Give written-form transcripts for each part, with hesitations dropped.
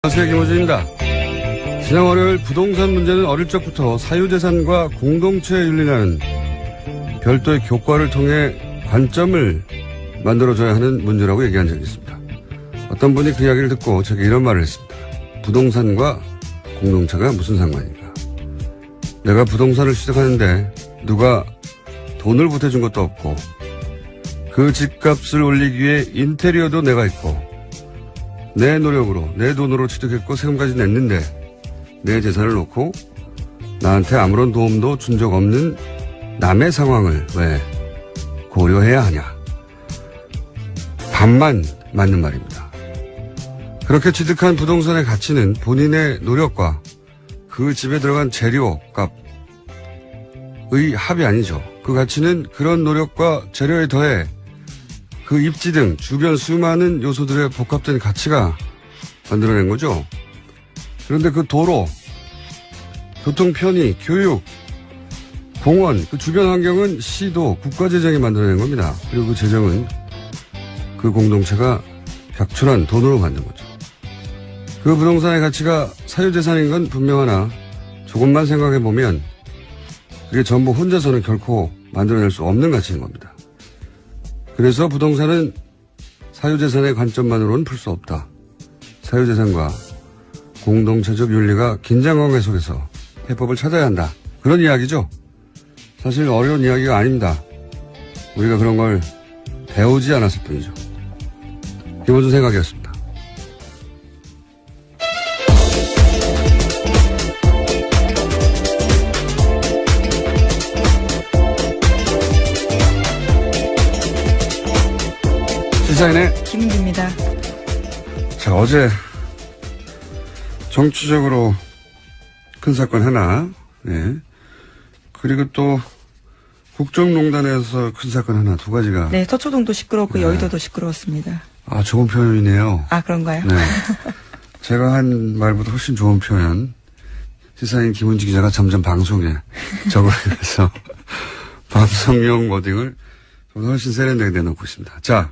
안녕하세요, 김호준입니다. 지난 월요일 부동산 문제는 어릴 적부터 사유재산과 공동체 윤리라는 별도의 교과를 통해 관점을 만들어줘야 하는 문제라고 얘기한 적이 있습니다. 어떤 분이 그 이야기를 듣고 제게 이런 말을 했습니다. 부동산과 공동체가 무슨 상관인가? 내가 부동산을 시작하는데 누가 돈을 보태준 것도 없고 그 집값을 올리기 위해 인테리어도 내가 했고 내 노력으로 내 돈으로 취득했고 세금까지 냈는데 내 재산을 놓고 나한테 아무런 도움도 준 적 없는 남의 상황을 왜 고려해야 하냐. 반만 맞는 말입니다. 그렇게 취득한 부동산의 가치는 본인의 노력과 그 집에 들어간 재료값의 합이 아니죠. 그 가치는 그런 노력과 재료에 더해 그 입지 등 주변 수많은 요소들의 복합된 가치가 만들어낸 거죠. 그런데 그 도로, 교통 편의, 교육, 공원, 그 주변 환경은 시도, 국가 재정이 만들어낸 겁니다. 그리고 그 재정은 그 공동체가 벽출한 돈으로 만든 거죠. 그 부동산의 가치가 사유재산인 건 분명하나 조금만 생각해보면 그게 전부 혼자서는 결코 만들어낼 수 없는 가치인 겁니다. 그래서 부동산은 사유재산의 관점만으로는 풀 수 없다. 사유재산과 공동체적 윤리가 긴장관계 속에서 해법을 찾아야 한다. 그런 이야기죠. 사실 어려운 이야기가 아닙니다. 우리가 그런 걸 배우지 않았을 뿐이죠. 김호준 생각이었습니다. 시사인의 김은지입니다. 자, 어제 정치적으로 큰 사건 하나, 네. 그리고 또 국정농단에서 큰 사건 하나, 두 가지가. 네, 서초동도 시끄럽고 네. 여의도도 시끄러웠습니다. 아, 좋은 표현이네요. 아, 그런가요? 네. 제가 한 말보다 훨씬 좋은 표현. 시사인 김은지 기자가 점점 방송에 적응해서 방송용 워딩을 훨씬 세련되게 내놓고 있습니다. 자,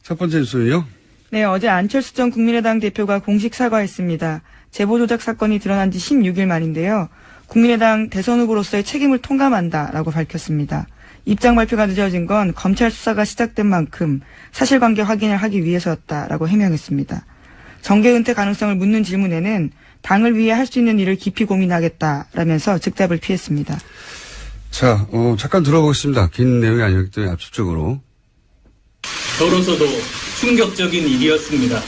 첫 번째 뉴스는요. 네, 어제 안철수 전 국민의당 대표가 공식 사과했습니다. 제보 조작 사건이 드러난 지 16일 만인데요. 국민의당 대선 후보로서의 책임을 통감한다라고 밝혔습니다. 입장 발표가 늦어진 건 검찰 수사가 시작된 만큼 사실관계 확인을 하기 위해서였다라고 해명했습니다. 정계 은퇴 가능성을 묻는 질문에는 당을 위해 할 수 있는 일을 깊이 고민하겠다라면서 즉답을 피했습니다. 자, 잠깐 들어보겠습니다. 긴 내용이 아니었기 때문에 압축적으로. 저로서도 충격적인 일이었습니다.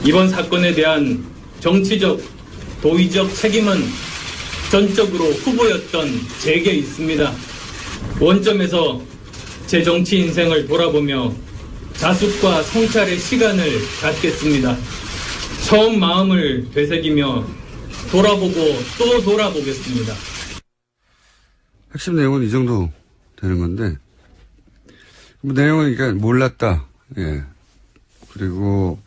이번 사건에 대한 정치적, 도의적 책임은 전적으로 후보였던 제게 있습니다. 원점에서 제 정치 인생을 돌아보며 자숙과 성찰의 시간을 갖겠습니다. 처음 마음을 되새기며 돌아보고 또 돌아보겠습니다. 핵심 내용은 이 정도 되는 건데, 내용은 그러니까 몰랐다. 예. 그리고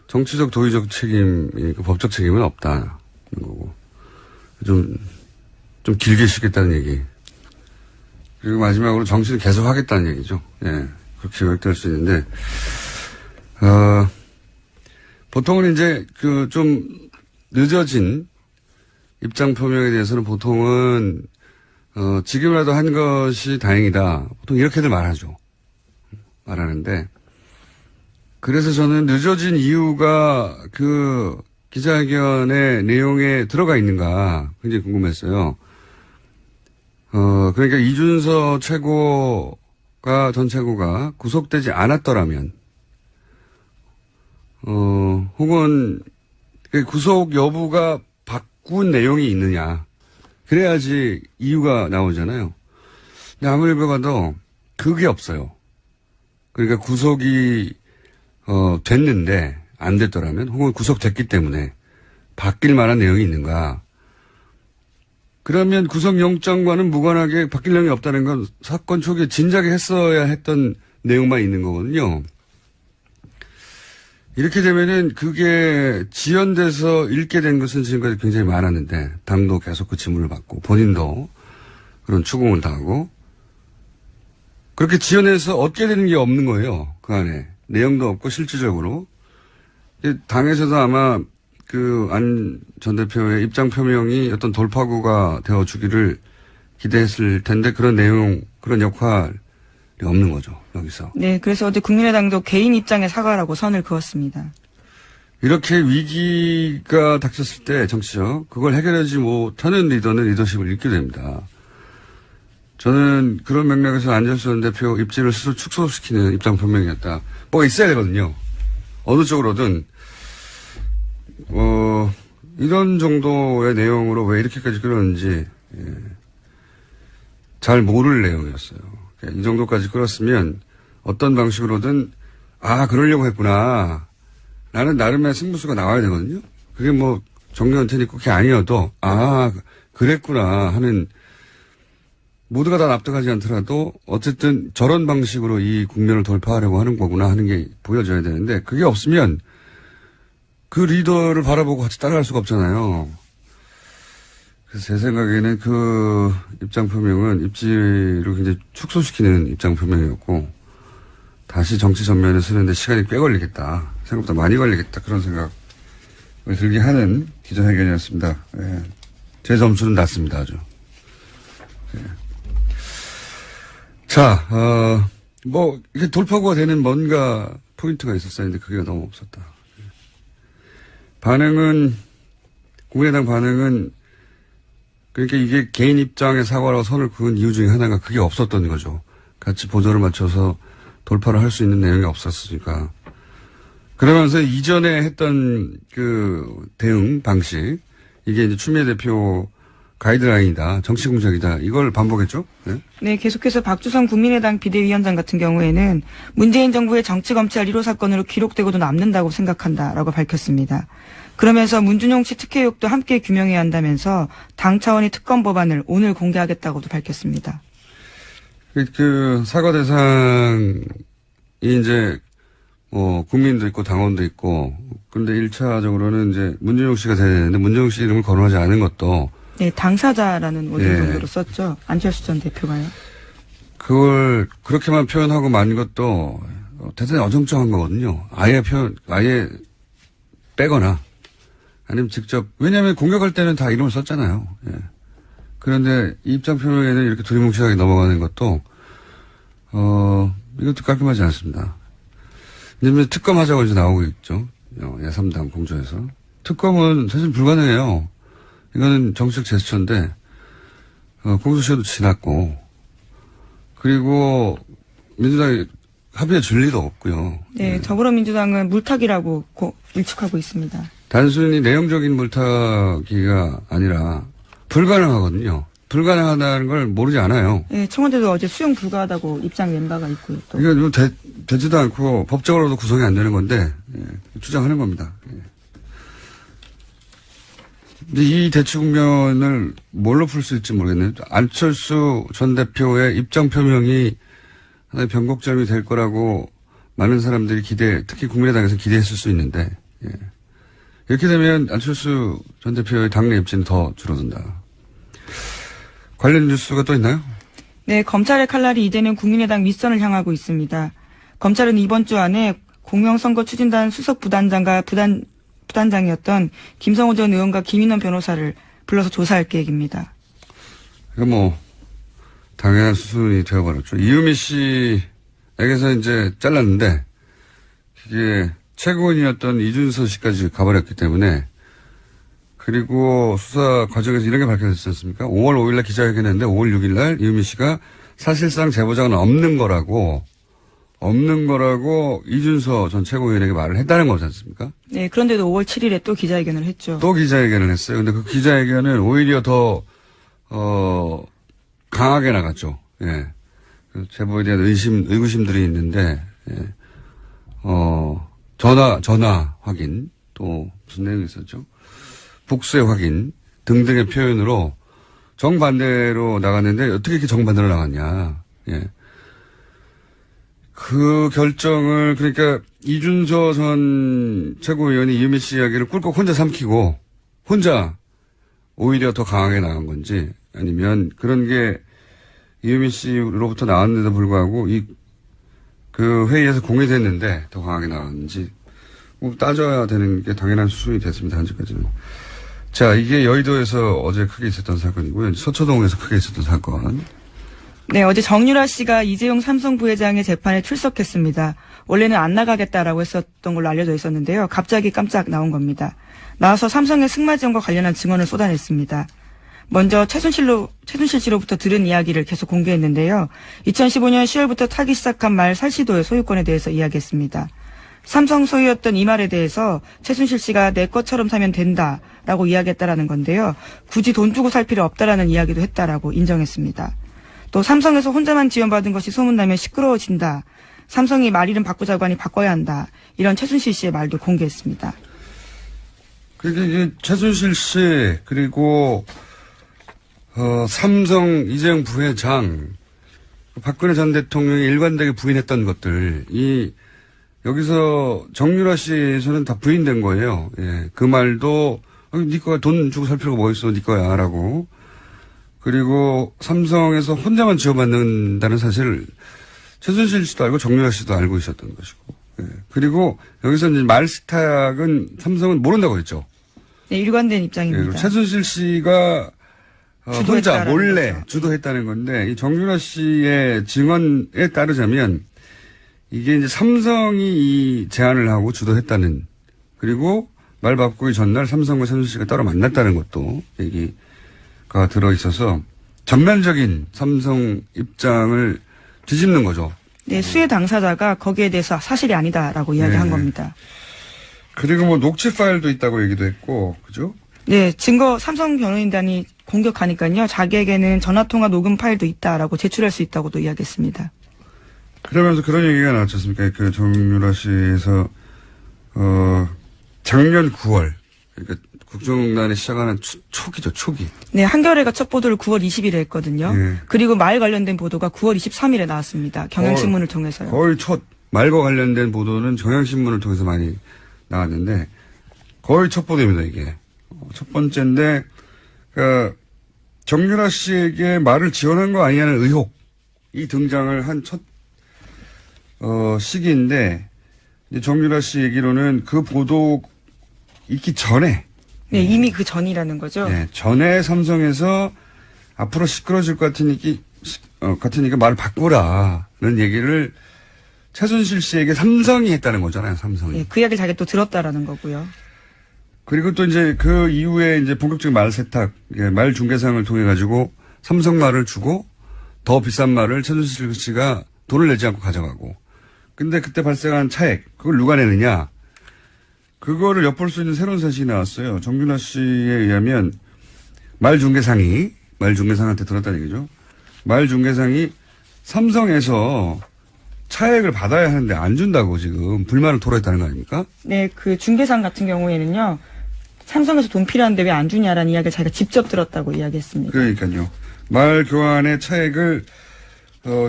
정치적 도의적 책임, 법적 책임은 없다는 거고. 좀 길게 쉬겠다는 얘기. 그리고 마지막으로 정치는 계속 하겠다는 얘기죠. 예. 그렇게 요약될 수 있는데, 보통은 이제 좀 늦어진 입장 표명에 대해서는 보통은, 지금이라도 한 것이 다행이다. 보통 이렇게들 말하는데, 그래서 저는 늦어진 이유가 그 기자회견의 내용에 들어가 있는가 굉장히 궁금했어요. 그러니까 이준서 전 최고가 구속되지 않았더라면, 혹은 그 구속 여부가 바꾼 내용이 있느냐. 그래야지 이유가 나오잖아요. 근데 아무리 봐도 그게 없어요. 그러니까 구속이 됐는데 안 됐더라면, 혹은 구속됐기 때문에 바뀔 만한 내용이 있는가. 그러면 구속영장과는 무관하게 바뀔 내용이 없다는 건 사건 초기에 진작에 했어야 했던 내용만 있는 거거든요. 이렇게 되면은 그게 지연돼서 읽게 된 것은 지금까지 굉장히 많았는데, 당도 계속 그 지문을 받고 본인도 그런 추궁을 당하고, 그렇게 지연해서 얻게 되는 게 없는 거예요. 그 안에. 내용도 없고 실질적으로. 당에서도 아마 안 전 대표의 입장 표명이 어떤 돌파구가 되어주기를 기대했을 텐데 그런 내용, 그런 역할이 없는 거죠, 여기서. 네, 그래서 어제 국민의당도 개인 입장의 사과라고 선을 그었습니다. 이렇게 위기가 닥쳤을 때 정치적, 그걸 해결하지 못하는 리더는 리더십을 잃게 됩니다. 저는 그런 맥락에서 안철수 전 대표 입지를 스스로 축소시키는 입장 표명이었다. 뭐가 있어야 되거든요. 어느 쪽으로든. 이런 정도의 내용으로 왜 이렇게까지 끌었는지, 잘 모를 내용이었어요. 이 정도까지 끌었으면 어떤 방식으로든, 그러려고 했구나. 나는 나름의 승부수가 나와야 되거든요. 그게 뭐, 정리한테니 그게 아니어도, 그랬구나 하는, 모두가 다 납득하지 않더라도, 어쨌든 저런 방식으로 이 국면을 돌파하려고 하는 거구나 하는 게 보여져야 되는데, 그게 없으면, 그 리더를 바라보고 같이 따라갈 수가 없잖아요. 그래서 제 생각에는 그 입장 표명은 입지를 굉장히 축소시키는 입장 표명이었고, 다시 정치 전면에 서는데 시간이 꽤 걸리겠다. 생각보다 많이 걸리겠다. 그런 생각을 들게 하는 기자회견이었습니다. 예. 제 점수는 낮습니다, 아주. 예. 자, 이게 돌파구가 되는 뭔가 포인트가 있었었는데 그게 너무 없었다. 국민의당 반응은, 그러니까 이게 개인 입장의 사과라고 선을 그은 이유 중에 하나가 그게 없었던 거죠. 같이 보조를 맞춰서 돌파를 할 수 있는 내용이 없었으니까. 그러면서 이전에 했던 그 대응 방식, 이게 이제 추미애 대표 가이드라인이다, 정치 공작이다, 이걸 반복했죠? 네? 네, 계속해서 박주성 국민의당 비대위원장 같은 경우에는 문재인 정부의 정치검찰 1호 사건으로 기록되고도 남는다고 생각한다라고 밝혔습니다. 그러면서 문준용 씨 특혜 의혹도 함께 규명해야 한다면서 당 차원의 특검 법안을 오늘 공개하겠다고도 밝혔습니다. 그 사과 대상이 이제 국민도 있고 당원도 있고, 근데 1차적으로는 이제 문준용 씨가 돼야 되는데 문준용 씨 이름을 거론하지 않은 것도, 네, 당사자라는 원인 정도로 썼죠. 안철수 전 대표가요. 그걸 그렇게만 표현하고 만 것도 대단히 어정쩡한 거거든요. 아예 빼거나, 아니면 직접, 왜냐하면 공격할 때는 다 이름을 썼잖아요. 예. 그런데 이 입장 표명에는 이렇게 두리뭉실하게 넘어가는 것도, 이것도 깔끔하지 않습니다. 이제 특검 하자고 이제 나오고 있죠. 예3당 공조에서. 특검은 사실 불가능해요. 이거는 정치적 제스처인데, 공소시효도 지났고, 그리고 민주당이 합의에 줄 리도 없고요. 네, 예. 더불어민주당은 물타기라고 일축하고 있습니다. 단순히 내용적인 물타기가 아니라 불가능하거든요. 불가능하다는 걸 모르지 않아요. 네, 청와대도 어제 수용 불가하다고 입장 낸 바가 있고요. 또. 이거 되지도 않고 법적으로도 구성이 안 되는 건데, 주장하는 겁니다. 예. 근데 이 대치 국면을 뭘로 풀 수 있을지 모르겠네요. 안철수 전 대표의 입장 표명이 하나의 변곡점이 될 거라고 많은 사람들이 특히 국민의당에서 기대했을 수 있는데, 예. 이렇게 되면 안철수 전 대표의 당내 입지는 더 줄어든다. 관련 뉴스가 또 있나요? 네, 검찰의 칼날이 이제는 국민의당 윗선을 향하고 있습니다. 검찰은 이번 주 안에 공명선거 추진단 수석 부단장과 부단장이었던 김성호 전 의원과 김인원 변호사를 불러서 조사할 계획입니다. 이거 당연한 수순이 되어버렸죠. 이유미 씨에게서 이제 잘랐는데, 이게 최고인이었던 이준서 씨까지 가버렸기 때문에, 그리고 수사 과정에서 이런 게 밝혀졌지 않습니까? 5월 5일날 기자회견했는데 5월 6일날 이유미 씨가 사실상 제보자는 없는 거라고 이준서 전 최고위원에게 말을 했다는 거지 않습니까? 네, 그런데도 5월 7일에 또 기자회견을 했죠. 또 기자회견을 했어요. 근데 그 기자회견은 오히려 더, 강하게 나갔죠. 예. 그 제보에 대한 의구심들이 있는데, 예. 전화 확인, 또 무슨 내용이 있었죠? 복수의 확인 등등의 표현으로 정반대로 나갔는데 어떻게 이렇게 정반대로 나갔냐. 예. 그 결정을, 그러니까 이준서 전 최고위원이 이유미 씨 이야기를 꿀꺽 혼자 삼키고 혼자 오히려 더 강하게 나간 건지, 아니면 그런 게 이유미 씨로부터 나왔는데도 불구하고 그 회의에서 공개됐는데 더 강하게 나갔는지 뭐 따져야 되는 게 당연한 수준이 됐습니다. 현재까지는. 자, 이게 여의도에서 어제 크게 있었던 사건이고요. 서초동에서 크게 있었던 사건. 네, 어제 정유라 씨가 이재용 삼성 부회장의 재판에 출석했습니다. 원래는 안 나가겠다라고 했었던 걸로 알려져 있었는데요. 갑자기 깜짝 나온 겁니다. 나와서 삼성의 승마 지원과 관련한 증언을 쏟아냈습니다. 먼저 최순실 씨로부터 들은 이야기를 계속 공개했는데요. 2015년 10월부터 타기 시작한 말 살시도의 소유권에 대해서 이야기했습니다. 삼성 소유였던 이 말에 대해서 최순실 씨가 내 것처럼 사면 된다라고 이야기했다라는 건데요. 굳이 돈 주고 살 필요 없다라는 이야기도 했다라고 인정했습니다. 또 삼성에서 혼자만 지원받은 것이 소문나면 시끄러워진다. 삼성이 말 이름 바꾸자고 하니 바꿔야 한다. 이런 최순실 씨의 말도 공개했습니다. 그러니까 이게 최순실 씨 그리고 삼성 이재용 부회장 박근혜 전 대통령이 일관되게 부인했던 것들 여기서 정유라 씨에서는 다 부인된 거예요. 예. 그 말도 네 거야 돈 주고 살 필요가 뭐 있어 네 거야라고. 그리고 삼성에서 혼자만 지원받는다는 사실을 최순실 씨도 알고 정유라 씨도 알고 있었던 것이고. 예. 그리고 여기서 이제 말 스탁은 삼성은 모른다고 했죠. 네, 일관된 입장입니다. 예. 최순실 씨가 혼자 몰래 거죠. 주도했다는 건데 이 정유라 씨의 증언에 따르자면 이게 이제 삼성이 이 제안을 하고 주도했다는 그리고 말 바꾸기 전날 삼성과 최순실 씨가 따로 만났다는 것도 얘기가 들어있어서 전면적인 삼성 입장을 뒤집는 거죠. 네, 수혜 당사자가 거기에 대해서 사실이 아니다라고 이야기한 겁니다. 그리고 뭐 녹취 파일도 있다고 얘기도 했고, 그죠? 네, 증거 삼성 변호인단이 공격하니까요. 자기에게는 전화통화 녹음 파일도 있다라고 제출할 수 있다고도 이야기했습니다. 그러면서 그런 얘기가 나왔지 않습니까? 그 정유라 씨에서 작년 9월 그러니까 국정농단이 시작하는 초기죠, 초기. 네, 한겨레가 첫 보도를 9월 20일에 했거든요. 네. 그리고 말 관련된 보도가 9월 23일에 나왔습니다. 경향신문을 통해서요. 거의 첫 말과 관련된 보도는 경향신문을 통해서 많이 나왔는데 거의 첫 보도입니다, 이게. 첫 번째인데 그러니까 정유라 씨에게 말을 지원한 거 아니냐는 의혹이 등장을 한 첫 시기인데 이제 정유라 씨 얘기로는 그 보도 있기 전에 네, 이미 그 전이라는 거죠. 네, 전에 삼성에서 앞으로 시끄러질 것 같으니까 말을 바꾸라는 얘기를 최순실 씨에게 삼성이 했다는 거잖아요, 삼성이. 네, 그 이야기를 자기가 또 들었다라는 거고요. 그리고 또 이제 그 이후에 이제 본격적인 말 세탁, 말 중개상을 통해 가지고 삼성 말을 주고 더 비싼 말을 최순실 씨가 돈을 내지 않고 가져가고. 근데 그때 발생한 차액, 그걸 누가 내느냐? 그거를 엿볼 수 있는 새로운 사실이 나왔어요. 정유라 씨에 의하면 말 중개상한테 들었다는 얘기죠. 말 중개상이 삼성에서 차액을 받아야 하는데 안 준다고 지금 불만을 토로했다는 거 아닙니까? 네, 그 중개상 같은 경우에는요. 삼성에서 돈 필요한데 왜 안 주냐라는 이야기를 자기가 직접 들었다고 이야기했습니다. 그러니까요. 말 교환의 차액을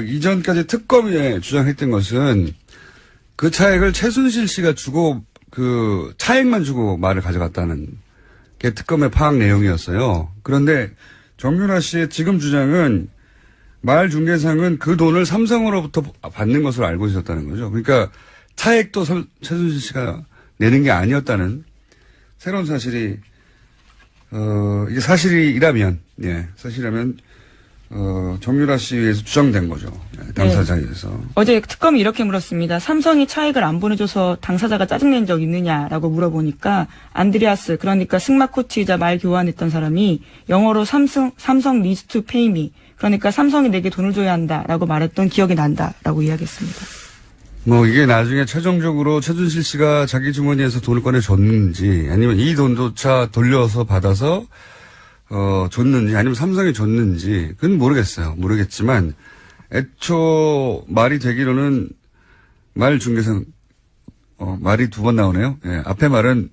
이전까지 특검에 주장했던 것은 그 차액을 최순실 씨가 주고 그 차액만 주고 말을 가져갔다는 게 특검의 파악 내용이었어요. 그런데 정유라 씨의 지금 주장은 말 중개상은 그 돈을 삼성으로부터 받는 것으로 알고 있었다는 거죠. 그러니까 차액도 최순실 씨가 내는 게 아니었다는 새로운 사실이 이게 사실이라면 정유라 씨에 의해서 주장된 거죠. 당사자에 의해서. 네. 어제 특검이 이렇게 물었습니다. 삼성이 차액을 안 보내줘서 당사자가 짜증낸 적 있느냐라고 물어보니까 안드레아스, 그러니까 승마 코치이자 말 교환했던 사람이 영어로 삼성 needs to pay me, 그러니까 삼성이 내게 돈을 줘야 한다라고 말했던 기억이 난다라고 이야기했습니다. 뭐 이게 나중에 최종적으로 최순실 씨가 자기 주머니에서 돈을 꺼내줬는지 아니면 이 돈조차 돌려서 받아서 줬는지 아니면 삼성이 줬는지 그건 모르겠어요. 모르겠지만 애초 말이 되기로는 말 중개상 말이 두 번 나오네요. 예, 앞에 말은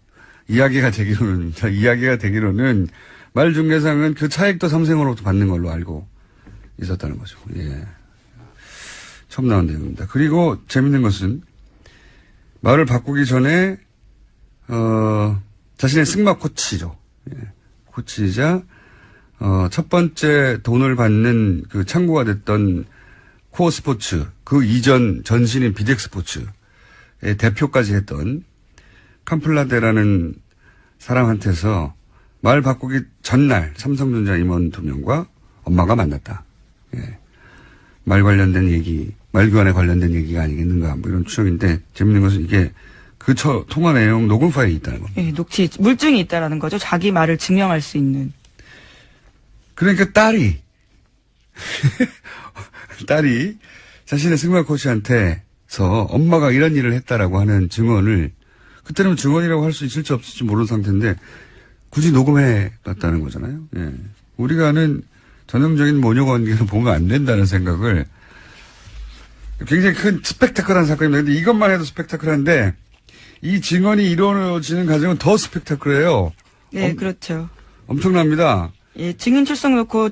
이야기가 되기로는 말 중개상은 그 차액도 삼성으로부터 받는 걸로 알고 있었다는 거죠. 예. 처음 나온 내용입니다. 그리고 재밌는 것은 말을 바꾸기 전에 자신의 승마 코치죠. 예. 코치이자 첫 번째 돈을 받는 그 창구가 됐던 코어 스포츠, 그 이전 전신인 비덱 스포츠의 대표까지 했던 캄플라데라는 사람한테서 말 바꾸기 전날 삼성전자 임원 2명과 엄마가 만났다. 예. 말 관련된 얘기, 말 교환에 관련된 얘기가 아니겠는가, 뭐 이런 추정인데, 재밌는 것은 이게 그 통화 내용 녹음 파일이 있다는 겁니다. 예, 녹취, 물증이 있다라는 거죠. 자기 말을 증명할 수 있는. 그러니까 딸이 자신의 승마 코치한테서 엄마가 이런 일을 했다라고 하는 증언을, 그때는 증언이라고 할 수 있을지 없을지 모르는 상태인데 굳이 녹음해 놨다는 거잖아요. 예. 우리가 아는 전형적인 모녀 관계로 보면 안 된다는 생각을, 굉장히 큰 스펙타클한 사건입니다. 근데 이것만 해도 스펙타클한데 이 증언이 이루어지는 과정은 더 스펙타클해요. 네, 그렇죠. 엄청납니다. 예, 증인 출석 놓고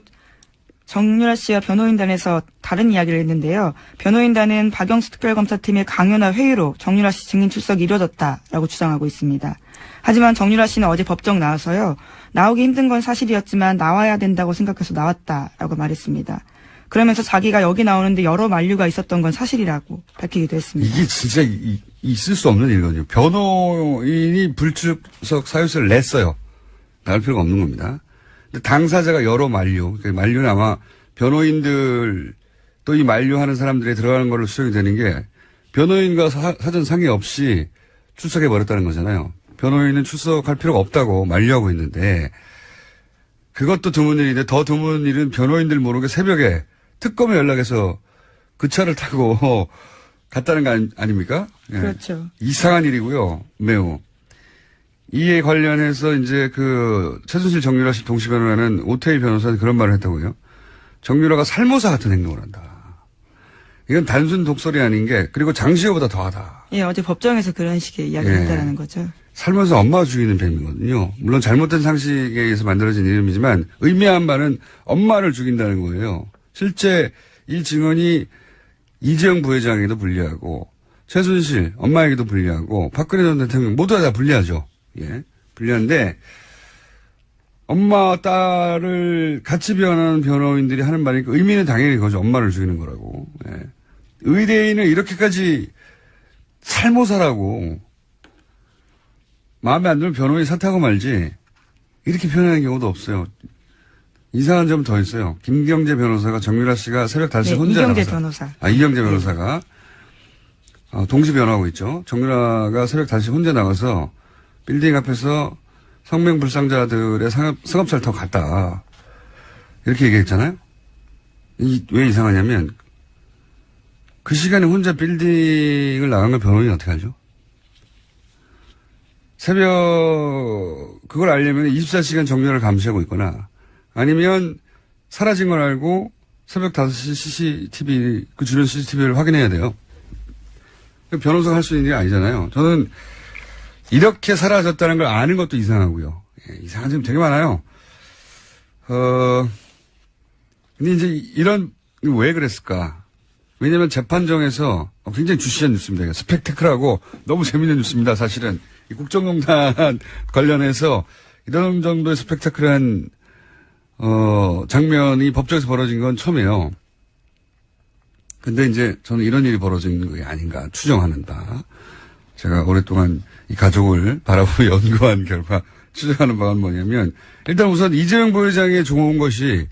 정유라 씨와 변호인단에서 다른 이야기를 했는데요. 변호인단은 박영수 특별검사팀의 강요나 회유로 정유라 씨 증인 출석이 이루어졌다라고 주장하고 있습니다. 하지만 정유라 씨는 어제 법정 나와서요. 나오기 힘든 건 사실이었지만 나와야 된다고 생각해서 나왔다라고 말했습니다. 그러면서 자기가 여기 나오는데 여러 만류가 있었던 건 사실이라고 밝히기도 했습니다. 이게 진짜 있을 수 없는 일이거든요. 변호인이 불출석 사유서를 냈어요. 나올 필요가 없는 겁니다. 근데 당사자가 여러 만류, 만류는 아마 변호인들 또 이 만류하는 사람들이 들어가는 걸로 추정이 되는 게, 변호인과 사전 상의 없이 출석해 버렸다는 거잖아요. 변호인은 출석할 필요가 없다고 만류하고 있는데, 그것도 드문 일인데 더 드문 일은 변호인들 모르게 새벽에 특검에 연락해서 그 차를 타고 갔다는 거 아닙니까? 예. 그렇죠. 이상한 일이고요. 매우. 이에 관련해서 이제 최순실 정유라 씨 동시 변호라는 오태희 변호사는 그런 말을 했다고요. 정유라가 살모사 같은 행동을 한다. 이건 단순 독설이 아닌 게, 그리고 장시호보다 더하다. 예, 어제 법정에서 그런 식의 이야기를 했다라는 거죠. 살면서 엄마 죽이는 뱀이거든요. 물론 잘못된 상식에 의해서 만들어진 이름이지만 의미한 바는 엄마를 죽인다는 거예요. 실제 이 증언이 이재용 부회장에게도 불리하고 최순실 엄마에게도 불리하고 박근혜 전 대통령 모두 다 불리하죠. 예, 불리한데 엄마 딸을 같이 변호하는 변호인들이 하는 말이니까 의미는 당연히 그거죠. 엄마를 죽이는 거라고. 예. 의뢰인을 이렇게까지 살모사라고 마음에 안 들면 변호인 사퇴하고 말지 이렇게 표현하는 경우도 없어요. 이상한 점은 더 있어요. 김경재 변호사가 정유라 씨가 새벽 5시 혼자 이경재 나가서. 변호사. 이경재 변호사가 동시 변호하고 있죠. 정유라가 새벽 5시 혼자 나가서 빌딩 앞에서 성명불상자들의 성업차를 타고 갔다. 이렇게 얘기했잖아요. 왜 이상하냐면 그 시간에 혼자 빌딩을 나간 걸 변호인이 어떻게 알죠? 새벽 그걸 알려면 24시간 정유라를 감시하고 있거나 아니면 사라진 걸 알고 새벽 5시 CCTV 그 주변 CCTV를 확인해야 돼요. 변호사가 할 수 있는 게 아니잖아요. 저는 이렇게 사라졌다는 걸 아는 것도 이상하고요. 예, 이상한 점이 되게 많아요. 근데 이제 왜 그랬을까? 왜냐면 재판정에서 굉장히 주시한 뉴스입니다. 스펙타클하고 너무 재밌는 뉴스입니다. 사실은 이 국정농단 관련해서 이런 정도의 스펙타클한 장면이 법정에서 벌어진 건 처음이에요. 근데 이제 저는 이런 일이 벌어진 게 아닌가 추정하는다. 제가 오랫동안 이 가족을 바라보며 연구한 결과 추정하는 바는 뭐냐면, 일단 우선 이재용 부회장에 좋은 것이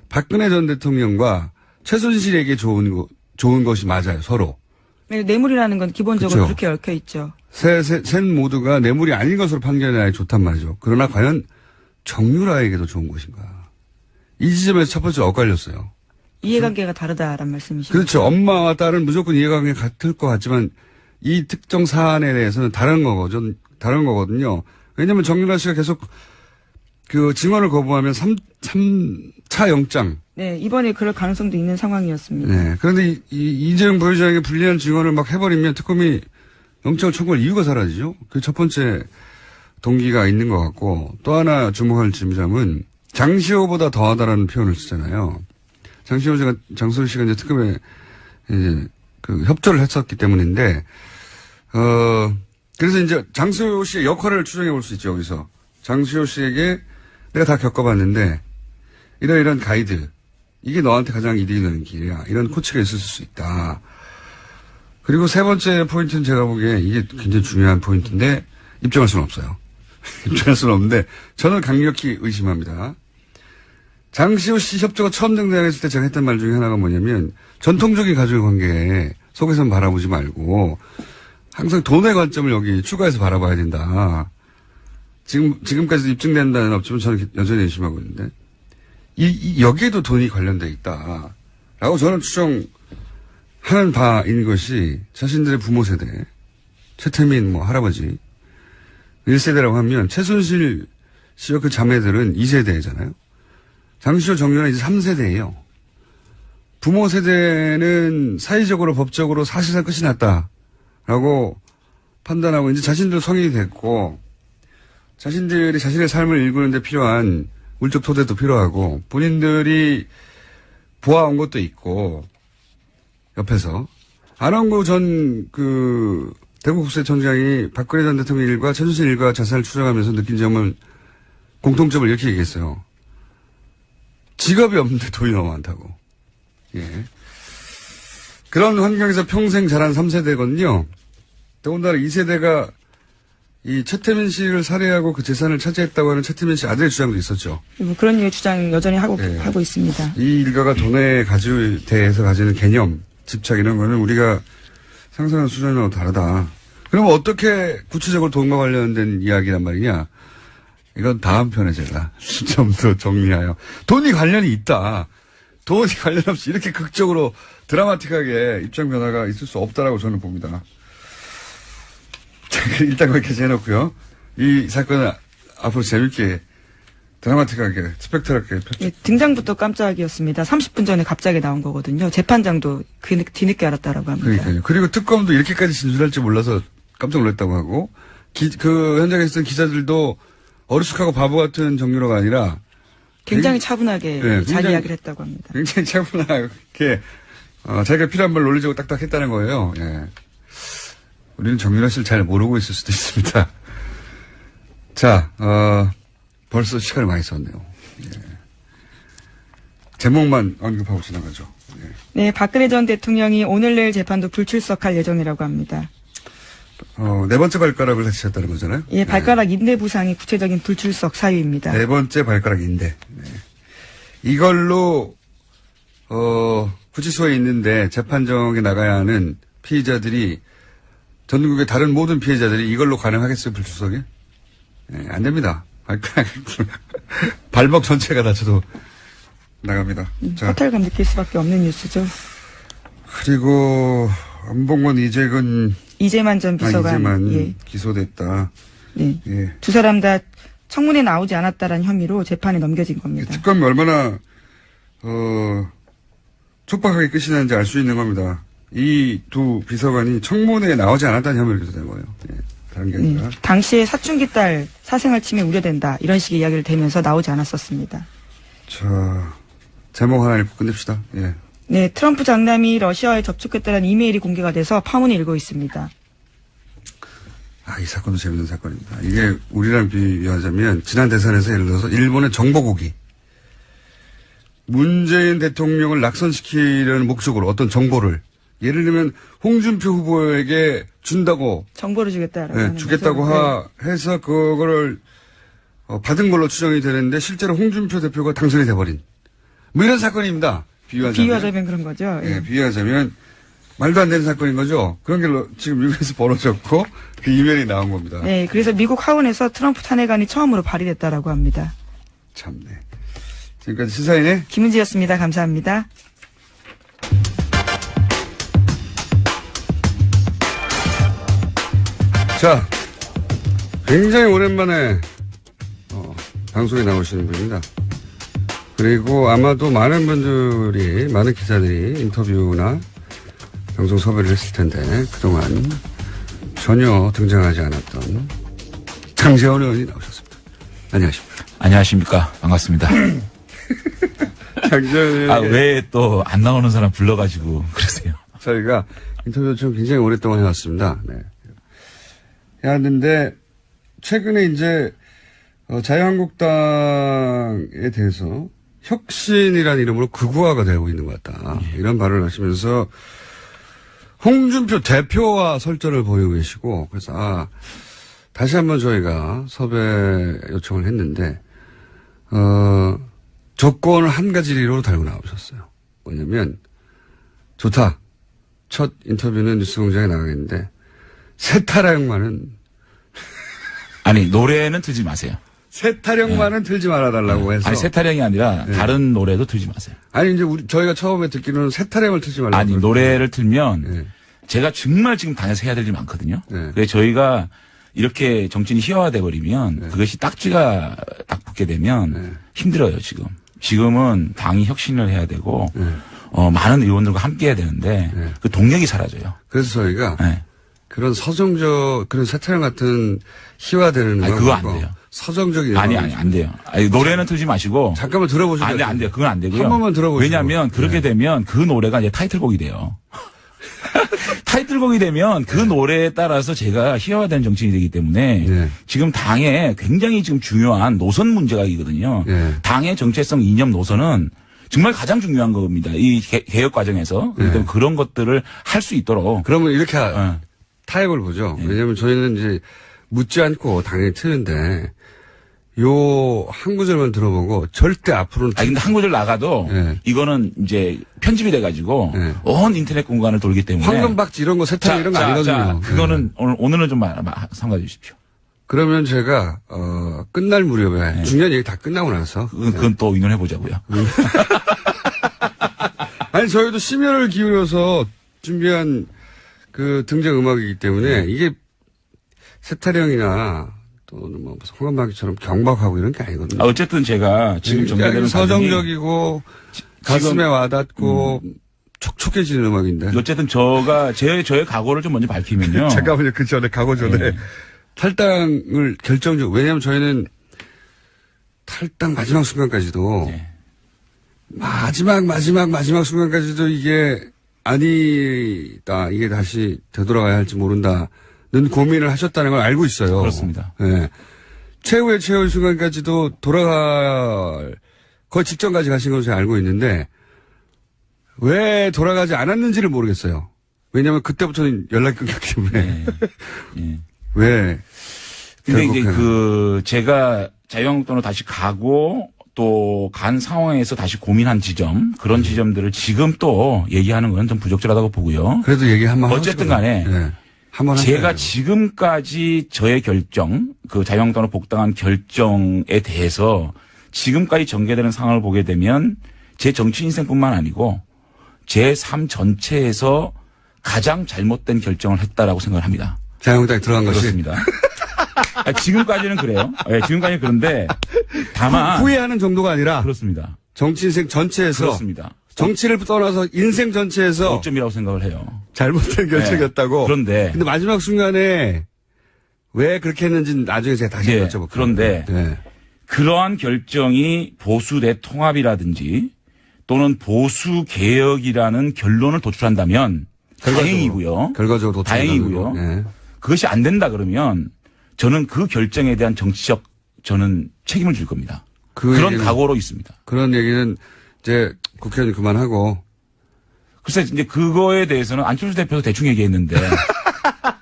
박근혜 전 대통령과 최순실에게 좋은 것이 맞아요, 서로. 네, 뇌물이라는 건 기본적으로 그렇죠. 그렇게 얽혀 있죠. 셋 모두가 뇌물이 아닌 것으로 판결해야 좋단 말이죠. 그러나 과연 정유라에게도 좋은 것인가. 이 지점에서 첫 번째로 엇갈렸어요. 이해관계가 다르다라는 말씀이시죠. 그렇죠. 엄마와 딸은 무조건 이해관계가 같을 것 같지만 이 특정 사안에 대해서는 다른 거거든요. 왜냐하면 정유라 씨가 계속 그 증언을 거부하면 3차 영장. 네, 이번에 그럴 가능성도 있는 상황이었습니다. 네. 그런데 이재용 부회장에게 불리한 증언을 막 해버리면 특검이 영장을 청구할 이유가 사라지죠. 그 첫 번째 동기가 있는 것 같고, 또 하나 주목할 점은 장시호보다 더하다라는 표현을 쓰잖아요. 장시호 씨가 이제 특검에 이제 그 협조를 했었기 때문인데, 그래서 이제 장시호 씨의 역할을 추정해 볼 수 있죠, 여기서. 장시호 씨에게 내가 다 겪어봤는데, 이런 가이드, 이게 너한테 가장 이득이 되는 길이야. 이런 코치가 있을 수 있다. 그리고 세 번째 포인트는 제가 보기에 이게 굉장히 중요한 포인트인데, 입증할 수는 없어요. 입증할 수는 없는데 저는 강력히 의심합니다. 장시호 씨 협조가 처음 등장했을 때 제가 했던 말 중에 하나가 뭐냐면 전통적인 가족의 관계 속에서는 바라보지 말고 항상 돈의 관점을 여기 추가해서 바라봐야 된다. 지금까지도 입증된다는 없지만 저는 여전히 의심하고 있는데 여기에도 돈이 관련돼 있다. 라고 저는 추정하는 바인 것이 자신들의 부모 세대, 최태민 할아버지 1세대라고 하면 최순실 씨와 그 자매들은 2세대잖아요. 장시호 정유라는 이제 3세대예요. 부모 세대는 사회적으로 법적으로 사실상 끝이 났다라고 판단하고 이제 자신들 성인이 됐고 자신들이 자신의 삶을 일구는 데 필요한 물적 토대도 필요하고 본인들이 보아온 것도 있고 옆에서 안원구 전 대구국세청장이 박근혜 전 대통령 일과 최순실 일가 자산을 추적하면서 느낀 점은 공통점을 이렇게 얘기했어요. 직업이 없는데 돈이 너무 많다고. 예. 그런 환경에서 평생 자란 3세대거든요. 더군다나 2세대가 이 최태민 씨를 살해하고 그 재산을 차지했다고 하는 최태민 씨 아들의 주장도 있었죠. 그런 류의 주장 여전히 하고 있습니다. 이 일가가 돈에 대해서 가지는 개념, 집착 이런 거는 우리가 상상하는 수준하고 다르다. 그러면 어떻게 구체적으로 돈과 관련된 이야기란 말이냐? 이건 다음 편에 제가 좀 더 정리하여. 돈이 관련이 있다. 돈이 관련 없이 이렇게 극적으로 드라마틱하게 입장 변화가 있을 수 없다라고 저는 봅니다. 일단 거기까지 해놓고요. 이 사건은 앞으로 재밌게 드라마틱하게 스펙트럴하게 예, 등장부터 깜짝이었습니다. 30분 전에 갑자기 나온 거거든요. 재판장도 뒤늦게 알았다라고 합니다. 그러니까요. 그리고 특검도 이렇게까지 진술할 줄 몰라서 깜짝 놀랐다고 하고 그 현장에 있었던 기자들도 어리숙하고 바보 같은 정유라가 아니라 굉장히 차분하게 자기 이야기를 했다고 합니다. 굉장히 차분하게 자기가 필요한 말 논리적으로 딱딱 했다는 거예요. 예. 우리는 정유라 씨를 잘 모르고 있을 수도 있습니다. 자, 벌써 시간을 많이 썼네요. 예. 제목만 언급하고 지나가죠. 예. 네, 박근혜 전 대통령이 오늘 내일 재판도 불출석할 예정이라고 합니다. 네 번째 발가락을 다치셨다는 거잖아요? 예, 발가락 인대 부상이 구체적인 불출석 사유입니다. 네 번째 발가락 인대. 네. 이걸로, 구치소에 있는데 재판정에 나가야 하는 피의자들이 전국의 다른 모든 피해자들이 이걸로 가능하겠어요, 불출석에? 네, 안 됩니다. 발가락, 발목 전체가 다쳐도 나갑니다. 자. 허탈감 느낄 수밖에 없는 뉴스죠. 그리고, 안봉건 이재만 전 비서관. 예. 기소됐다. 네. 예. 두 사람 다 청문회 나오지 않았다라는 혐의로 재판에 넘겨진 겁니다. 특검이 얼마나, 촉박하게 끝이 나는지 알 수 있는 겁니다. 이 두 비서관이 청문회에 나오지 않았다는 혐의를 기소된 거예요. 예. 다른 게 아니라. 당시에 사춘기 딸 사생활 침해 우려된다. 이런 식의 이야기를 대면서 나오지 않았었습니다. 자, 제목 하나 읽고 끝냅시다. 예. 네, 트럼프 장남이 러시아에 접촉했다는 이메일이 공개가 돼서 파문이 일고 있습니다. 이 사건도 재밌는 사건입니다. 이게 우리랑 비교하자면 지난 대선에서 예를 들어서 일본의 정보국이 문재인 대통령을 낙선시키려는 목적으로 어떤 정보를 예를 들면 홍준표 후보에게 준다고 정보를 주겠다라고 주겠다고 해서 그거를 받은 걸로 추정이 되는데 실제로 홍준표 대표가 당선이 돼버린 이런 사건입니다. 비유하자면 그런 거죠. 예, 비유하자면 말도 안 되는 사건인 거죠. 그런 게 지금 미국에서 벌어졌고 그 이메일이 나온 겁니다. 네, 그래서 미국 하원에서 트럼프 탄핵안이 처음으로 발의됐다라고 합니다. 참네. 지금까지 시사인의 김은지였습니다. 감사합니다. 자, 굉장히 오랜만에 방송에 나오시는 분입니다. 그리고 아마도 많은 분들이, 많은 기자들이 인터뷰나 방송 섭외를 했을 텐데 그동안 전혀 등장하지 않았던 장재원 의원이 나오셨습니다. 안녕하십니까. 안녕하십니까. 반갑습니다. 장재원 의원이 왜 또 안 나오는 사람 불러가지고 그러세요? 저희가 인터뷰를 좀 굉장히 오랫동안 해왔습니다. 네. 해왔는데 최근에 이제 자유한국당에 대해서 혁신이라는 이름으로 극우화가 되고 있는 것 같다. 이런 발언을 하시면서 홍준표 대표와 설전을 보이고 계시고 그래서 다시 한번 저희가 섭외 요청을 했는데, 조건을 한 가지로 달고 나오셨어요. 뭐냐면, 좋다. 첫 인터뷰는 뉴스공장에 나가겠는데, 세타령만은, 아니, 노래는 틀지 마세요. 세타령만은 틀지 말아달라고 해서. 아니, 세타령이 아니라 다른 노래도 틀지 마세요. 아니, 이제 저희가 처음에 듣기로는 세타령을 틀지 말라고. 아니, 노래를 틀면 네. 제가 정말 지금 당에서 해야 될 일이 많거든요. 네. 그래서 저희가 이렇게 정치인이 희화화돼 버리면 그것이 딱지가 딱 붙게 되면 힘들어요, 지금. 지금은 당이 혁신을 해야 되고 많은 의원들과 함께 해야 되는데 그 동력이 사라져요. 그래서 저희가 네. 그런 서정적, 그런 세타령 같은 희화되는 아니, 음악 그거 안 말고 돼요. 서정적인 아니, 음악을 안 돼요. 아니, 노래는 틀지 마시고. 잠깐만 들어보시죠. 안 돼요. 그건 안 되고요. 한 번만 들어보시죠. 왜냐하면 그렇게 되면 그 노래가 이제 타이틀곡이 돼요. 타이틀곡이 되면 그 노래에 따라서 제가 희화화된 정치인이 되기 때문에 네. 지금 당에 굉장히 지금 중요한 노선 문제가 있거든요. 네. 당의 정체성 이념 노선은 정말 가장 중요한 겁니다. 이 개혁 과정에서. 그렇기 때문에 그런 것들을 할 수 있도록. 그러면 이렇게 어. 타협을 보죠. 왜냐하면 저희는 이제 묻지 않고 당연히 트는데 요 한 구절만 들어보고 절대 앞으로는 아니, 근데 한 구절 나가도 네. 이거는 이제 편집이 돼가지고 네. 온 인터넷 공간을 돌기 때문에. 황금박쥐 이런 거 세타령 이런 거 아니거든요. 그거는 오늘은 좀 삼가해 주십시오. 그러면 제가 끝날 무렵에 중요한 얘기 다 끝나고 나서 그건 또 의논해 보자고요. 아니 저희도 심혈을 기울여서 준비한 그 등장 음악이기 때문에 이게 세타령이나 또는 뭐 황금박쥐처럼 경박하고 이런 게 아니거든요. 어쨌든 제가 지금 전개되는 서정적이고 가슴에 와닿고 촉촉해지는 음악인데. 어쨌든 저의 각오를 좀 먼저 밝히면요. 잠깐만요. 그 전에 각오 전에 네. 탈당을 결정적으로 왜냐하면 저희는 탈당 마지막 순간까지도 네. 마지막 순간까지도 이게 아니다. 이게 다시 되돌아가야 할지 모른다는 고민을 하셨다는 걸 알고 있어요. 그렇습니다. 네. 최후의 순간까지도 돌아갈 거의 직전까지 가신 것을 제가 알고 있는데 왜 돌아가지 않았는지를 모르겠어요. 왜냐하면 그때부터는 연락이 끊겼기 때문에. 네. 네. 왜? 근데 이제 제가 자유한국당으로 다시 가고 또 간 상황에서 다시 고민한 지점, 그런 지점들을 지금 또 얘기하는 건 좀 부적절하다고 보고요. 그래도 얘기 한번 어쨌든 간에 네. 한번 제가 하셔야죠. 지금까지 저의 결정, 그 자유한국당으로 복당한 결정에 대해서 지금까지 전개되는 상황을 보게 되면 제 정치 인생뿐만 아니고 제 삶 전체에서 가장 잘못된 결정을 했다라고 생각을 합니다. 자유한국당에 들어간 것이. 그렇습니다. 지금까지는 그래요. 네, 지금까지는 그런데 다만 후회하는 정도가 아니라 그렇습니다. 정치 인생 전체에서 그렇습니다. 정치를 떠나서 인생 전체에서 억점이라고 생각을 해요. 잘못된 결정이었다고. 네. 그런데 근데 마지막 순간에 왜 그렇게 했는지 나중에 제가 다시 네, 여쭤볼게요. 그런데 네. 그러한 결정이 보수 대통합이라든지 또는 보수 개혁이라는 결론을 도출한다면 다행이고요. 결과적으로 다행이고요. 네. 그것이 안 된다 그러면 저는 그 결정에 대한 정치적 저는 책임을 질 겁니다. 그런 각오로 있습니다. 그런 얘기는 이제 국회의원 그만하고. 글쎄 이제 그거에 대해서는 안철수 대표도 대충 얘기했는데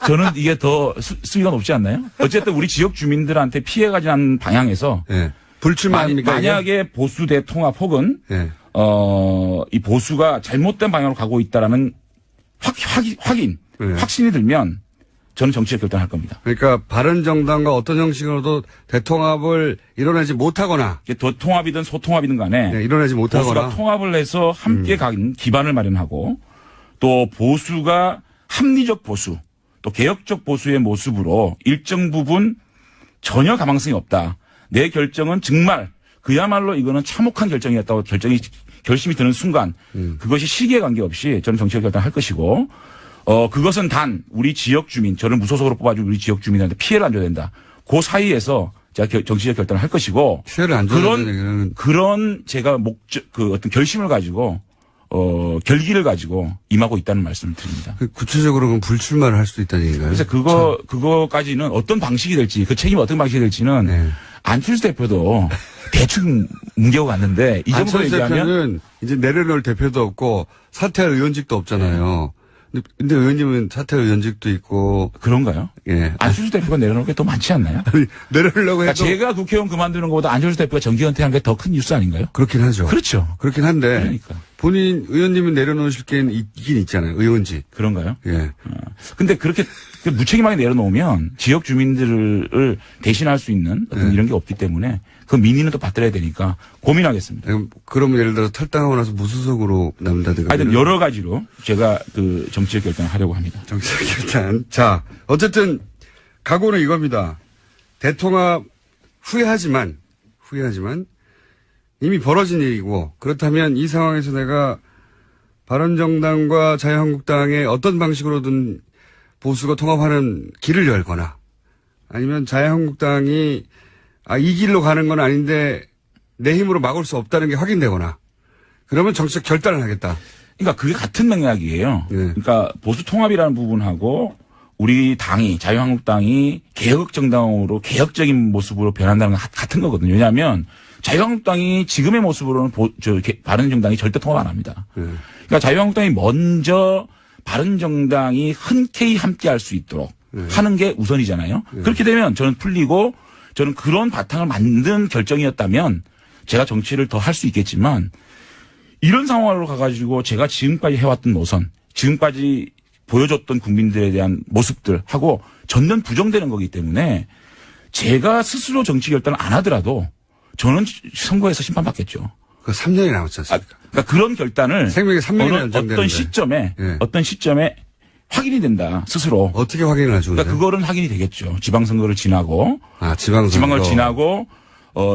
저는 이게 더 수위가 높지 않나요? 어쨌든 우리 지역 주민들한테 피해가 지난 방향에서 네. 불출마합니까? 만약에 보수 대통합 혹은 네. 이 보수가 잘못된 방향으로 가고 있다라는 확인, 네. 확신이 들면 저는 정치적 결단을 할 겁니다. 그러니까 바른정당과 어떤 형식으로도 대통합을 이뤄내지 못하거나. 통합이든 소통합이든 간에 네, 이뤄내지 못하거나. 보수가 통합을 해서 함께 간 기반을 마련하고 또 보수가 합리적 보수 또 개혁적 보수의 모습으로 일정 부분 전혀 가망성이 없다. 내 결정은 정말 그야말로 이거는 참혹한 결정이었다고 결심이 드는 순간 그것이 시기에 관계없이 저는 정치적 결단을 할 것이고 그것은 단 우리 지역 주민 저를 무소속으로 뽑아준 우리 지역 주민한테 피해를 안 줘야 된다. 그 사이에서 제가 정치적 결단을 할 것이고 피해를 안 줘야 되는 그런 제가 어떤 결심을 가지고 결기를 가지고 임하고 있다는 말씀을 드립니다. 구체적으로 그럼 불출마를 할 수도 있다는 얘기인가요? 그래서 그거까지는 어떤 방식이 될지 그 책임이 어떤 방식이 될지는 네. 안철수 대표도 대충 뭉개고 갔는데 이 정도 안철수 얘기하면 대표는 이제 내려놓을 대표도 없고 사퇴할 의원직도 없잖아요. 근데 의원님은 사퇴 의원직도 있고. 그런가요? 예. 안철수 대표가 내려놓을 게 더 많지 않나요? 내려놓으려고 그러니까 해도. 제가 국회의원 그만두는 것보다 안철수 대표가 정기 은퇴한 게 더 큰 뉴스 아닌가요? 그렇긴 하죠. 그렇죠. 그렇긴 한데. 그러니까. 본인 의원님은 내려놓으실 게 있긴 있잖아요. 의원직. 그런가요? 예. 근데 그렇게 무책임하게 내려놓으면 지역 주민들을 대신할 수 있는 어떤 이런 게 없기 때문에 그 민의는 또 받들어야 되니까 고민하겠습니다. 그러면 예를 들어서 탈당하고 나서 무소속으로 남다든가. 하여튼 여러 가지로 제가 그 정치적 결단을 하려고 합니다. 정치적 결단. 자, 어쨌든 각오는 이겁니다. 대통합 후회하지만 이미 벌어진 일이고 그렇다면 이 상황에서 내가 바른정당과 자유한국당의 어떤 방식으로든 보수가 통합하는 길을 열거나 아니면 자유한국당이 이 길로 가는 건 아닌데 내 힘으로 막을 수 없다는 게 확인되거나 그러면 정치적 결단을 하겠다. 그러니까 그게 같은 맥락이에요. 네. 그러니까 보수 통합이라는 부분하고 우리 당이 자유한국당이 개혁정당으로 개혁적인 모습으로 변한다는 건 같은 거거든요. 왜냐하면 자유한국당이 지금의 모습으로는 바른정당이 절대 통합 안 합니다. 그러니까 자유한국당이 먼저 바른정당이 흔쾌히 함께할 수 있도록 하는 게 우선이잖아요. 그렇게 되면 저는 풀리고 저는 그런 바탕을 만든 결정이었다면 제가 정치를 더 할 수 있겠지만 이런 상황으로 가가지고 제가 지금까지 해왔던 노선, 지금까지 보여줬던 국민들에 대한 모습들하고 전면 부정되는 거기 때문에 제가 스스로 정치 결단을 안 하더라도 저는 선거에서 심판받겠죠. 그 3년이 남았지 않습니까? 그러니까 그런 결단을 생명이 3년이 연장되는데. 어떤 시점에 확인이 된다 스스로. 어떻게 확인을 하죠? 그러니까 그거는 확인이 되겠죠. 지방선거를 지나고 지방을 지나고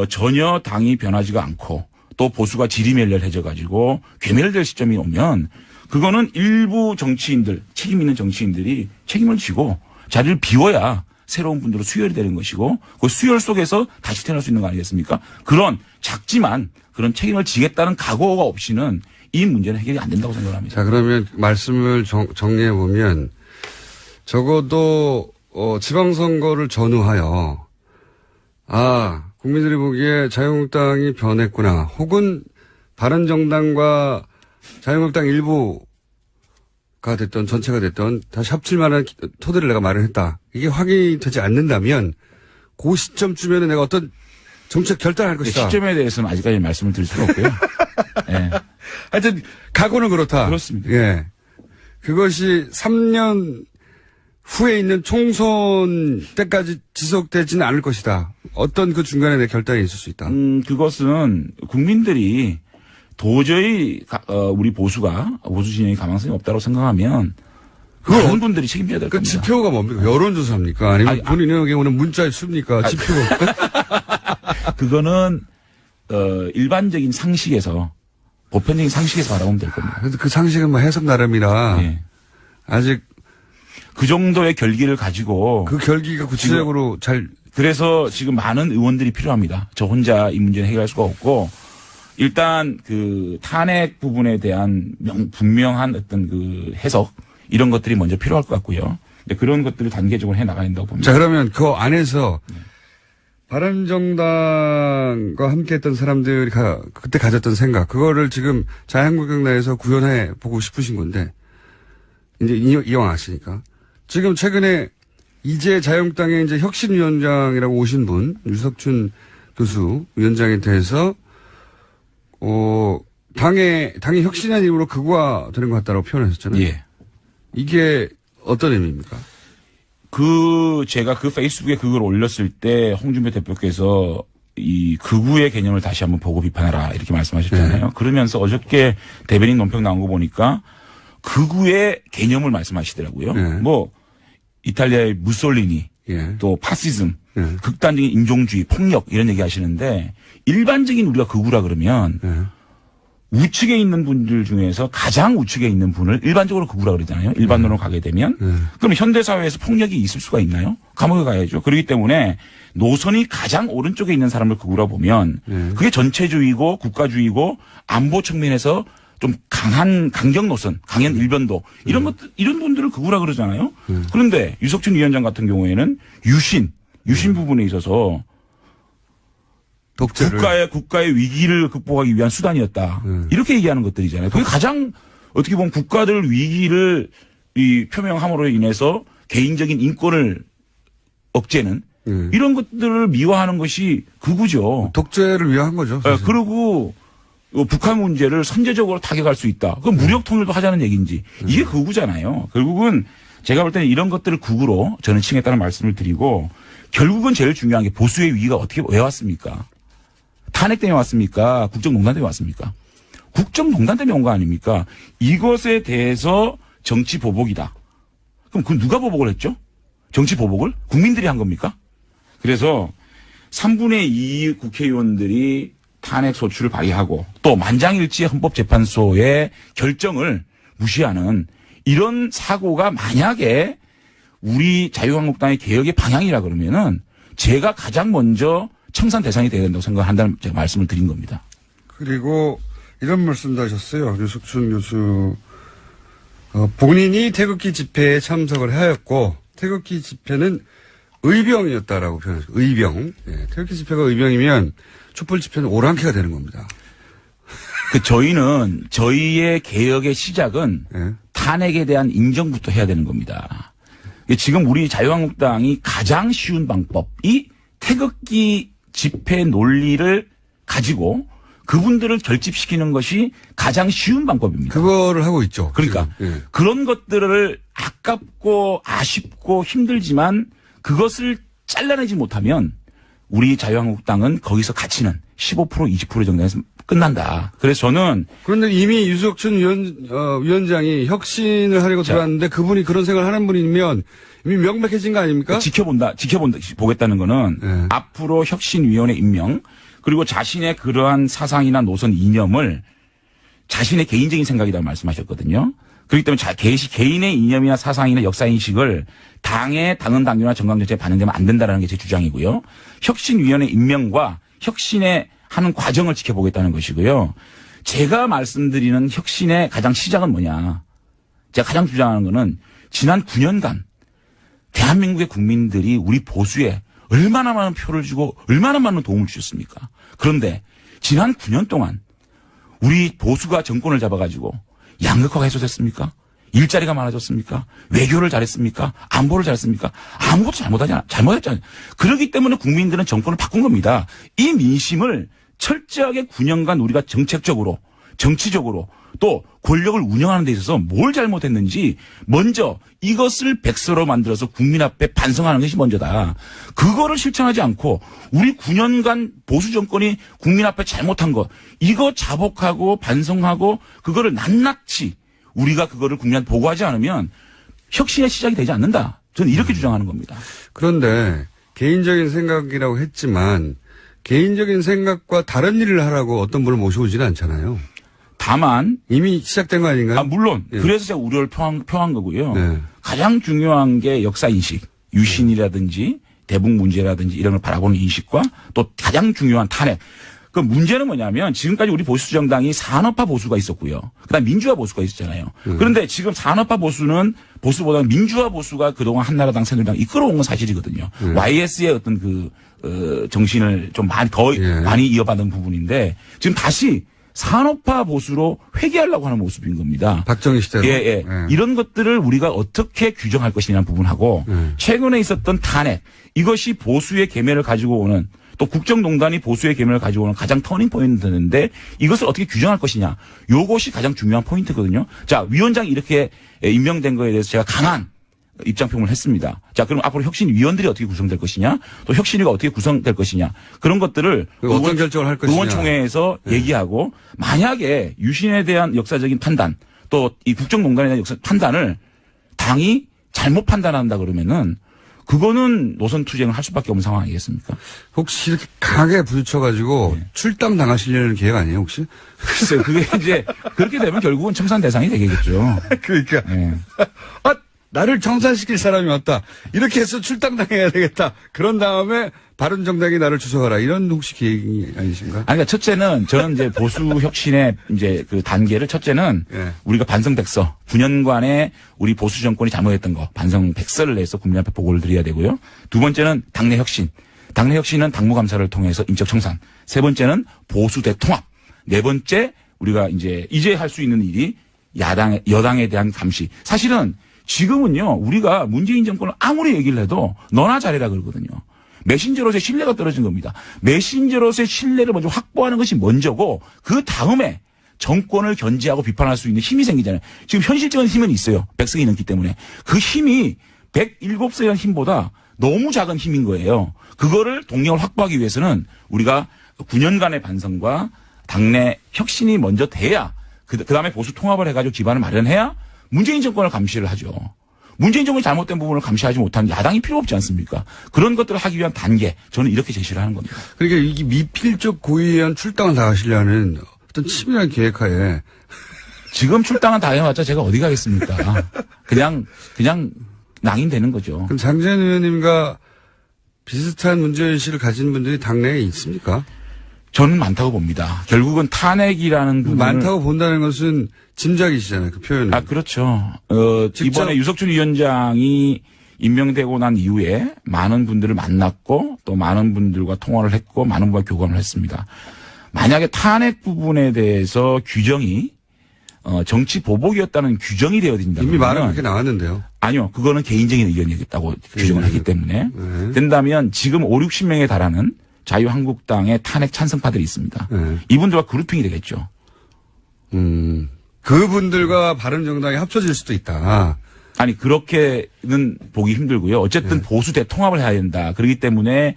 전혀 당이 변하지가 않고 또 보수가 지리멸렬해져 가지고 괴멸될 시점이 오면 그거는 일부 정치인들 책임 있는 정치인들이 책임을 지고 자리를 비워야 새로운 분들로 수혈이 되는 것이고 그 수혈 속에서 다시 태어날 수 있는 거 아니겠습니까? 그런 작지만 그런 책임을 지겠다는 각오가 없이는 이 문제는 해결이 안 된다고 생각합니다. 자, 그러면 말씀을 정리해 보면 적어도 지방선거를 전후하여 국민들이 보기에 자유한국당이 변했구나. 혹은 바른정당과 자유한국당 일부가 됐던 전체가 됐던 다시 합칠 만한 토대를 내가 마련했다. 이게 확인이 되지 않는다면 그 시점쯤에는 내가 어떤 정책 결단을 할 것이다. 시점에 대해서는 아직까지 말씀을 드릴 수가 없고요. 네. 하여튼 각오는 그렇다. 그렇습니다. 예. 그것이 3년 후에 있는 총선 때까지 지속되지는 않을 것이다. 어떤 그 중간에 내 결단이 있을 수 있다. 그것은 국민들이 도저히 우리 보수 진영이 가망성이 없다고 생각하면 그런 분들이 책임져야 될 겁니다. 지표가 뭡니까? 여론조사입니까? 아니면 본인의 경우는 문자에 씁니까? 지표. 그거는 일반적인 상식에서 보편적인 상식에서 바라보면 될 겁니다. 그래도 그 상식은 뭐 해석 나름이라 네. 아직 그 정도의 결기를 가지고 그 결기가 구체적으로 그래서 지금 많은 의원들이 필요합니다. 저 혼자 이 문제는 해결할 수가 없고 일단 그 탄핵 부분에 대한 분명한 어떤 그 해석 이런 것들이 먼저 필요할 것 같고요. 그런 것들을 단계적으로 해 나가야 된다고 봅니다. 자, 그러면 그 안에서 바른정당과 함께했던 사람들이 그때 가졌던 생각, 그거를 지금 자유한국당 내에서 구현해 보고 싶으신 건데, 이제 이왕 아시니까. 지금 최근에 이제 자유한국당의 이제 혁신위원장이라고 오신 분, 유석춘 교수 위원장에 대해서, 당의 혁신한 이후로 극화되는 것 같다라고 표현하셨잖아요. 예. 이게 어떤 의미입니까? 제가 그 페이스북에 그걸 올렸을 때 홍준표 대표께서 이 극우의 개념을 다시 한번 보고 비판하라 이렇게 말씀하셨잖아요. 네. 그러면서 어저께 대변인 논평 나온 거 보니까 극우의 개념을 말씀하시더라고요. 네. 뭐 이탈리아의 무솔리니 예. 또 파시즘, 네. 극단적인 인종주의, 폭력 이런 얘기 하시는데 일반적인 우리가 극우라 그러면 네. 우측에 있는 분들 중에서 가장 우측에 있는 분을 일반적으로 극우라 그러잖아요. 일반론으로 가게 되면. 그럼 현대사회에서 폭력이 있을 수가 있나요? 감옥에 가야죠. 그렇기 때문에 노선이 가장 오른쪽에 있는 사람을 극우라 보면 그게 전체주의고 국가주의고 안보 측면에서 좀 강한 강경 노선, 강한 일변도 이런 것들 이런 분들을 극우라 그러잖아요. 그런데 유석춘 위원장 같은 경우에는 유신 부분에 있어서 독재를. 국가의 위기를 극복하기 위한 수단이었다. 이렇게 얘기하는 것들이잖아요. 그게 가장 어떻게 보면 국가들 위기를 이 표명함으로 인해서 개인적인 인권을 억제는 이런 것들을 미화하는 것이 극우죠. 독재를 위한 거죠. 사실. 그리고 북한 문제를 선제적으로 타격할 수 있다. 그럼 무력 통일도 하자는 얘기인지 이게 극우잖아요. 결국은 제가 볼 때는 이런 것들을 극우로 저는 칭했다는 말씀을 드리고 결국은 제일 중요한 게 보수의 위기가 어떻게 왜 왔습니까? 탄핵 때문에 왔습니까? 국정농단 때문에 왔습니까? 국정농단 때문에 온 거 아닙니까? 이것에 대해서 정치 보복이다. 그럼 그 누가 보복을 했죠? 정치 보복을? 국민들이 한 겁니까? 그래서 3분의 2 국회의원들이 탄핵 소추를 발의하고 또 만장일치 헌법재판소의 결정을 무시하는 이런 사고가 만약에 우리 자유한국당의 개혁의 방향이라 그러면은 제가 가장 먼저 청산 대상이 되어야 된다고 생각한다는 제가 말씀을 드린 겁니다. 그리고 이런 말씀도 하셨어요. 류석춘 교수. 본인이 태극기 집회에 참석을 하였고 태극기 집회는 의병이었다라고 표현하셨어요. 의병. 예, 태극기 집회가 의병이면 촛불 집회는 오랑캐가 되는 겁니다. 저희는 저희의 개혁의 시작은 예. 탄핵에 대한 인정부터 해야 되는 겁니다. 지금 우리 자유한국당이 가장 쉬운 방법이 태극기 집회 논리를 가지고 그분들을 결집시키는 것이 가장 쉬운 방법입니다. 그거를 하고 있죠. 그러니까 예. 그런 것들을 아깝고 아쉽고 힘들지만 그것을 잘라내지 못하면 우리 자유한국당은 거기서 가치는 15% 20% 정도에서 끝난다. 그래서 저는 그런데 이미 유석춘 위원장이 혁신을 하려고 들어왔는데 그분이 그런 생각을 하는 분이면 이미 명백해진 거 아닙니까? 보겠다는 거는 네. 앞으로 혁신위원회 임명 그리고 자신의 그러한 사상이나 노선 이념을 자신의 개인적인 생각이라고 말씀하셨거든요. 그렇기 때문에 개인의 이념이나 사상이나 역사인식을 당의 당헌당규나 정강정책에 반영되면 안 된다는 게 제 주장이고요. 혁신위원회 임명과 혁신의 하는 과정을 지켜보겠다는 것이고요. 제가 말씀드리는 혁신의 가장 시작은 뭐냐. 제가 가장 주장하는 거는 지난 9년간 대한민국의 국민들이 우리 보수에 얼마나 많은 표를 주고 얼마나 많은 도움을 주셨습니까? 그런데 지난 9년 동안 우리 보수가 정권을 잡아가지고 양극화가 해소됐습니까? 일자리가 많아졌습니까? 외교를 잘했습니까? 안보를 잘했습니까? 아무것도 잘못했잖아요. 그렇기 때문에 국민들은 정권을 바꾼 겁니다. 이 민심을 철저하게 9년간 우리가 정책적으로, 정치적으로 또 권력을 운영하는 데 있어서 뭘 잘못했는지 먼저 이것을 백서로 만들어서 국민 앞에 반성하는 것이 먼저다. 그거를 실천하지 않고 우리 9년간 보수 정권이 국민 앞에 잘못한 것 이거 자복하고 반성하고 그거를 낱낱이 우리가 그거를 국민한테 보고하지 않으면 혁신의 시작이 되지 않는다. 저는 이렇게 주장하는 겁니다. 그런데 개인적인 생각이라고 했지만 개인적인 생각과 다른 일을 하라고 어떤 분을 모셔오지는 않잖아요. 다만 이미 시작된 거 아닌가요? 물론 예. 그래서 제가 우려를 표한 거고요. 네. 가장 중요한 게 역사인식, 유신이라든지 대북 문제라든지 이런 걸 바라보는 인식과 또 가장 중요한 탄핵. 그 문제는 뭐냐면 지금까지 우리 보수정당이 산업화 보수가 있었고요. 그다음 민주화 보수가 있었잖아요. 그런데 지금 산업화 보수는 보수보다는 민주화 보수가 그동안 한나라당, 새누리당 이끌어온 건 사실이거든요. YS의 어떤 정신을 좀 많이 이어받은 부분인데 지금 다시 산업화 보수로 회귀하려고 하는 모습인 겁니다. 박정희 시대로. 예. 이런 것들을 우리가 어떻게 규정할 것이냐는 부분하고 최근에 있었던 탄핵 이것이 보수의 계매를 가지고 오는 또 국정농단이 보수의 계매를 가지고 오는 가장 터닝 포인트인데 이것을 어떻게 규정할 것이냐. 요것이 가장 중요한 포인트거든요. 자, 위원장이 이렇게 임명된 거에 대해서 제가 강한 입장 표명을 했습니다. 자, 그럼 앞으로 혁신위원들이 어떻게 구성될 것이냐, 또 혁신위가 어떻게 구성될 것이냐, 그런 것들을 어떤 결정을 할 것이냐. 의원총회에서 얘기하고 만약에 유신에 대한 역사적인 판단, 또 이 국정농단에 대한 판단을 당이 잘못 판단한다 그러면은 그거는 노선 투쟁을 할 수밖에 없는 상황 아니겠습니까? 혹시 이렇게 강하게 부딪혀가지고 출당 당하시려는 계획 아니에요, 혹시? 글쎄요, 그게 이제 그렇게 되면 결국은 청산 대상이 되겠죠. 그러니까. 예. 나를 청산시킬 사람이 왔다. 이렇게 해서 출당 당해야 되겠다. 그런 다음에 바른정당이 나를 주석하라. 이런 혹시 계획이 아니신가? 그러니까 첫째는 저는 이제 보수 혁신의 이제 그 단계를 첫째는 예. 우리가 반성 백서 9년간의 우리 보수 정권이 잘못했던 거 반성 백서를 내서 국민 앞에 보고를 드려야 되고요. 두 번째는 당내 혁신. 당내 혁신은 당무감사를 통해서 인적 청산. 세 번째는 보수 대통합. 네 번째 우리가 이제 할 수 있는 일이 여당에 대한 감시. 사실은 지금은요, 우리가 문재인 정권을 아무리 얘기를 해도 너나 잘해라 그러거든요. 메신저로서의 신뢰가 떨어진 겁니다. 메신저로서의 신뢰를 먼저 확보하는 것이 먼저고 그 다음에 정권을 견제하고 비판할 수 있는 힘이 생기잖아요. 지금 현실적인 힘은 있어요. 백성이 넘기 때문에. 그 힘이 107석이라는 힘보다 너무 작은 힘인 거예요. 그거를 동력을 확보하기 위해서는 우리가 9년간의 반성과 당내 혁신이 먼저 돼야 그다음에 보수 통합을 해가지고 기반을 마련해야 문재인 정권을 감시를 하죠. 문재인 정권이 잘못된 부분을 감시하지 못하는 야당이 필요 없지 않습니까? 그런 것들을 하기 위한 단계, 저는 이렇게 제시를 하는 겁니다. 그러니까 이게 미필적 고의한 출당을 다 하시려는 어떤 치밀한 계획하에 지금 출당은 다 해봤자 제가 어디 가겠습니까? 그냥 낭인되는 거죠. 그럼 장재현 의원님과 비슷한 문제의식을 가진 분들이 당내에 있습니까? 저는 많다고 봅니다. 결국은 탄핵이라는 부분을. 많다고 본다는 것은 짐작이시잖아요. 그 표현은. 아, 그렇죠. 직접- 이번에 유석준 위원장이 임명되고 난 이후에 많은 분들을 만났고 또 많은 분들과 통화를 했고 많은 분과 교감을 했습니다. 만약에 탄핵 부분에 대해서 규정이 정치 보복이었다는 규정이 되어진다면 이미 말은 그렇게 나왔는데요. 아니요. 그거는 개인적인 의견이겠다고 규정을 했기 때문에 네. 된다면 지금 5, 60명에 달하는 자유한국당의 탄핵 찬성파들이 있습니다. 네. 이분들과 그룹핑이 되겠죠. 그분들과 바른정당이 합쳐질 수도 있다. 아니 그렇게는 보기 힘들고요. 어쨌든 보수 대통합을 해야 된다. 그렇기 때문에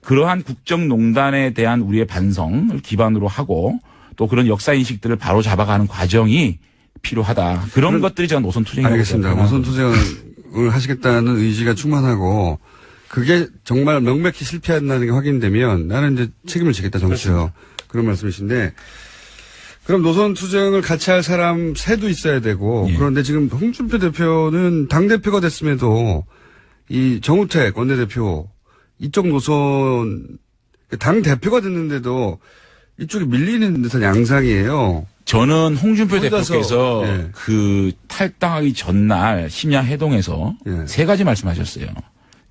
그러한 국정농단에 대한 우리의 반성을 기반으로 하고 또 그런 역사인식들을 바로 잡아가는 과정이 필요하다. 그런 것들이 제가 노선 투쟁이라고 알겠습니다. 생각합니다. 노선 투쟁을 하시겠다는 의지가 충만하고 그게 정말 명백히 실패한다는 게 확인되면 나는 이제 책임을 지겠다 정치요. 그런 말씀이신데 그럼 노선 투쟁을 같이 할 사람 새도 있어야 되고 예. 그런데 지금 홍준표 대표는 당대표가 됐음에도 이 정우택 원내대표 이쪽 노선 당대표가 됐는데도 이쪽이 밀리는 듯한 양상이에요. 저는 홍준표 혼자서, 대표께서 예. 그 탈당하기 전날 심야 회동에서 예. 3가지 말씀하셨어요.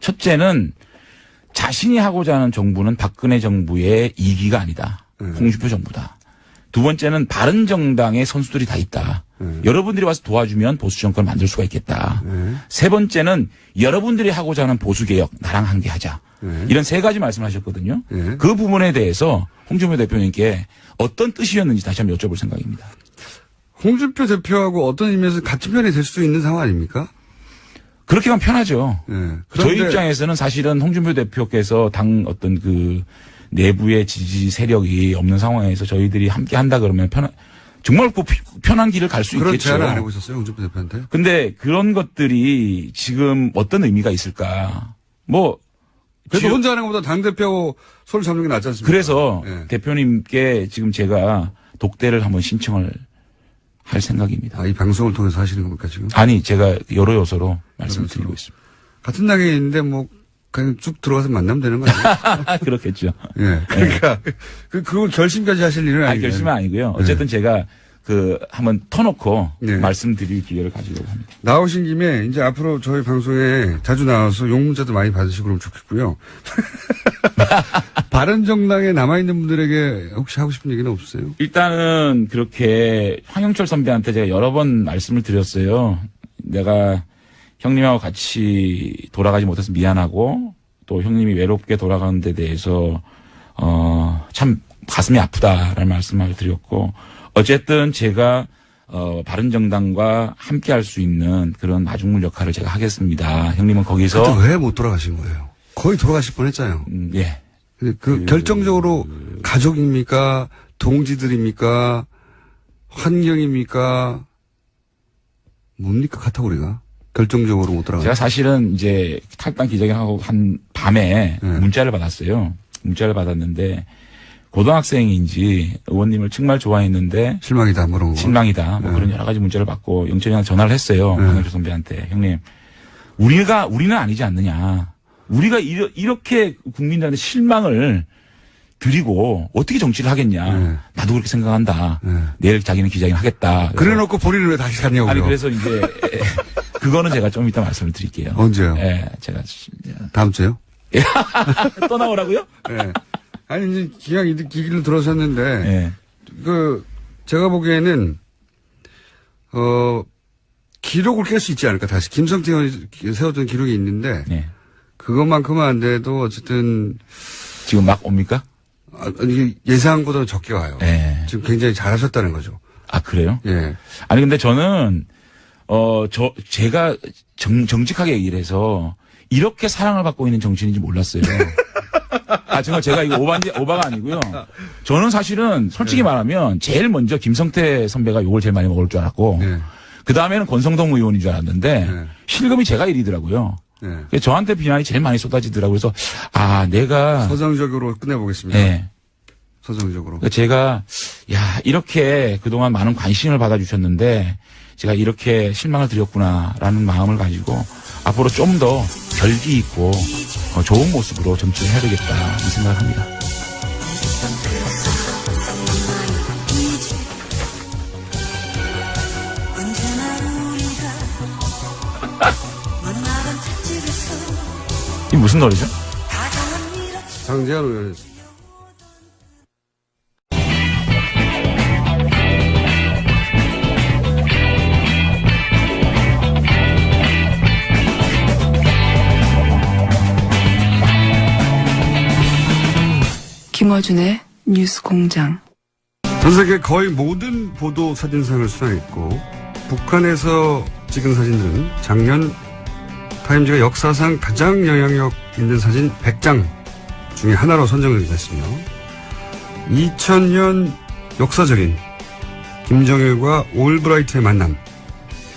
첫째는 자신이 하고자 하는 정부는 박근혜 정부의 2기가 아니다. 홍준표 정부다. 두 번째는 바른정당의 선수들이 다 있다. 여러분들이 와서 도와주면 보수 정권을 만들 수가 있겠다. 세 번째는 여러분들이 하고자 하는 보수개혁 나랑 함께하자. 이런 3가지 말씀하셨거든요. 그 부분에 대해서 홍준표 대표님께 어떤 뜻이었는지 다시 한번 여쭤볼 생각입니다. 홍준표 대표하고 어떤 의미에서 같은 편이 될 수도 있는 상황 아닙니까? 그렇게 하면 편하죠. 예. 저희 그런데 입장에서는 사실은 홍준표 대표께서 당 어떤 그 내부의 지지 세력이 없는 상황에서 저희들이 함께 한다 그러면 정말 그 편한 길을 갈 수 그런 있겠죠. 제안을 안 하고 있었어요, 홍준표 대표한테? 근데 그런 것들이 지금 어떤 의미가 있을까? 뭐 그래도 지금 혼자 하는 것보다 당대표하고 손을 잡는 게 낫지 않습니까? 그래서 예. 대표님께 지금 제가 독대를 한번 신청을 할 생각입니다. 아, 이 방송을 통해서 하시는 겁니까, 지금? 아니 제가 여러 요소로 말씀을 드리고 있습니다. 같은 당에 있는데 뭐, 그냥 쭉 들어가서 만나면 되는 거 아니에요? 그렇겠죠. 예. 그러니까, 그걸 결심까지 하실 일은 아니, 아니에요. 결심은 아니고요. 어쨌든 제가 한번 터놓고 네. 말씀드릴 기회를 가지려고 합니다. 나오신 김에 이제 앞으로 저희 방송에 자주 나와서 욕 문자도 많이 받으시고 그러면 좋겠고요. 바른정당에 남아있는 분들에게 혹시 하고 싶은 얘기는 없으세요? 일단은 그렇게 황영철 선배한테 제가 여러 번 말씀을 드렸어요. 내가 형님하고 같이 돌아가지 못해서 미안하고 또 형님이 외롭게 돌아가는 데 대해서 참 가슴이 아프다라는 말씀을 드렸고 어쨌든 제가 바른정당과 함께 할 수 있는 그런 마중물 역할을 제가 하겠습니다. 형님은 거기서 그때 왜 못 돌아가신 거예요? 거의 돌아가실 뻔 했잖아요. 예. 결정적으로 가족입니까? 동지들입니까? 환경입니까? 뭡니까? 카테고리가? 결정적으로 못 돌아가. 제가 사실은 이제 탈당 기자회견하고 한 밤에 네. 문자를 받았어요. 문자를 받았는데 고등학생인지 의원님을 정말 좋아했는데 실망이다, 뭐 그런 거. 실망이다. 뭐 그런 여러 가지 문자를 받고 영철이한테 전화를 했어요. 황영철 선배한테. 형님, 우리는 아니지 않느냐. 우리가 이렇게 국민들한테 실망을 드리고 어떻게 정치를 하겠냐. 나도 그렇게 생각한다. 내일 자기는 기자회견 하겠다. 그래 놓고 본인은 왜 다시 갔냐고요. 아니 그래서 이제 그거는 제가 좀 이따 말씀을 드릴게요. 언제요? 예, 제가 다음 주에요? 또 나오라고요? 예. 아니, 이제 기왕 이 길을 들어섰는데, 예. 제가 보기에는, 기록을 깰 수 있지 않을까, 다시. 김성태 의원이 세웠던 기록이 있는데, 네. 그것만큼은 안 돼도 어쨌든, 지금 막 옵니까? 이게 예상보다 적게 와요. 네. 지금 굉장히 잘하셨다는 거죠. 아, 그래요? 예. 아니, 근데 저는, 제가 정직하게 얘기를 해서, 이렇게 사랑을 받고 있는 정치인인지 몰랐어요. 아, 정말 제가 이거 오바가 아니고요. 저는 사실은 솔직히 말하면 제일 먼저 김성태 선배가 욕을 제일 많이 먹을 줄 알았고, 네. 그 다음에는 권성동 의원인 줄 알았는데, 네. 실검이 제가 1위더라고요. 네. 그래서 저한테 비난이 제일 많이 쏟아지더라고요. 그래서, 내가. 서정적으로 끝내보겠습니다. 네. 서정적으로. 그러니까 제가, 이렇게 그동안 많은 관심을 받아주셨는데, 제가 이렇게 실망을 드렸구나라는 마음을 가지고, 앞으로 좀 더 결기 있고, 좋은 모습으로 정치를 해야 되겠다, 이 생각을 합니다. 이 무슨 노래죠? 장재현 의원. 김어준의 뉴스 공장. 전 세계 거의 모든 보도 사진상을 수상했고, 북한에서 찍은 사진들은 작년 타임즈가 역사상 가장 영향력 있는 사진 100장 중에 하나로 선정이 됐으며, 2000년 역사적인 김정일과 올브라이트의 만남,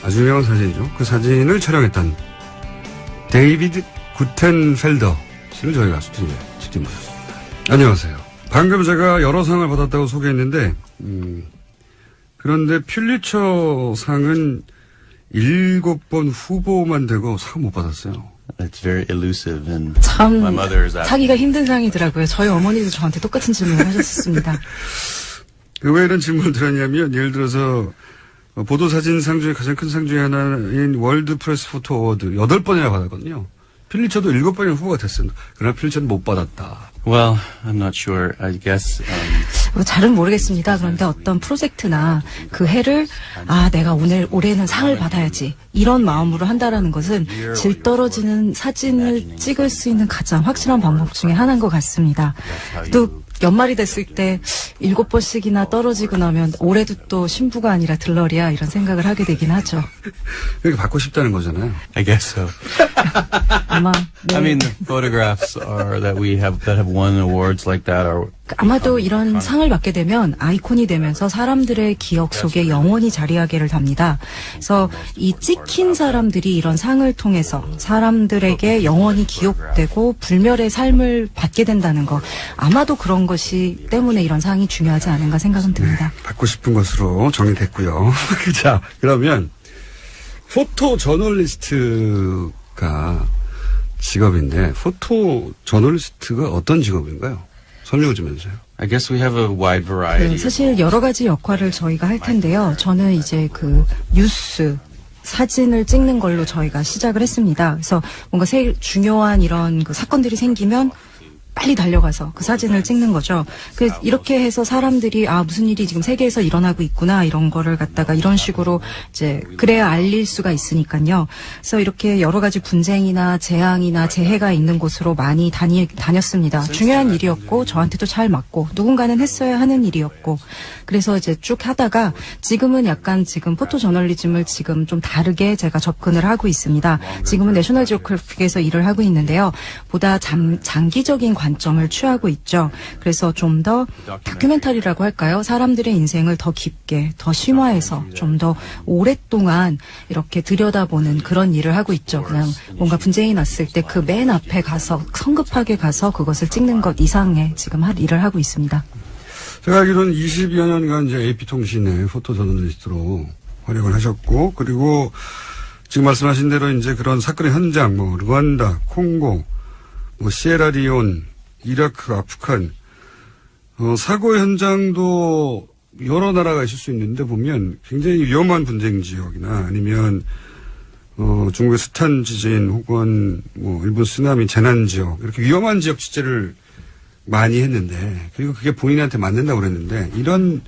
아주 유명한 사진이죠. 그 사진을 촬영했던 데이비드 구텐펠더 씨를 저희가 스튜디오에 직접 모셨습니다. 안녕하세요. 방금 제가 여러 상을 받았다고 소개했는데, 그런데 퓰리처 상은 7번 후보만 되고 상 못 받았어요. It's very elusive and 참 my mother is 사기가 힘든 상이더라고요. 저희 어머니도 저한테 똑같은 질문을 하셨었습니다. 왜 이런 질문을 드렸냐면, 예를 들어서 보도사진상 중에 가장 큰 상 중에 하나인 월드 프레스 포토 어워드 8번이나 받았거든요. 퓰리처도 7번이나 후보가 됐어요. 그러나 퓰리처는 못 받았다. Well, I'm not sure. I guess 잘은 모르겠습니다. 그런데 어떤 프로젝트나 그 해를 내가 올해는 상을 받아야지 이런 마음으로 한다라는 것은 질 떨어지는 사진을 찍을 수 있는 가장 확실한 방법 중에 하나인 것 같습니다. 또 연말이 됐을 때 7번씩이나 떨어지고 나면 올해도 또 신부가 아니라 들러리야 이런 생각을 하게 되긴 하죠. 이렇게 받고 싶다는 거잖아요. I guess so. 아마 네. I mean, the photographs that have won awards like that are 아마도 이런 상을 받게 되면 아이콘이 되면서 사람들의 기억 속에 영원히 자리하게를 답니다. 그래서 이 찍힌 사람들이 이런 상을 통해서 사람들에게 영원히 기억되고 불멸의 삶을 받게 된다는 거, 아마도 그런 것이 때문에 이런 상이 중요하지 않은가 생각은 듭니다. 받고 싶은 것으로 정리됐고요. 자, 그러면 포토 저널리스트가 직업인데, 포토 저널리스트가 어떤 직업인가요? 설명 좀 해주세요. I guess we have a wide variety. 사실 여러 가지 역할을 저희가 할 텐데요. 저는 이제 그 뉴스 사진을 찍는 걸로 저희가 시작을 했습니다. 그래서 뭔가 중요한 이런 그 사건들이 생기면 빨리 달려가서 그 사진을 찍는 거죠. 이렇게 해서 사람들이 무슨 일이 지금 세계에서 일어나고 있구나 이런 거를 갖다가 이런 식으로 이제 그래야 알릴 수가 있으니까요. 그래서 이렇게 여러 가지 분쟁이나 재앙이나 재해가 있는 곳으로 많이 다녔습니다. 중요한 일이었고 저한테도 잘 맞고 누군가는 했어야 하는 일이었고, 그래서 이제 쭉 하다가 지금은 약간 지금 포토 저널리즘을 지금 좀 다르게 제가 접근을 하고 있습니다. 지금은 내셔널 지오그래픽에서 일을 하고 있는데요. 보다 장기적인 관점을 취하고 있죠. 그래서 좀 더 다큐멘터리라고 할까요? 사람들의 인생을 더 깊게, 더 심화해서 좀 더 오랫동안 이렇게 들여다보는 그런 일을 하고 있죠. 그냥 뭔가 분쟁이 났을 때 그 맨 앞에 가서 성급하게 가서 그것을 찍는 것 이상의 지금 일을 하고 있습니다. 제가 알기로는 20여 년간 이제 AP통신의 포토 저널리스트로 활약을 하셨고, 그리고 지금 말씀하신 대로 이제 그런 사건의 현장, 르완다, 콩고, 시에라리온, 이라크, 아프간, 사고 현장도 여러 나라가 있을 수 있는데 보면 굉장히 위험한 분쟁 지역이나 아니면, 중국의 스탄 지진 혹은 일본 쓰나미 재난 지역, 이렇게 위험한 지역 취재를 많이 했는데, 그리고 그게 본인한테 맞는다고 그랬는데, 이런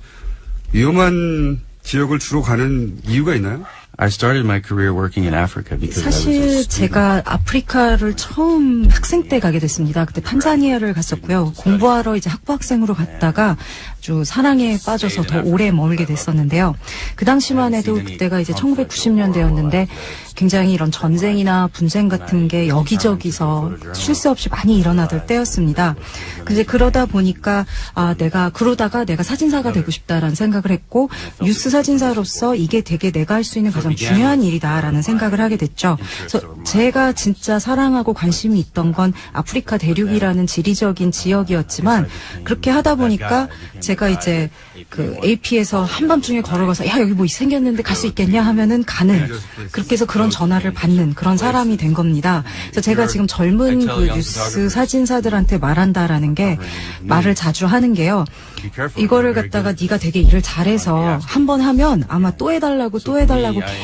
위험한 지역을 주로 가는 이유가 있나요? I started my career working in Africa because I was a 사실 student. 제가 아프리카를 처음 학생 때 가게 됐습니다. 그때 탄자니아를 갔었고요. 공부하러 이제 학부학생으로 갔다가 아주 사랑에 빠져서 더 오래 머물게 됐었는데요. 그 당시만 해도 그때가 이제 1990년대였는데 굉장히 이런 전쟁이나 분쟁 같은 게 여기저기서 쉴 새 없이 많이 일어나던 때였습니다. 근데 그러다 보니까 내가 사진사가 되고 싶다라는 생각을 했고 뉴스 사진사로서 이게 되게 내가 할 수 있는 가장 중요한 일이다라는 생각을 하게 됐죠. 그래서 제가 진짜 사랑하고 관심이 있던 건 아프리카 대륙이라는 지리적인 지역이었지만 그렇게 하다 보니까 제가 이제 그 AP에서 한밤중에 걸어가서 야 여기 뭐 생겼는데 갈 수 있겠냐 하면은 가는 그렇게 해서 그런 전화를 받는 그런 사람이 된 겁니다. 그래서 제가 지금 젊은 그 뉴스 사진사들한테 말한다라는 게 말을 자주 하는 게요. 이거를 갖다가 네가 되게 일을 잘해서 한 번 하면 아마 또 해달라고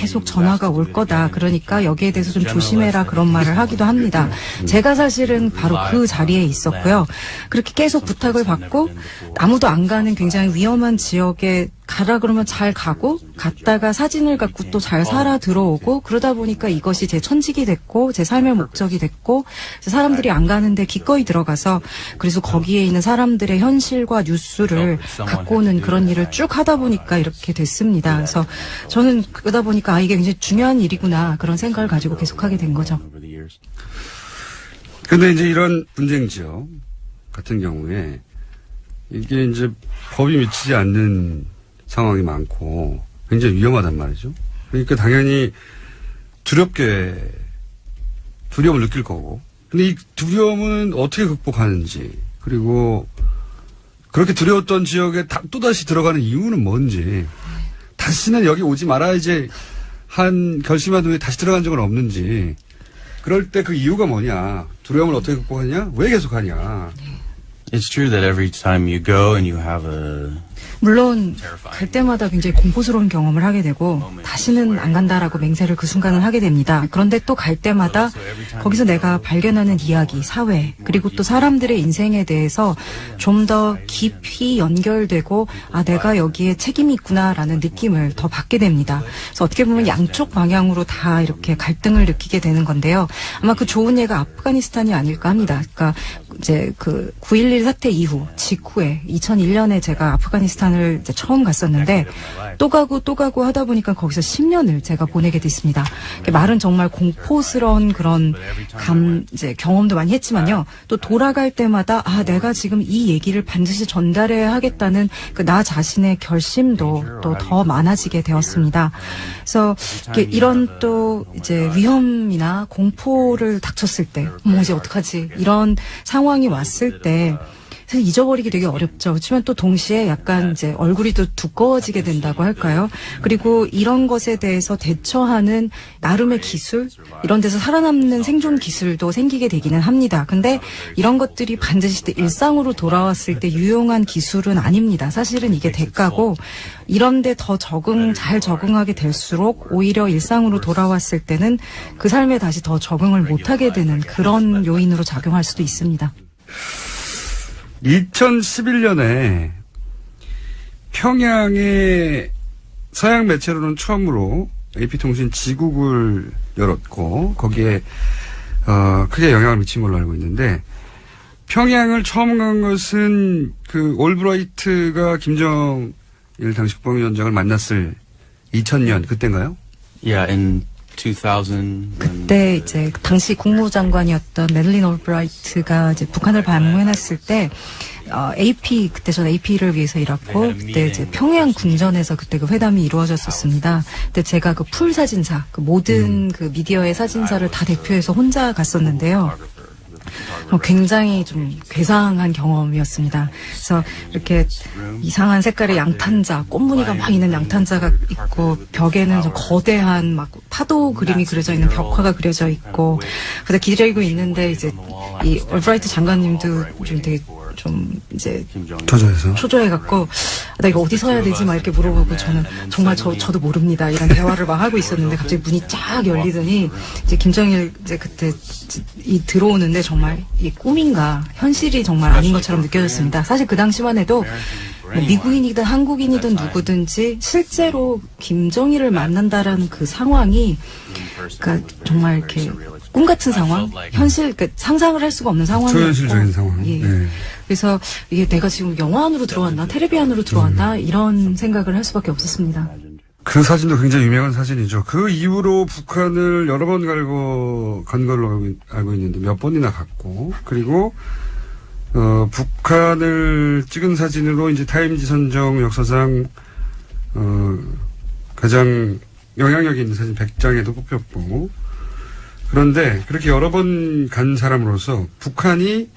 계속 전화가 올 거다. 그러니까 여기에 대해서 좀 조심해라 그런 말을 하기도 합니다. 제가 사실은 바로 그 자리에 있었고요. 그렇게 계속 부탁을 받고 아무도 안 가는 굉장히 위험한 지역에 가라 그러면 잘 가고 갔다가 사진을 갖고 또 잘 살아 들어오고 그러다 보니까 이것이 제 천직이 됐고 제 삶의 목적이 됐고 사람들이 안 가는데 기꺼이 들어가서 그래서 거기에 있는 사람들의 현실과 뉴스를 갖고 오는 그런 일을 쭉 하다 보니까 이렇게 됐습니다. 그래서 저는 그러다 보니까 이게 굉장히 중요한 일이구나 그런 생각을 가지고 계속하게 된 거죠. 근데 이제 이런 분쟁 지역 같은 경우에 이게 이제 법이 미치지 않는 상황이 많고 굉장히 위험하단 말이죠. 그러니까 당연히 두려움을 느낄 거고. 근데 이 두려움은 어떻게 극복하는지 그리고 그렇게 두려웠던 지역에 또다시 들어가는 이유는 뭔지 다시는 여기 오지 말아야지 한 결심한 후에 다시 들어간 적은 없는지 그럴 때 그 이유가 뭐냐 두려움을 어떻게 극복하냐 왜 계속하냐. It's true that every time you go and you have a 물론 갈 때마다 굉장히 공포스러운 경험을 하게 되고 다시는 안 간다라고 맹세를 그 순간은 하게 됩니다. 그런데 또 갈 때마다 거기서 내가 발견하는 이야기, 사회 그리고 또 사람들의 인생에 대해서 좀 더 깊이 연결되고 내가 여기에 책임이 있구나라는 느낌을 더 받게 됩니다. 그래서 어떻게 보면 양쪽 방향으로 다 이렇게 갈등을 느끼게 되는 건데요. 아마 그 좋은 예가 아프가니스탄이 아닐까 합니다. 그러니까 이제 그 9.11 사태 이후 직후에 2001년에 제가 아프가니스탄을 이제 처음 갔었는데 또 가고 하다 보니까 거기서 10년을 제가 보내게 됐습니다. 말은 정말 공포스러운 그런 이제 경험도 많이 했지만요. 또 돌아갈 때마다 내가 지금 이 얘기를 반드시 전달해야 하겠다는 그 나 자신의 결심도 또 더 많아지게 되었습니다. 그래서 이런 또 이제 위험이나 공포를 닥쳤을 때 이제 어떡하지 이런 상황이 왔을 때 사실 잊어버리기 되게 어렵죠. 그렇지만 또 동시에 약간 이제 얼굴이 또 두꺼워지게 된다고 할까요? 그리고 이런 것에 대해서 대처하는 나름의 기술, 이런 데서 살아남는 생존 기술도 생기게 되기는 합니다. 근데 이런 것들이 반드시 일상으로 돌아왔을 때 유용한 기술은 아닙니다. 사실은 이게 대가고 이런데 더 잘 적응하게 될수록 오히려 일상으로 돌아왔을 때는 그 삶에 다시 더 적응을 못하게 되는 그런 요인으로 작용할 수도 있습니다. 2011년에 평양의 서양 매체로는 처음으로 AP통신 지국을 열었고 거기에 크게 영향을 미친 걸로 알고 있는데 평양을 처음 간 것은 그 올브라이트가 김정일 당시 국방위원장을 만났을 2000년 그때인가요? Yeah, in 2000. 그때 이제 당시 국무장관이었던 매들린 올브라이트가 이제 북한을 방문했을 때 AP 그때 전 AP를 위해서 일했고 그때 이제 평양 궁전에서 그때 그 회담이 이루어졌었습니다. 그때 제가 그 풀 사진사 그 모든 그 미디어의 사진사를 다 대표해서 혼자 갔었는데요. 굉장히 좀 괴상한 경험이었습니다. 그래서 이렇게 이상한 색깔의 양탄자, 꽃무늬가 막 있는 양탄자가 있고 벽에는 좀 거대한 막 파도 그림이 그려져 있는 벽화가 그려져 있고 그래서 기다리고 있는데 이제 이 올브라이트 장관님도 좀 되게 좀 이제 초조해갖고 나 이거 어디 서야 되지 막 이렇게 물어보고 저는 정말 저도 모릅니다 이런 대화를 막 하고 있었는데 갑자기 문이 쫙 열리더니 이제 김정일 이제 그때 들어오는데 정말 이게 꿈인가 현실이 정말 아닌 것처럼 느껴졌습니다. 사실 그 당시만 해도 뭐 미국인이든 한국인이든 누구든지 실제로 김정일을 만난다라는 그 상황이 그러니까 정말 이렇게 꿈 같은 상황, 현실, 그러니까 상상을 할 수가 없는 상황이었고, 초현실적인 상황. 예. 네. 그래서 이게 내가 지금 영화 안으로 들어왔나, 텔레비 안으로 들어왔나 이런 생각을 할 수밖에 없었습니다. 그 사진도 굉장히 유명한 사진이죠. 그 이후로 북한을 여러 번 간 걸로 알고 있는데 몇 번이나 갔고, 그리고 북한을 찍은 사진으로 이제 타임지 선정 역사상 가장 영향력 있는 사진 100장에도 뽑혔고, 그런데 그렇게 여러 번 간 사람으로서 북한이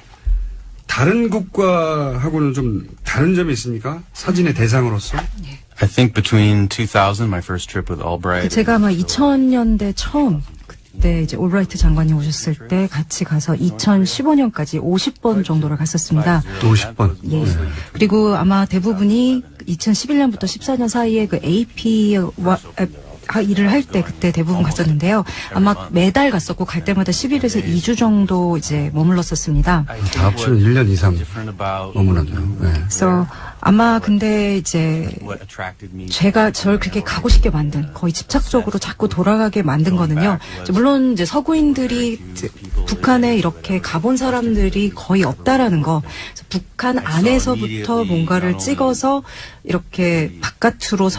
다른 국가하고는 좀 다른 점이 있습니까? 사진의 대상으로서? I think between 2000, my first trip with Albright. 제가 아마 2000년대 처음 그때 이제 올브라이트 장관이 오셨을 때 같이 가서 2015년까지 50번 정도를 갔었습니다. 또 50번. 예. 그리고 아마 대부분이 2011년부터 14년 사이에 그 AP와 일을 할 때 그때 대부분 갔었는데요. 아마 매달 갔었고 갈 때마다 10일에서 2주 정도 이제 머물렀었습니다. 다 합치면 1년 이상 머물렀네요. 네. 그래서 아마 근데 이제 제가 저를 그렇게 가고 싶게 만든 거의 집착적으로 자꾸 돌아가게 만든 거는요. 물론 이제 서구인들이 북한에 이렇게 가본 사람들이 거의 없다라는 거. 북한 안에서부터 뭔가를 찍어서 이렇게 바깥으로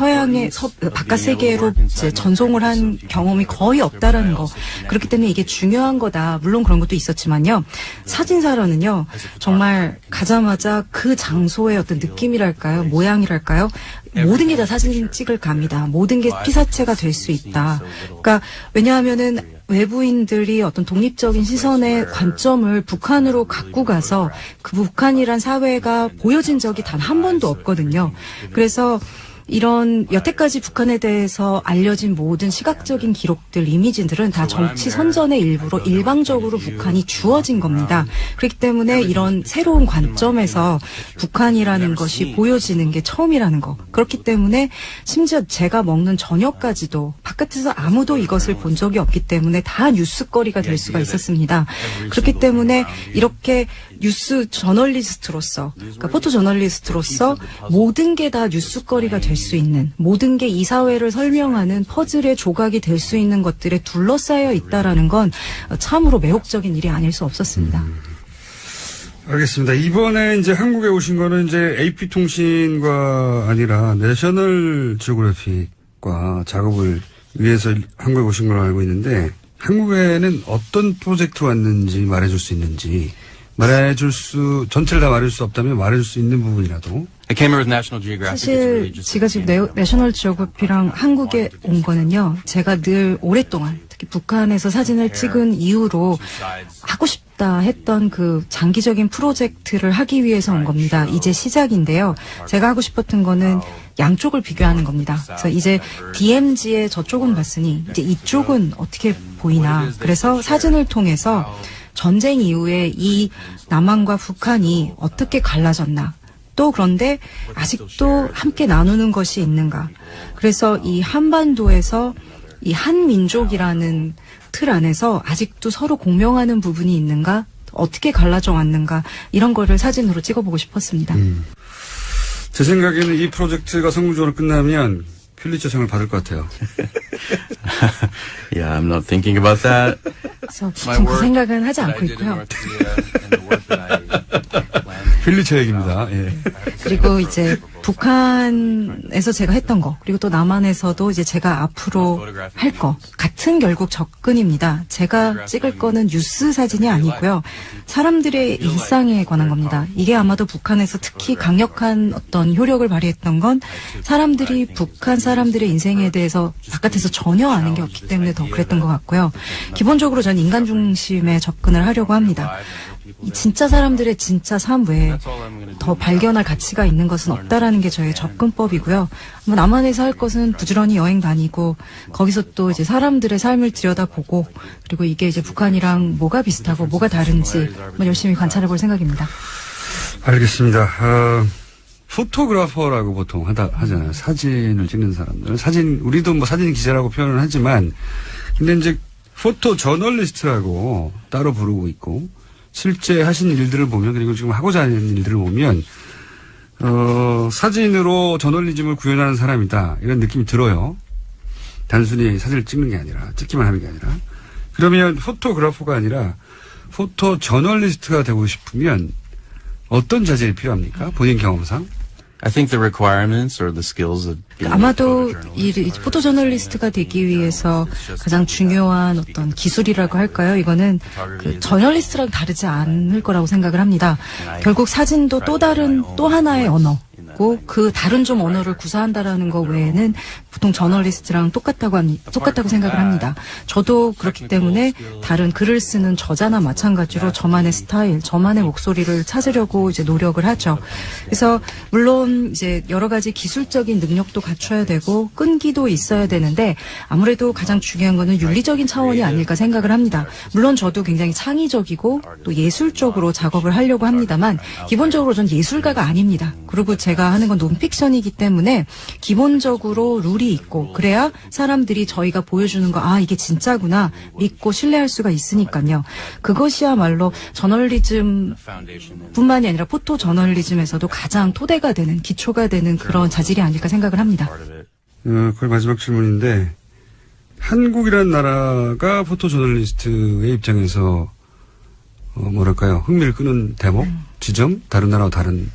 바깥 세계로 이제 전송을 한 경험이 거의 없다라는 거. 그렇기 때문에 이게 중요한 거다. 물론 그런 것도 있었지만요. 사진사로는요. 정말 가자마자 그 장소의 어떤 느낌이랄까요? 모양이랄까요? 모든 게 다 사진 찍을 감이다. 모든 게 피사체가 될 수 있다. 그러니까 왜냐하면은 외부인들이 어떤 독립적인 시선의 관점을 북한으로 갖고 가서 그 북한이란 사회가 보여진 적이 단 한 번도 없거든요. 그래서 이런 여태까지 북한에 대해서 알려진 모든 시각적인 기록들, 이미지들은 다 정치 선전의 일부로 일방적으로 북한이 주어진 겁니다. 그렇기 때문에 이런 새로운 관점에서 북한이라는 것이 보여지는 게 처음이라는 거. 그렇기 때문에 심지어 제가 먹는 저녁까지도 바깥에서 아무도 이것을 본 적이 없기 때문에 다 뉴스거리가 될 수가 있었습니다. 그렇기 때문에 이렇게 뉴스 저널리스트로서, 그러니까 포토 저널리스트로서 모든 게 다 뉴스거리가 될 수 있는, 모든 게 이 사회를 설명하는 퍼즐의 조각이 될 수 있는 것들에 둘러싸여 있다라는 건 참으로 매혹적인 일이 아닐 수 없었습니다. 알겠습니다. 이번에 이제 한국에 오신 거는 이제 AP통신과 아니라 내셔널 지오그래픽과 작업을 위해서 한국에 오신 걸로 알고 있는데, 한국에는 어떤 프로젝트로 왔는지 말해줄 수 있는지, 전체를 다 말해줄 수 없다면 말해줄 수 있는 부분이라도. I came here with National Geographic. It's really 사실 just 제가 지금 내셔널 지오그래피랑 한국에 온 거는요. 제가 늘 오랫동안 특히 북한에서 사진을 찍은 이후로 하고 싶다 했던 그 장기적인 프로젝트를 하기 위해서 온 겁니다. 이제 시작인데요. 제가 하고 싶었던 거는 양쪽을 비교하는 겁니다. 그래서 이제 DMZ의 저쪽은 봤으니 이제 이쪽은 어떻게 보이나. 그래서 사진을 통해서 전쟁 이후에 이 남한과 북한이 어떻게 갈라졌나. 또 그런데 아직도 함께 나누는 것이 있는가. 그래서 이 한반도에서 이 한민족이라는 틀 안에서 아직도 서로 공명하는 부분이 있는가. 어떻게 갈라져 왔는가. 이런 거를 사진으로 찍어보고 싶었습니다. 제 생각에는 이 프로젝트가 성공적으로 끝나면 퓰리처상을 받을 것 같아요. Yeah, I'm not thinking about that. 그래서 지금 그 생각은 하지 않고 있고요. 퓰리처 얘기입니다. 예. 그리고 이제 북한에서 제가 했던 거, 그리고 또 남한에서도 이제 제가 앞으로 할 거, 같은 결국 접근입니다. 제가 찍을 거는 뉴스 사진이 아니고요. 사람들의 일상에 관한 겁니다. 이게 아마도 북한에서 특히 강력한 어떤 효력을 발휘했던 건 사람들이 북한 사람들의 인생에 대해서 바깥에서 전혀 아는 게 없기 때문에 더 그랬던 것 같고요. 기본적으로 저는 인간 중심의 접근을 하려고 합니다. 이 진짜 사람들의 진짜 삶 외에 더 발견할 가치가 있는 것은 없다라는 게 저의 접근법이고요. 남한에서 할 것은 부지런히 여행 다니고 거기서 또 이제 사람들의 삶을 들여다보고 그리고 이게 이제 북한이랑 뭐가 비슷하고 뭐가 다른지 한번 열심히 관찰해 볼 생각입니다. 알겠습니다. 포토그래퍼라고 보통 하잖아요. 사진을 찍는 사람들. 우리도 뭐 사진 기자라고 표현을 하지만 근데 이제 포토 저널리스트라고 따로 부르고 있고 실제 하신 일들을 보면 그리고 지금 하고자 하는 일들을 보면 사진으로 저널리즘을 구현하는 사람이다. 이런 느낌이 들어요. 단순히 사진을 찍는 게 아니라, 찍기만 하는 게 아니라. 그러면 포토그래퍼가 아니라 포토 저널리스트가 되고 싶으면 어떤 자질이 필요합니까? 본인 경험상? I think the requirements or the skills of being a 아마도 photojournalist 이 포토저널리스트가 되기 위해서 가장 중요한 어떤 기술이라고 할까요? 이거는 그 저널리스트랑 다르지 않을 거라고 생각을 합니다. 결국 사진도 또 다른 또 하나의 언어고 그 다른 좀 언어를 구사한다라는 거 외에는 보통 저널리스트랑 똑같다고 생각을 합니다. 저도 그렇기 때문에 다른 글을 쓰는 저자나 마찬가지로 저만의 스타일, 저만의 목소리를 찾으려고 이제 노력을 하죠. 그래서 물론 이제 여러 가지 기술적인 능력도 갖춰야 되고 끈기도 있어야 되는데 아무래도 가장 중요한 거는 윤리적인 차원이 아닐까 생각을 합니다. 물론 저도 굉장히 창의적이고 또 예술적으로 작업을 하려고 합니다만 기본적으로 전 예술가가 아닙니다. 그리고 제가 하는 건 논픽션이기 때문에 기본적으로 룰이 있고 그래야 사람들이 저희가 보여주는 거 이게 진짜구나 믿고 신뢰할 수가 있으니까요. 그것이야말로 저널리즘 뿐만이 아니라 포토 저널리즘에서도 가장 토대가 되는 기초가 되는 그런 자질이 아닐까 생각을 합니다. 그걸 마지막 질문인데 한국이라는 나라가 포토 저널리스트의 입장에서 뭐랄까요? 흥미를 끄는 대목, 지점, 다른 나라와 다른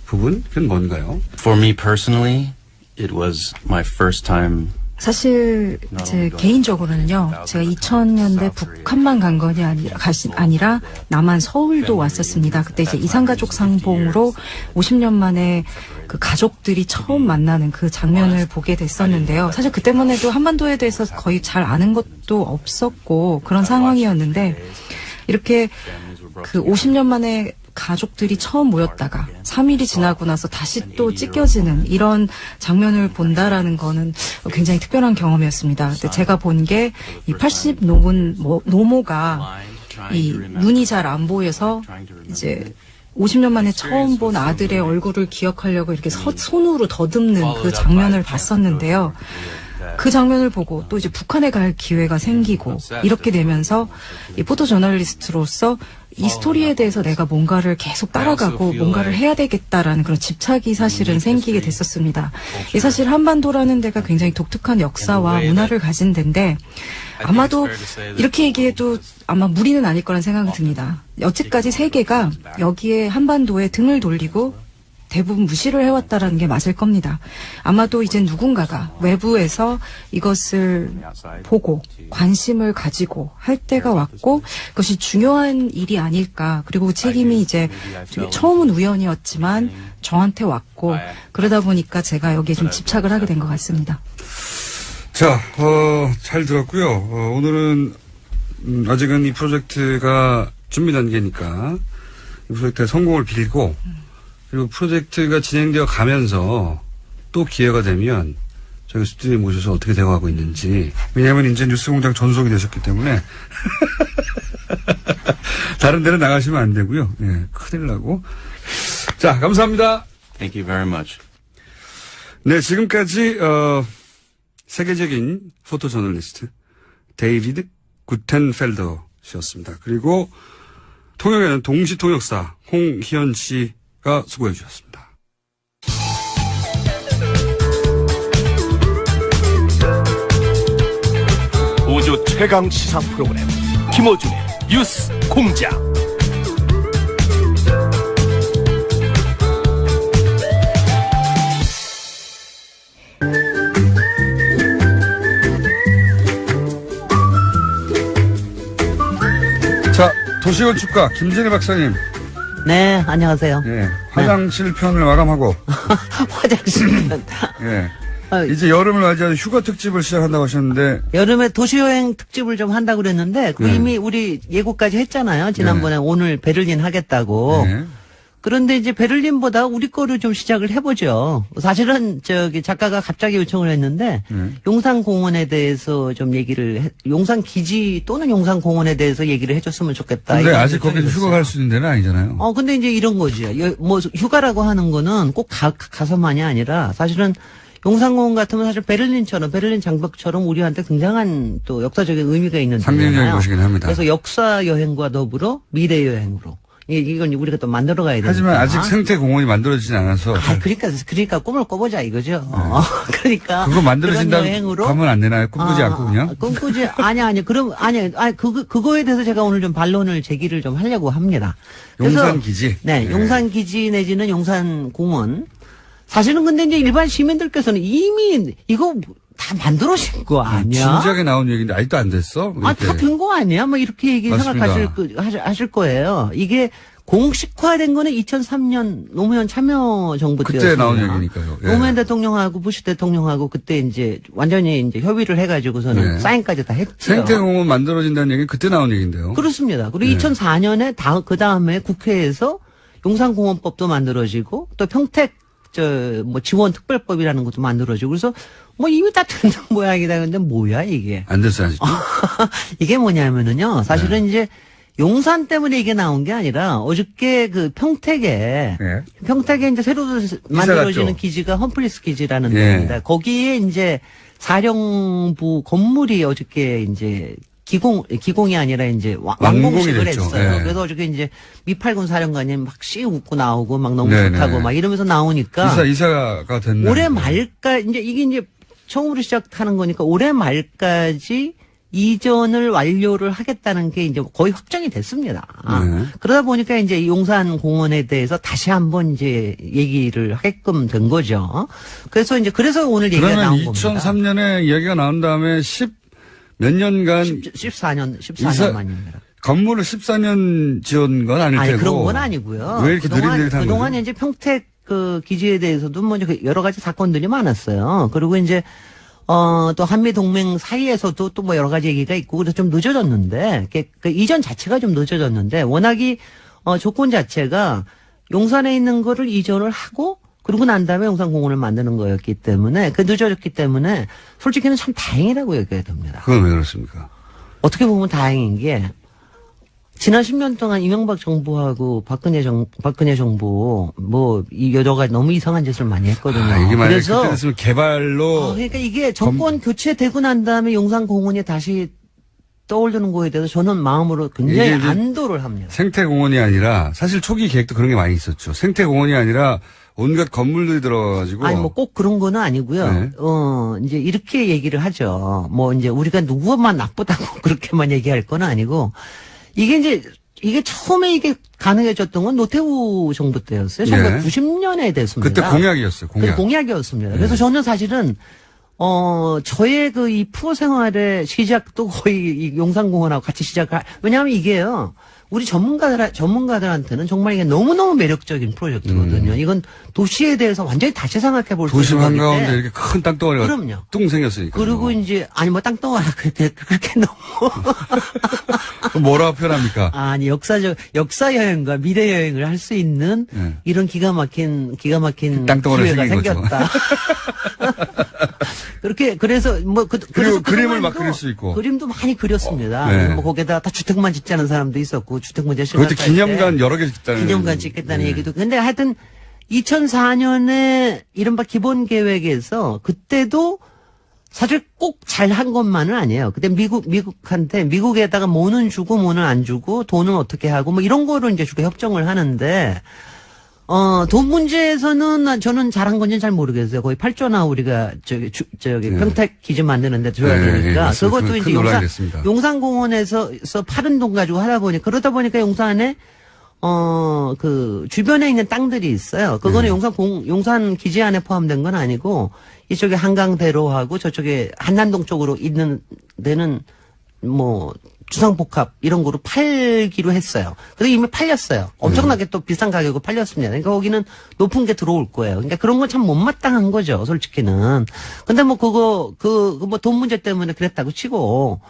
부분, 그건 뭔가요? For me personally, it was my first time. 사실 제 개인적으로는요. 제가 2000년대 북한만 간 건이 아니라 남한 서울도 왔었습니다. 그때 이제 이산가족 상봉으로 50년 만에 그 가족들이 처음 만나는 그 장면을 보게 됐었는데요. 사실 그때만 해도 한반도에 대해서 거의 잘 아는 것도 없었고 그런 상황이었는데 이렇게 그 50년 만에 가족들이 처음 모였다가 3일이 지나고 나서 다시 또 찢겨지는 이런 장면을 본다라는 거는 굉장히 특별한 경험이었습니다. 근데 제가 본 게 이 80 노모가 이 눈이 잘 안 보여서 이제 50년 만에 처음 본 아들의 얼굴을 기억하려고 이렇게 손으로 더듬는 그 장면을 봤었는데요. 그 장면을 보고 또 이제 북한에 갈 기회가 생기고 이렇게 되면서 이 포토 저널리스트로서 이 스토리에 대해서 내가 뭔가를 계속 따라가고 뭔가를 해야 되겠다라는 그런 집착이 사실은 생기게 됐었습니다. 이 사실 한반도라는 데가 굉장히 독특한 역사와 문화를 가진 데인데 아마도 이렇게 얘기해도 아마 무리는 아닐 거란 생각이 듭니다. 여태까지 세계가 여기에 한반도에 등을 돌리고 대부분 무시를 해왔다라는 게 맞을 겁니다. 아마도 이제 누군가가 외부에서 이것을 보고 관심을 가지고 할 때가 왔고 그것이 중요한 일이 아닐까. 그리고 책임이 이제 처음은 우연이었지만 저한테 왔고 그러다 보니까 제가 여기에 좀 집착을 하게 된 것 같습니다. 자, 잘 들었고요. 오늘은 아직은 이 프로젝트가 준비 단계니까 이 프로젝트의 성공을 빌고 그리고 프로젝트가 진행되어 가면서 또 기회가 되면 저희 스튜디오에 모셔서 어떻게 되어가고 있는지. 왜냐하면 이제 뉴스공장 전속이 되셨기 때문에 다른 데는 나가시면 안 되고요. 예, 큰일 나고. 자, 감사합니다. Thank you very much. 네, 지금까지 세계적인 포토 저널리스트 데이비드 구텐펠더 씨였습니다. 그리고 통역에는 동시통역사 홍희연 씨가 수고해 주셨습니다. 우주 최강 시사 프로그램 김어준의 뉴스 공장. 자, 도시건축가 김진애 박사님. 네, 안녕하세요. 예, 화장실 편을 마감하고. 화장실 편. 예. 어, 이제 여름을 맞이하는 휴가 특집을 시작한다고 하셨는데. 여름에 도시여행 특집을 좀 한다고 그랬는데, 그 이미 우리 예고까지 했잖아요. 지난번에 오늘 베를린 하겠다고. 네. 그런데 이제 베를린보다 우리 거를 좀 시작을 해보죠. 사실은 작가가 갑자기 요청을 했는데, 용산공원에 대해서 좀 용산기지 또는 용산공원에 대해서 얘기를 해줬으면 좋겠다. 근데 이런 아직 거기 요청이 휴가 됐어요. 갈 수 있는 데는 아니잖아요. 근데 이제 이런 거죠. 뭐 휴가라고 하는 거는 꼭 가서만이 아니라 사실은 용산공원 같으면 사실 베를린 장벽처럼 우리한테 굉장한 또 역사적인 의미가 있는 상징적인 데잖아요. 곳이긴 합니다. 그래서 역사 여행과 더불어 미래 여행으로 이건 우리가 또 만들어 가야 되니까. 하지만 아직 생태공원이 만들어지진 않아서. 그러니까 꿈을 꿔보자 이거죠. 그러니까. 그거 만들어진 그런 다음 여행으로 가면 안 되나요? 꿈꾸지 않고 그냥? 꿈꾸지, 아니. 그럼, 그거에 대해서 제가 오늘 좀 반론을 제기를 좀 하려고 합니다. 그래서 용산기지? 네, 용산기지 내지는 용산공원. 사실은 근데 이제 일반 시민들께서는 이미 이거 다 만들어진 거 아니야? 진작에 나온 얘기인데 아직도 안 됐어? 다 된 거 아니야? 뭐 이렇게 얘기 맞습니다. 생각하실 거예요. 이게 공식화된 거는 2003년 노무현 참여정부 그때 때였습니다. 나온 얘기니까요. 예. 노무현 대통령하고 부시 대통령하고 그때 이제 완전히 이제 협의를 해가지고서는 네. 사인까지 다 했죠. 생태공원 만들어진다는 얘기는 그때 나온 얘기인데요. 그렇습니다. 그리고 2004년에 그 다음에 국회에서 용산공원법도 만들어지고 또 평택 지원 특별법이라는 것도 만들어지고 그래서 뭐 이미 다 된 모양이다. 근데 뭐야 이게? 안 됐어요 아직도. 이게 뭐냐면은요. 사실은 네. 이제 용산 때문에 이게 나온 게 아니라 어저께 그 평택에 이제 새로 만들어지는 갔죠. 기지가 험플리스 기지라는 예. 데입니다. 거기에 이제 사령부 건물이 어저께 이제 기공이 아니라 이제 완공식을 됐죠. 했어요. 예. 그래서 어저께 이제 미팔군 사령관이 막 씩 웃고 나오고 막 너무 네네. 좋다고 막 이러면서 나오니까 이사가 됐네. 올해 말까지 이제 처음으로 시작하는 거니까 올해 말까지 이전을 완료를 하겠다는 게 이제 거의 확정이 됐습니다. 네. 그러다 보니까 이제 용산 공원에 대해서 다시 한번 이제 얘기를 하게끔 된 거죠. 그래서 오늘 얘기가 그러면 나온 겁니다. 2003년에 이야기가 나온 다음에 몇 년간 14년 만입니다. 건물을 14년 지은 건 아닐 테고. 그런 건 아니고요. 왜 이렇게 느릿느릿한 그동안에 거죠? 이제 평택 그 기지에 대해서도 뭐 여러 가지 사건들이 많았어요. 그리고 이제 또 한미 동맹 사이에서도 또 뭐 여러 가지 얘기가 있고 그래서 좀 늦어졌는데 그 이전 자체가 좀 늦어졌는데 워낙이 조건 자체가 용산에 있는 거를 이전을 하고 그러고 난 다음에 용산공원을 만드는 거였기 때문에 늦어졌기 때문에 솔직히는 참 다행이라고 얘기해야 됩니다. 그건 왜 그렇습니까? 어떻게 보면 다행인 게 지난 10년 동안 이명박 정부하고 박근혜 정부 이 여러 가지 너무 이상한 짓을 많이 했거든요. 이게 만약에 그래서 그때 됐으면 개발로 그러니까 이게 정권 교체되고 난 다음에 용산공원이 다시 떠오르는 거에 대해서 저는 마음으로 굉장히 이게 이제 안도를 합니다. 생태공원이 아니라 사실 초기 계획도 그런 게 많이 있었죠. 생태공원이 아니라 온갖 건물들이 들어가가지고. 아니 뭐 꼭 그런 거는 아니고요. 네. 이제 이렇게 얘기를 하죠. 뭐 이제 우리가 누구만 나쁘다고 그렇게만 얘기할 건 아니고 이게 처음에 이게 가능해졌던 건 노태우 정부 때였어요. 1990년에 됐습니다. 그때 공약이었어요. 공약이었습니다. 그래서 저는 사실은 저의 이 프로 생활의 시작도 거의 이 용산공원하고 같이 왜냐하면 이게요. 우리 전문가들한테는 정말 이게 너무너무 매력적인 프로젝트거든요. 이건 도시에 대해서 완전히 다시 생각해 볼 수 있는 도심 건데. 한가운데 이렇게 큰 땅덩어리가 그럼요. 뚱 생겼으니까. 그리고 이제 뭐 땅덩어리가 그렇게 너무 그럼 뭐라고 표현합니까? 아니 역사 여행과 미래 여행을 할 수 있는 네. 이런 기가 막힌 땅덩어리가 기회가 생긴 거죠. 생겼다. 그래서 그리고 그림을 막 그릴 수 있고. 그림도 많이 그렸습니다. 네. 뭐 거기에다 다 주택만 짓자는 사람도 있었고 주택 문제 그것도 심각할 기념관 때 여러 개 짓다는. 기념관 짓겠다는 네. 얘기도. 근데 하여튼 2004년에 이른바 기본 계획에서 그때도 사실 꼭 잘한 것만은 아니에요. 그때 미국에다가 뭐는 주고 뭐는 안 주고 돈은 어떻게 하고 뭐 이런 거를 이제 주로 협정을 하는데 돈 문제에서는 저는 잘한 건지는 잘 모르겠어요. 거의 8조나 우리가 평택 기지 만드는데 줘야 되니까. 그것도 이제 용산공원에서 파른 돈 가지고 하다 보니 그러다 보니까 용산에 주변에 있는 땅들이 있어요. 그거는 용산 기지 안에 포함된 건 아니고 이쪽에 한강대로하고 저쪽에 한남동 쪽으로 있는 데는 뭐 주상복합 이런 거로 팔기로 했어요. 그래서 이미 팔렸어요. 엄청나게 또 비싼 가격으로 팔렸습니다. 그러니까 거기는 높은 게 들어올 거예요. 그러니까 그런 건 참 못마땅한 거죠, 솔직히는. 근데 뭐 돈 문제 때문에 그랬다고 치고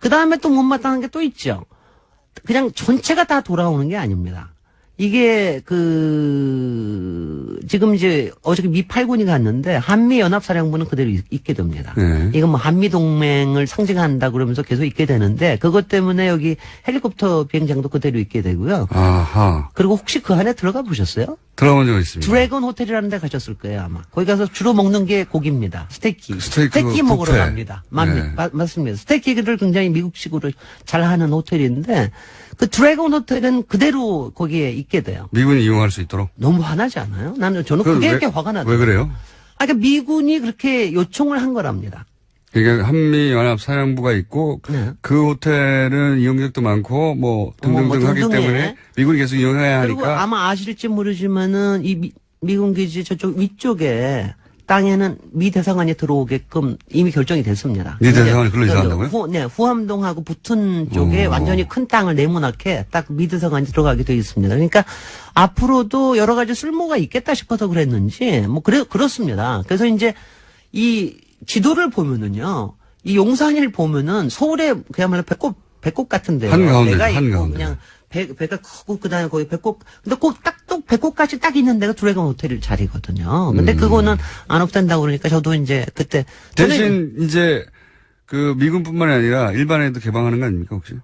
그 다음에 또 못마땅한 게 또 있죠. 그냥 전체가 다 돌아오는 게 아닙니다. 이게 지금 이제 어저께 미 8군이 갔는데 한미 연합사령부는 그대로 있게 됩니다. 이건 뭐 한미 동맹을 상징한다 그러면서 계속 있게 되는데 그것 때문에 여기 헬리콥터 비행장도 그대로 있게 되고요. 아하. 그리고 혹시 그 안에 들어가 보셨어요? 들어본 적 있습니다. 드래곤 호텔이라는 데 가셨을 거예요, 아마. 거기 가서 주로 먹는 게 고기입니다. 스테이키. 스테이크 먹으러 뷔페. 갑니다. 네. 맞습니다. 스테이키를 굉장히 미국식으로 잘 하는 호텔인데, 그 드래곤 호텔은 그대로 거기에 있게 돼요. 미군이 이용할 수 있도록. 너무 화나지 않아요? 저는 그건 그게 왜- 이렇게 화가 나요. 왜 그래요? 그러니까 미군이 그렇게 요청을 한 거랍니다. 그러니까 한미연합사령부가 있고 네. 그 호텔은 이용객도 많고 뭐 등등등 하기 등등해. 때문에 미군이 계속 이용해야 그리고 하니까 아마 아실지 모르지만은 이 미군 기지 저쪽 위쪽에 땅에는 미 대사관이 들어오게끔 이미 결정이 됐습니다. 미 대사관이 글로 이사한다고요? 후암동하고 붙은 쪽에 완전히 큰 땅을 네모나게 딱 미 대사관이 들어가게 돼 있습니다. 그러니까 앞으로도 여러 가지 쓸모가 있겠다 싶어서 그랬는지 뭐 그렇습니다. 그래서 이제 이 지도를 보면은요, 이 용산을 보면은 서울에 그야말로 배꼽 같은데요. 한가운데, 배가 있고 한가운데. 그냥 배가 크고 그다음에 거기 배꼽 근데 꼭 배꼽까지 딱 있는 데가 드래곤 호텔 자리거든요. 근데 그거는 안 없앤다고 그러니까 저도 이제 그때 대신 이제 그 미군뿐만이 아니라 일반에도 개방하는 거 아닙니까 혹시?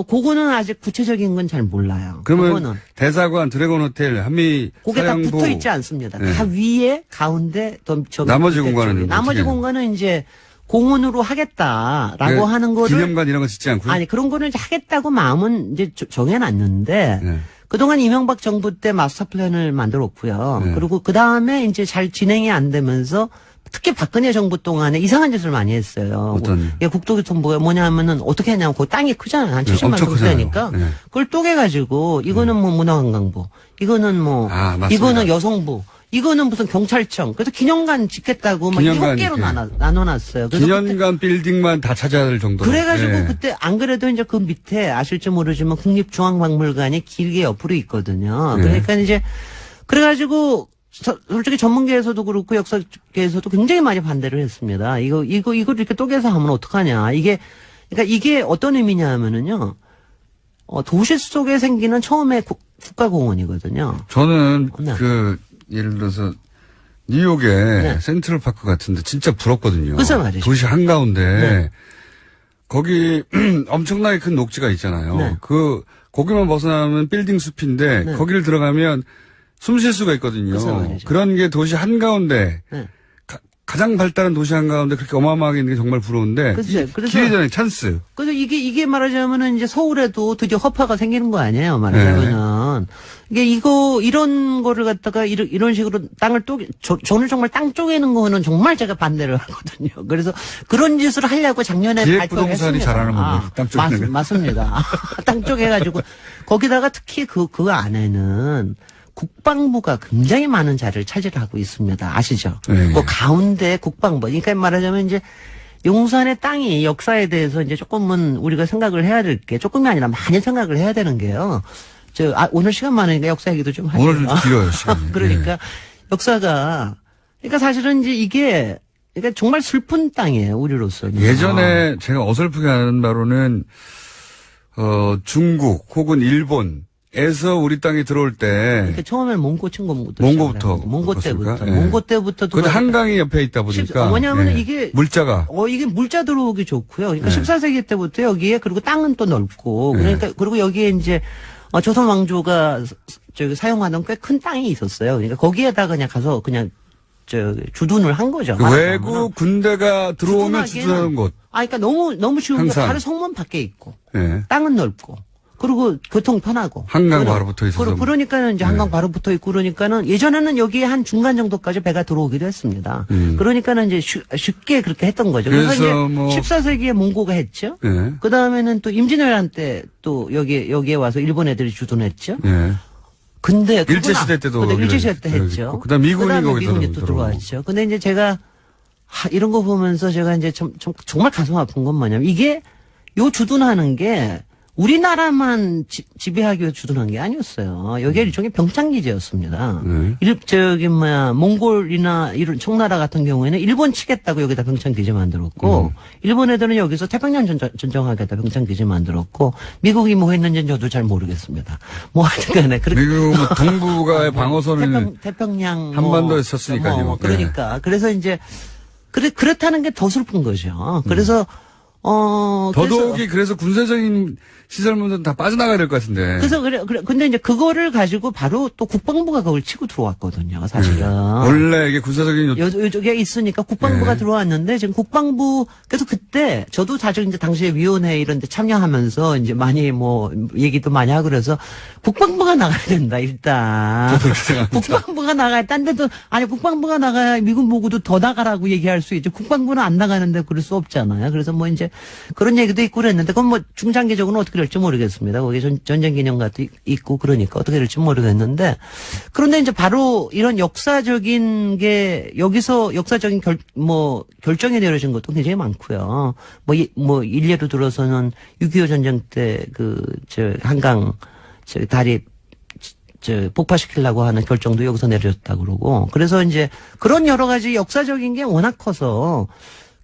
그거는 아직 구체적인 건 잘 몰라요. 그러면 그거는 대사관, 드래곤 호텔, 한미 그게 다 사령부 붙어 있지 않습니다. 네. 다 위에 가운데 저 나머지 밑에 공간은 쪽에. 나머지 어떻게 공간은 이제 공원으로 하겠다라고 네, 하는 거를 기념관 이런 거 짓지 않고요? 아니 그런 거는 이제 하겠다고 마음은 이제 정해놨는데 네. 그동안 이명박 정부 때 마스터 플랜을 만들었고요. 네. 그리고 그 다음에 이제 잘 진행이 안 되면서 특히 박근혜 정부 동안에 이상한 짓을 많이 했어요. 어떤? 예, 국토교통부가 뭐냐면은 어떻게 했냐면 그 땅이 크잖아요. 한 70만 엄청 평대니까 크잖아요. 네. 그걸 쪼개가지고 이거는 뭐 문화관광부, 이거는 뭐 아, 맞습니다. 이거는 여성부, 이거는 무슨 경찰청. 그래서 기념관 짓겠다고 막 기념관 7개로 이렇게. 나눠놨어요. 그래서 그때 기념관 빌딩만 다 찾아야 될 정도로. 그래가지고 네. 그때 안 그래도 이제 그 밑에 아실지 모르지만 국립중앙박물관이 길게 옆으로 있거든요. 네. 그러니까 이제 그래가지고 솔직히 전문계에서도 그렇고 역사계에서도 굉장히 많이 반대를 했습니다. 이거 이렇게 쪼개서 하면 어떡하냐. 그러니까 이게 어떤 의미냐 하면은요. 도시 속에 생기는 처음에 국가공원이거든요. 저는 네. 그 예를 들어서 뉴욕의 네. 센트럴파크 같은데 진짜 부럽거든요. 그죠, 맞아요. 도시 한가운데 네. 거기 엄청나게 큰 녹지가 있잖아요. 네. 거기만 벗어나면 빌딩 숲인데 네. 거기를 들어가면 숨 쉴 수가 있거든요. 그죠, 말이죠. 그런 게 도시 한가운데 네. 가장 발달한 도시 한가운데 그렇게 어마어마하게 있는 게 정말 부러운데 그죠. 그래서- 기회 전에 찬스. 그래서 이게 말하자면은 이제 서울에도 드디어 허파가 생기는 거 아니에요, 말하자면은. 이게 이런 거를 갖다가 이런 식으로 땅을 저는 정말 땅 쪼개는 거는 정말 제가 반대를 하거든요. 그래서 그런 짓을 하려고 작년에 발표를 기획부동산이 했습니다. 잘하는 겁니다. 땅 쪼개는 거. 맞습니다. 땅 쪼개가지고 거기다가 특히 그 안에는 국방부가 굉장히 많은 자리를 차지하고 있습니다. 아시죠? 네. 그 가운데 국방부. 그러니까 말하자면 이제 용산의 땅이 역사에 대해서 이제 조금은 우리가 생각을 해야 될 게 조금이 아니라 많이 생각을 해야 되는 게요. 오늘 시간 많으니까 역사 얘기도 좀 하죠. 오늘 좀 길어요, 시간이. 그러니까 역사가 그러니까 사실은 이제 이게 그러니까 정말 슬픈 땅이에요, 우리로서. 예전에 제가 어설프게 아는 바로는 중국 혹은 일본에서 우리 땅에 들어올 때 그러니까 처음에는 몽고 침공부터 몽고부터 몽고 때부터 그렇습니까? 예. 몽고 때부터 근데 한강이 옆에 있다 보니까 뭐냐면 예. 이게 물자가 이게 물자 들어오기 좋고요. 그러니까 네. 14세기 때부터 여기에 그리고 땅은 또 넓고 네. 그러니까 그리고 여기에 이제 조선 왕조가 사용하던 꽤 큰 땅이 있었어요. 그러니까 거기에다 그냥 가서 그냥 주둔을 한 거죠. 외국 군대가 들어오면 주둔하는 곳. 그러니까 너무 쉬운 게 항상. 바로 성문 밖에 있고 예. 땅은 넓고 그리고 교통 편하고 한강 바로 붙어 있어서. 그러니까는 이제 한강 바로 붙어 있고 그러니까는 예전에는 여기에 한 중간 정도까지 배가 들어오기도 했습니다. 그러니까는 이제 쉽게 그렇게 했던 거죠. 그래서 이제 그래서 뭐 14세기에 몽고가 했죠. 예. 그 다음에는 또 임진왜란 때 또 여기에 와서 일본 애들이 주둔했죠. 예. 근데 일제시대 때도 근데 여기를 일제시대 때 여기 했죠. 있고, 그다음 미군이 그다음에 거기서 미군이 또 들어오고. 들어왔죠. 근데 이제 제가 이런 거 보면서 제가 이제 정말 가슴 아픈 건 뭐냐면 이게 요 주둔하는 게 우리나라만 지배하기 위해 주둔한 게 아니었어요. 여기가 일종의 병창기지였습니다. 몽골이나 이런 청나라 같은 경우에는 일본 치겠다고 여기다 병창기지 만들었고, 일본 애들은 여기서 태평양 전쟁하겠다 병창기지 만들었고, 미국이 뭐 했는지는 저도 잘 모르겠습니다. 뭐 하여튼간에 미국 동부가의 방어선을 태평양 한반도에 썼으니까요. 그러니까 그래서 이제 그렇다는 게 더 슬픈 거죠. 그래서 더더욱이 그래서 군사적인 시설물은 다 빠져나가야 될 것 같은데. 그래서 근데 이제 그거를 가지고 바로 또 국방부가 그걸 치고 들어왔거든요, 사실은. 원래 이게 군사적인 요쪽에 있으니까 국방부가 네. 들어왔는데 지금 국방부 그래서 그때 저도 사실 이제 당시에 위원회 이런 데 참여하면서 이제 많이 뭐 얘기도 많이 하고 그래서 국방부가 나가야 된다, 일단. 국방부가 나가야 딴 데도 아니 국방부가 나가야 미군 보고도 더 나가라고 얘기할 수 있죠. 국방부는 안 나가는데 그럴 수 없잖아요. 그래서 뭐 이제 그런 얘기도 있고 그랬는데 그건 뭐 중장기적으로는 어떻게 될지 모르겠습니다. 거기 전쟁 기념관도 있고 그러니까 어떻게 될지 모르겠는데 그런데 이제 바로 이런 역사적인 게 여기서 역사적인 결정이 내려진 것도 굉장히 많고요. 뭐 일례로 들어서는 6.25 전쟁 때 한강 다리 폭파시키려고 하는 결정도 여기서 내려졌다 그러고 그래서 이제 그런 여러 가지 역사적인 게 워낙 커서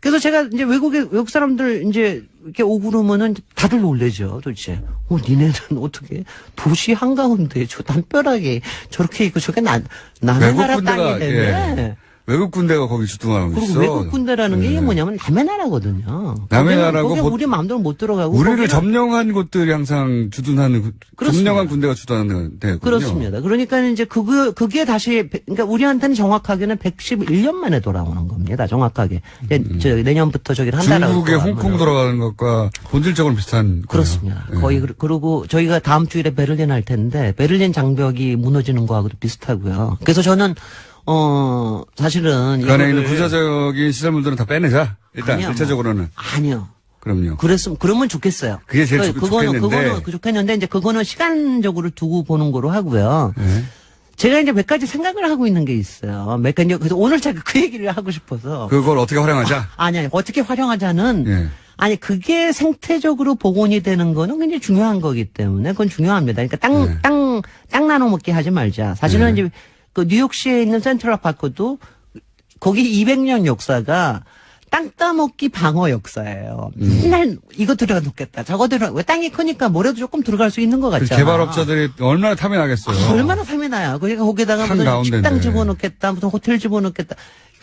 그래서 제가 이제 외국 사람들 이제 이렇게 오고 그러면은 다들 놀래죠, 도대체. 니네는 어떻게 도시 한가운데 저 담벼락에 저렇게 있고 저게 남의 나라 땅이 되네. 외국 군대가 거기 주둔하고 그리고 있어. 외국 군대라는 게 이게 뭐냐면 남의 나라거든요. 남의 나라고 거기 우리 마음대로 못 들어가고. 우리를 점령한 곳들이 항상 주둔하는 점령한 군대가 주둔하는 데거든요. 그렇습니다. 그러니까 이제 그게 다시 그러니까 우리한테는 정확하게는 111년 만에 돌아오는 겁니다. 정확하게. 이제 내년부터 저기를 한다라고. 중국의 홍콩 돌아가는 것과 본질적으로 비슷한. 그렇습니다. 거예요. 거의 그리고 저희가 다음 주일에 베를린 할 텐데 베를린 장벽이 무너지는 거하고도 비슷하고요. 그래서 저는 사실은 그 안에 있는 군사적인 시설물들은 다 빼내자. 일단 아니요, 1차적으로는. 아니요. 그럼요. 그러면 좋겠어요. 그게 제일 좋겠는데. 그거는 좋겠는데 이제 그거는 시간적으로 두고 보는 거로 하고요. 네. 제가 이제 몇 가지 생각을 하고 있는 게 있어요. 몇 가지 그래서 오늘 제가 그 얘기를 하고 싶어서. 그걸 어떻게 활용하자? 아니 어떻게 활용하자는. 예. 아니 그게 생태적으로 복원이 되는 거는 굉장히 중요한 거기 때문에 그건 중요합니다. 그러니까 땅 나눠 먹게 하지 말자. 사실은 이제 그 뉴욕시에 있는 센트럴 파크도 거기 200년 역사가 땅 따먹기 방어 역사예요. 맨날 이거 들어놓겠다. 저거 왜 땅이 크니까 뭐라도 조금 들어갈 수 있는 것 그 같잖아. 개발업자들이 얼마나 탐이 나겠어요. 얼마나 탐이 나요. 그러니까 거기다가 무슨 가운데인데. 식당 집어넣겠다, 무슨 호텔 집어넣겠다.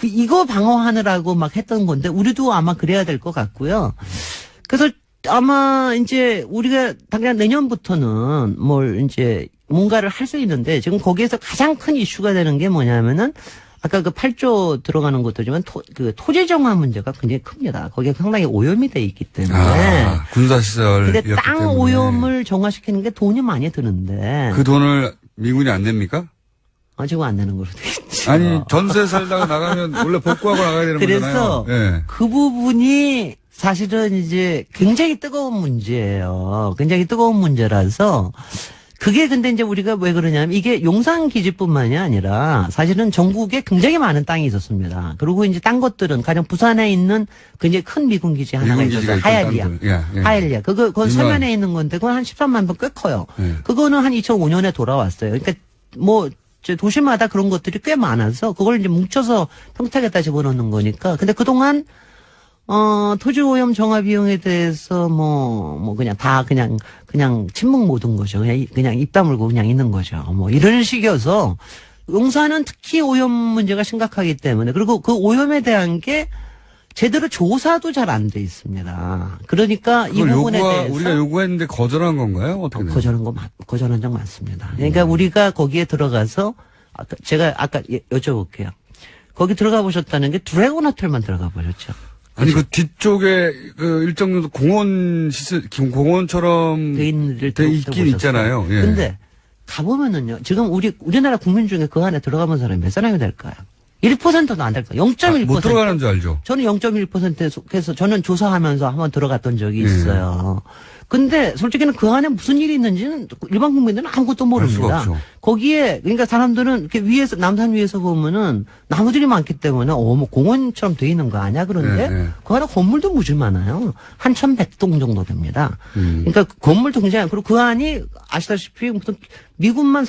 이거 방어하느라고 막 했던 건데 우리도 아마 그래야 될 것 같고요. 그래서 아마 이제 우리가 당장 내년부터는 뭘 이제 뭔가를 할 수 있는데 지금 거기에서 가장 큰 이슈가 되는 게 뭐냐면은 아까 그 8조 들어가는 것도지만 토지 정화 문제가 굉장히 큽니다. 거기에 상당히 오염이 돼 있기 때문에. 군사시설. 근데 땅 오염을 정화시키는 게 돈이 많이 드는데. 그 돈을 미군이 안 냅니까? 지금 안 내는 걸로 돼 있죠. 아니, 전세 살다가 나가면 원래 복구하고 나가야 되는 거잖아요. 그래서 예. 그 부분이 사실은 이제 굉장히 뜨거운 문제예요. 굉장히 뜨거운 문제라서 그게 근데 이제 우리가 왜 그러냐면 이게 용산 기지뿐만이 아니라 사실은 전국에 굉장히 많은 땅이 있었습니다. 그리고 이제 딴 것들은 가령 부산에 있는 굉장히 큰 미군 기지 하나가 있었어요. 하얄리아. 하얄리아. 그건 서면에 있는 건데 그건 한 13만 번 꽤 커요. 그거는 한 2005년에 돌아왔어요. 그러니까 뭐 도시마다 그런 것들이 꽤 많아서 그걸 이제 뭉쳐서 평택에다 집어넣는 거니까. 근데 그동안 토지 오염 정화 비용에 대해서 그냥 다 그냥 침묵 못 온 거죠. 그냥 입 다물고 그냥 있는 거죠. 뭐 이런 식이어서 용산은 특히 오염 문제가 심각하기 때문에 그리고 그 오염에 대한 게 제대로 조사도 잘 안 돼 있습니다. 그러니까 이 부분에 대해서 우리가 요구했는데 거절한 건가요? 어떻게 거절한 적 많습니다. 그러니까 우리가 거기에 들어가서 제가 아까 여쭤볼게요. 거기 들어가 보셨다는 게 드래곤 호텔만 들어가 보셨죠? 아니 그 뒤쪽에 그 일정 정도 공원 시설 공원처럼 돼 있긴 있잖아요. 예. 근데 가보면은요. 지금 우리나라 국민 중에 그 안에 들어가본 사람이 몇 사람이 될까요? 1%도 안 될까요? 0.1%. 못 들어가는 줄 알죠. 저는 0.1%에 속해서 저는 조사하면서 한번 들어갔던 적이 있어요. 근데 솔직히는 그 안에 무슨 일이 있는지는 일반 국민들은 아무것도 모릅니다. 거기에 그러니까 사람들은 이렇게 위에서 남산 위에서 보면은 나무들이 많기 때문에 뭐 공원처럼 돼 있는 거 아니야? 그런데 그 안에 건물도 무지 많아요. 한 1,100동 정도 됩니다. 그러니까 건물도 굉장히 그리고 그 안이 아시다시피 무슨 미군만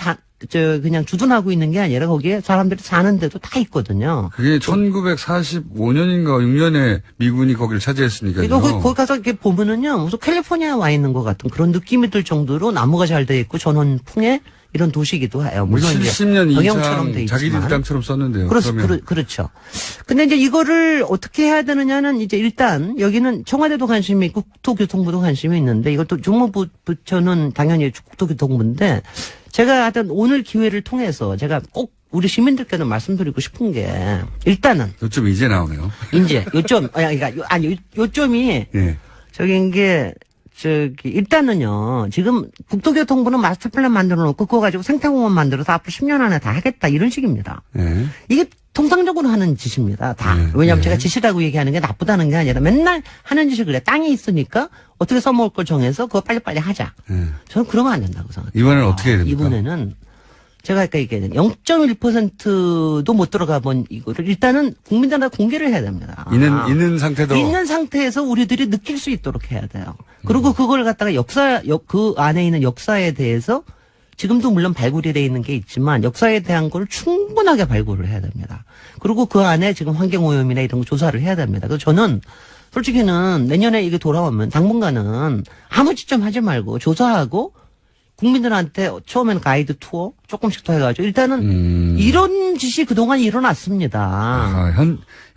그냥 주둔하고 있는 게 아니라 거기에 사람들이 사는 데도 다 있거든요. 그게 1945년인가 6년에 미군이 거기를 차지했으니까요. 거기 가서 이렇게 보면은요, 무슨 캘리포니아에 와 있는 것 같은 그런 느낌이 들 정도로 나무가 잘 돼 있고 전원풍에 이런 도시이기도 해요. 물론 이제 70년 병영처럼 돼 이상 자기들 있지만. 땅처럼 썼는데요. 그렇죠. 근데 이제 이거를 어떻게 해야 되느냐는 이제 일단 여기는 청와대도 관심이 있고 국토교통부도 관심이 있는데 이것도 정무부 부처는 당연히 국토교통부인데 제가 하여튼 오늘 기회를 통해서 제가 꼭 우리 시민들께도 말씀드리고 싶은 게 일단은 요점 이제 나오네요. 이제 요점 요점이 예. 저긴 게 일단은요, 지금 국토교통부는 마스터 플랜 만들어 놓고 그거 가지고 생태공원 만들어서 앞으로 10년 안에 다 하겠다 이런 식입니다. 예. 이게 통상적으로 하는 짓입니다. 다. 네, 왜냐하면 네. 제가 짓이라고 얘기하는 게 나쁘다는 게 아니라 맨날 하는 짓을 그래. 땅이 있으니까 어떻게 써먹을 걸 정해서 그거 빨리빨리 하자. 예. 저는 그러면 안 된다고 생각해요. 이번에는 어떻게 해야 됩니까? 이번에는 제가 아까 얘기했던 0.1%도 못 들어가 본 이거를 일단은 국민들한테 공개를 해야 됩니다. 있는 상태도. 있는 상태에서 우리들이 느낄 수 있도록 해야 돼요. 그리고 그걸 갖다가 그 안에 있는 역사에 대해서 지금도 물론 발굴이 돼 있는 게 있지만 역사에 대한 걸 충분하게 발굴을 해야 됩니다. 그리고 그 안에 지금 환경오염이나 이런 거 조사를 해야 됩니다. 그래서 저는 솔직히는 내년에 이게 돌아오면 당분간은 아무 짓 좀 하지 말고 조사하고 국민들한테 처음에는 가이드 투어 조금씩 더 해가지고 일단은 이런 짓이 그동안 일어났습니다.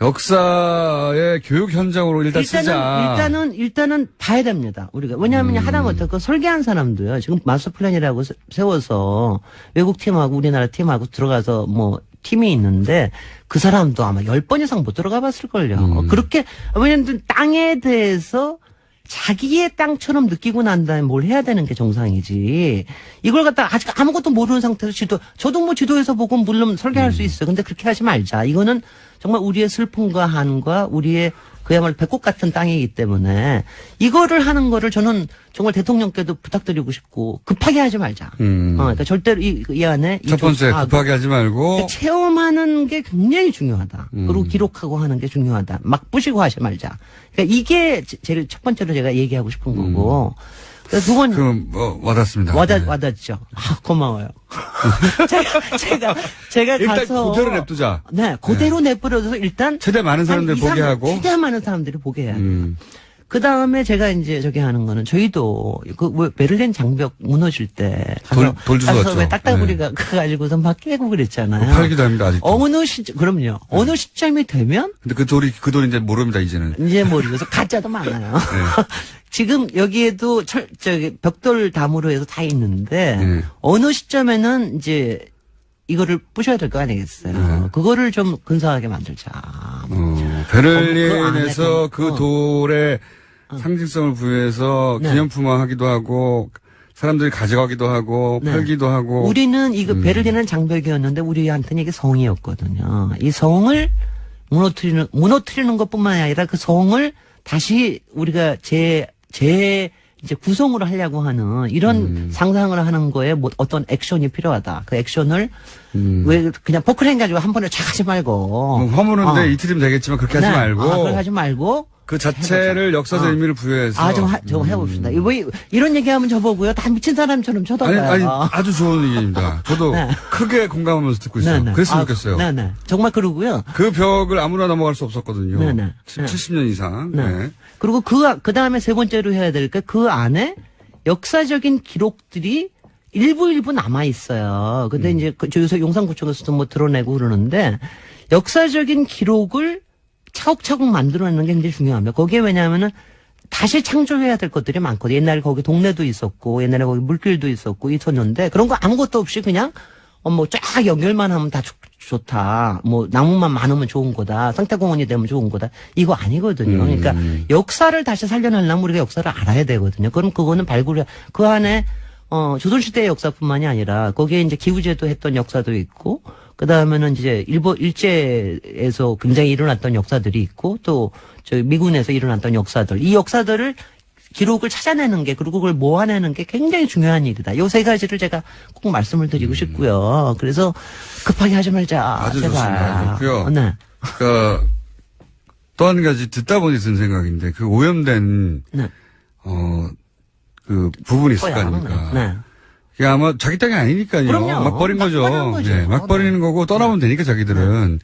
역사의 교육 현장으로 쓰자. 일단은 봐야 됩니다. 우리가. 왜냐하면 하다못해 그 설계한 사람도요. 지금 마스터 플랜이라고 세워서 외국 팀하고 우리나라 팀하고 들어가서 뭐 팀이 있는데 그 사람도 아마 10번 이상 못 들어가 봤을걸요. 그렇게, 왜냐면 땅에 대해서 자기의 땅처럼 느끼고 난 다음에 뭘 해야 되는 게 정상이지. 이걸 갖다가 아직 아무것도 모르는 상태에서 저도 뭐 지도에서 보고 물론 설계할 수 있어요. 근데 그렇게 하지 말자. 이거는 정말 우리의 슬픔과 한과 우리의 그야말로 배꼽 같은 땅이기 때문에 이거를 하는 거를 저는 정말 대통령께도 부탁드리고 싶고 급하게 하지 말자. 그러니까 절대로 이 안에 첫 번째 급하게 하지 말고 그러니까 체험하는 게 굉장히 중요하다. 그리고 기록하고 하는 게 중요하다. 막 부시고 하지 말자. 그러니까 이게 제일 첫 번째로 제가 얘기하고 싶은 거고. 그래서 두 번째. 그럼 와닿습니다. 와닿죠. 아, 고마워요. 제가 일단 가서 그대로 냅두자. 네, 그대로 내버려둬서 일단 최대 많은 사람들 보게 하고. 최대한 많은 사람들이 보게 해야 돼요. 그 다음에 제가 이제 저기 하는 거는 저희도 왜 베를린 장벽 무너질 때 돌 주웠죠. 가서 왜 딱따구리가 그거 가지고서 막 깨고 그랬잖아요. 팔기도 합니다 아직도. 어느 그럼요. 어느 시점이 되면 근데 그 돌이 이제 모릅니다 이제는. 이제 모르면서 가짜도 많아요. 지금 여기에도 벽돌 담으로 해서 다 있는데 어느 시점에는 이제 이거를 부셔야 될 거 아니겠어요. 그거를 좀 근사하게 만들자. 베를린에서 그 돌에 상징성을 부여해서 기념품화하기도 하고 사람들이 가져가기도 하고 팔기도 하고. 우리는 이거 베를린은 장벽이었는데 우리한테는 이게 성이었거든요. 이 성을 무너뜨리는 것뿐만 아니라 그 성을 다시 우리가 이제 구성으로 하려고 하는 이런 상상을 하는 거에 뭐 어떤 액션이 필요하다. 그 액션을 왜 그냥 포크레인 가지고 한 번에 쫙 하지 말고. 허무는데 이틀이면 되겠지만 그렇게 하지 말고. 그렇게 하지 말고. 그 자체를 역사적 의미를 부여해서. 좀 해봅시다. 이런 얘기하면 저보고요. 다 미친 사람처럼 쳐다봐요. 아니, 아주 좋은 얘기입니다. 저도 크게 공감하면서 듣고 있어요. 그랬으면 좋겠어요. 네네. 정말 그러고요. 그 벽을 아무나 넘어갈 수 없었거든요. 네네. 70년 이상. 네. 그리고 그 다음에 세 번째로 해야 될 게 그 안에 역사적인 기록들이 일부 남아 있어요. 근데 이제 저기서 용산구청에서도 뭐 드러내고 그러는데 역사적인 기록을 차곡차곡 만들어내는 게 굉장히 중요합니다. 거기에 왜냐하면은 다시 창조해야 될 것들이 많거든요. 옛날에 거기 동네도 있었고, 옛날에 거기 물길도 있었고, 있었는데, 그런 거 아무것도 없이 그냥, 뭐 쫙 연결만 하면 다 좋다. 뭐 나무만 많으면 좋은 거다. 생태공원이 되면 좋은 거다. 이거 아니거든요. 그러니까 역사를 다시 살려내려면 우리가 역사를 알아야 되거든요. 그럼 그거는 그 안에, 조선시대의 역사뿐만이 아니라, 거기에 이제 기우제도 했던 역사도 있고, 그 다음에는 이제 일제에서 굉장히 일어났던 역사들이 있고 또 미군에서 일어났던 역사들. 이 역사들을 기록을 찾아내는 게 그리고 그걸 모아내는 게 굉장히 중요한 일이다. 요 세 가지를 제가 꼭 말씀을 드리고 싶고요. 그래서 급하게 하지 말자. 아주 제발. 좋습니다. 좋고요. 네. 그러니까 또 한 가지 듣다 보니 든 생각인데 그 오염된 그 부분이 있을 거 아닙니까? 네. 그게 아마 자기 땅이 아니니까요. 그럼요. 막 버린 거죠. 네, 막 버리는 거고 떠나면 되니까 자기들은.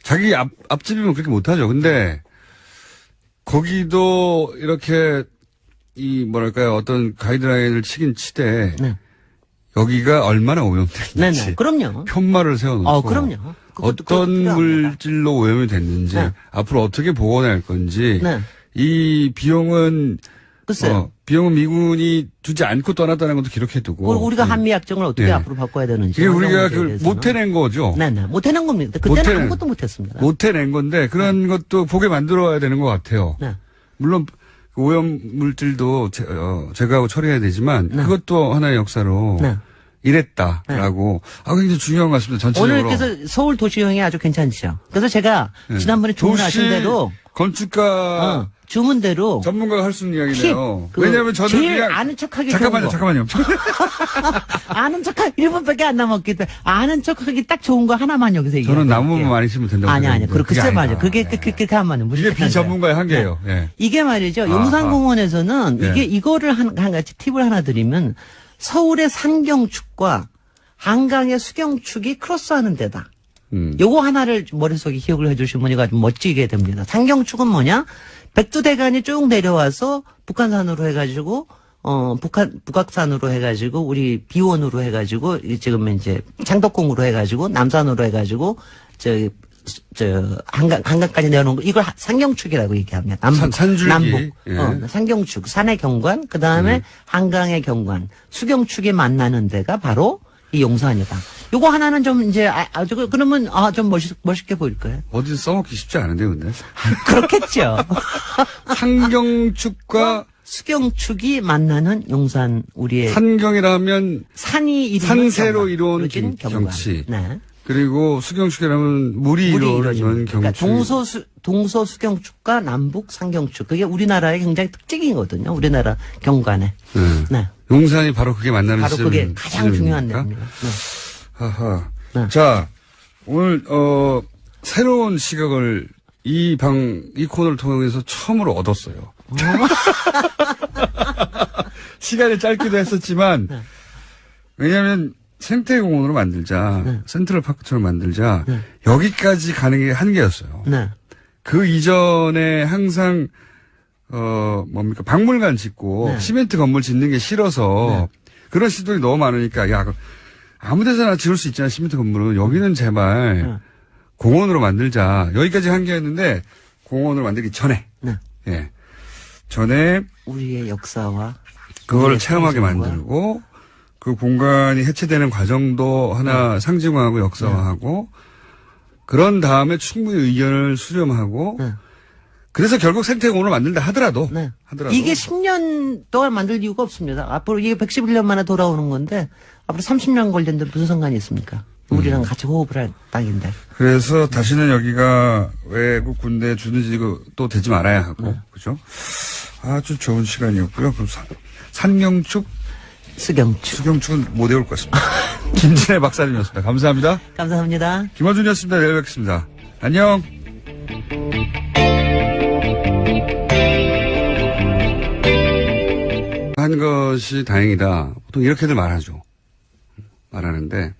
자기 앞집이면 그렇게 못하죠. 근데 거기도 이렇게 뭐랄까요 어떤 가이드라인을 치긴 치되 여기가 얼마나 오염됐는지. 네네. 그럼요. 편말을 세워놓고. 그럼요. 어떤 물질로 오염이 됐는지, 네. 앞으로 어떻게 보관할 건지, 네. 이 비용은, 글쎄요. 비용은 미군이 주지 않고 떠났다는 것도 기록해두고. 우리가 한미 약정을 어떻게 네. 앞으로 바꿔야 되는지. 이게 우리가 환경 문제에 그걸 대해서는. 못 해낸 거죠. 네네. 못 해낸 겁니다. 그때는 아무것도 못 했습니다. 못 해낸 건데, 그런 것도 보게 만들어야 되는 것 같아요. 네. 물론, 그 오염 물질도 제거하고 처리해야 되지만, 네. 그것도 하나의 역사로. 네. 이랬다라고. 굉장히 중요한 것 같습니다. 전체적으로. 오늘 그래서 서울 도시여행이 아주 괜찮죠. 그래서 제가 네. 지난번에 주문하신 대로 건축가 주문대로 전문가가 할 수 있는 이야기네요. 팁, 왜냐하면 저는 제일 그냥 아는 척하기 잠깐만요. 아는 척하기 1분밖에 안 남았기 때문에 아는 척하기 딱 좋은 거 하나만 여기서 얘기해요. 저는 나무만 많이 심으면 된다고 아니 생각해요. 글쎄 말이죠. 아니다. 그렇게 하면 무슨 이게 비전문가의 한계예요. 예. 이게 말이죠. 아하. 용산공원에서는 예. 이거를 한 가지 팁을 하나 드리면 서울의 산경축과 한강의 수경축이 크로스하는 데다. 요거 하나를 머릿속에 기억을 해주시면 이거 아주 멋지게 됩니다. 산경축은 뭐냐? 백두대간이 쭉 내려와서 북한산으로 해가지고 북악산으로 해가지고 우리 비원으로 해가지고 지금 이제 창덕궁으로 해가지고 남산으로 해가지고 한강까지 내려오는 거 이걸 산경축이라고 얘기합니다. 산줄기. 남북. 예. 산경축, 산의 경관, 그 다음에 한강의 경관, 수경축이 만나는 데가 바로 이 용산이다. 요거 하나는 좀 이제 그러면 좀 멋있게 보일 거예요. 어디서 써먹기 쉽지 않은데 근데. 그렇겠죠. 상경축과 수경축이 만나는 용산 우리의 산경이라면 산이 이루는 산세로 이루어진 경관. 경치. 네. 그리고 수경축이라면 물이 이루어지는 그러니까 경치. 동서 수경축과 남북 상경축. 그게 우리나라의 굉장히 특징이거든요. 우리나라 경관에. 네. 용산이 바로 그게 만나는 바로 시점입니까? 그게 가장 중요한 데입니다. 네. 하하. 네. 자, 오늘 새로운 시각을 이 코너를 통해서 처음으로 얻었어요. 시간이 짧기도 했었지만 네. 왜냐하면 생태공원으로 만들자, 네. 센트럴파크처럼 만들자 네. 여기까지 가는 게 한계였어요. 네. 그 이전에 항상 박물관 짓고 네. 시멘트 건물 짓는 게 싫어서 그런 시도가 너무 많으니까 아무 데서나 지을 수 있잖아 시멘트 건물은 여기는 제발 공원으로 만들자 여기까지 한계였는데 공원으로 만들기 전에 예 전에 우리의 역사와 그걸 우리의 체험하게 상징과 만들고 그 공간이 해체되는 과정도 하나 상징화하고 역사화하고 그런 다음에 충분히 의견을 수렴하고 그래서 결국 생태공원을 만든다 하더라도 이게 10년 동안 만들 이유가 없습니다. 앞으로 이게 111년 만에 돌아오는 건데 앞으로 30년 걸리는데 무슨 상관이 있습니까? 우리랑 같이 호흡을 할 땅인데. 그래서 다시는 여기가 외국 군대에 주둔지도 되지 말아야 하고 그죠? 아주 좋은 시간이었고요. 그럼 산경축, 수경축은 못 외울 것 같습니다. 김진애 박사님이었습니다. 감사합니다. 감사합니다. 김어준이었습니다. 내일 뵙겠습니다. 안녕. 한 것이 다행이다. 보통 이렇게들 말하는데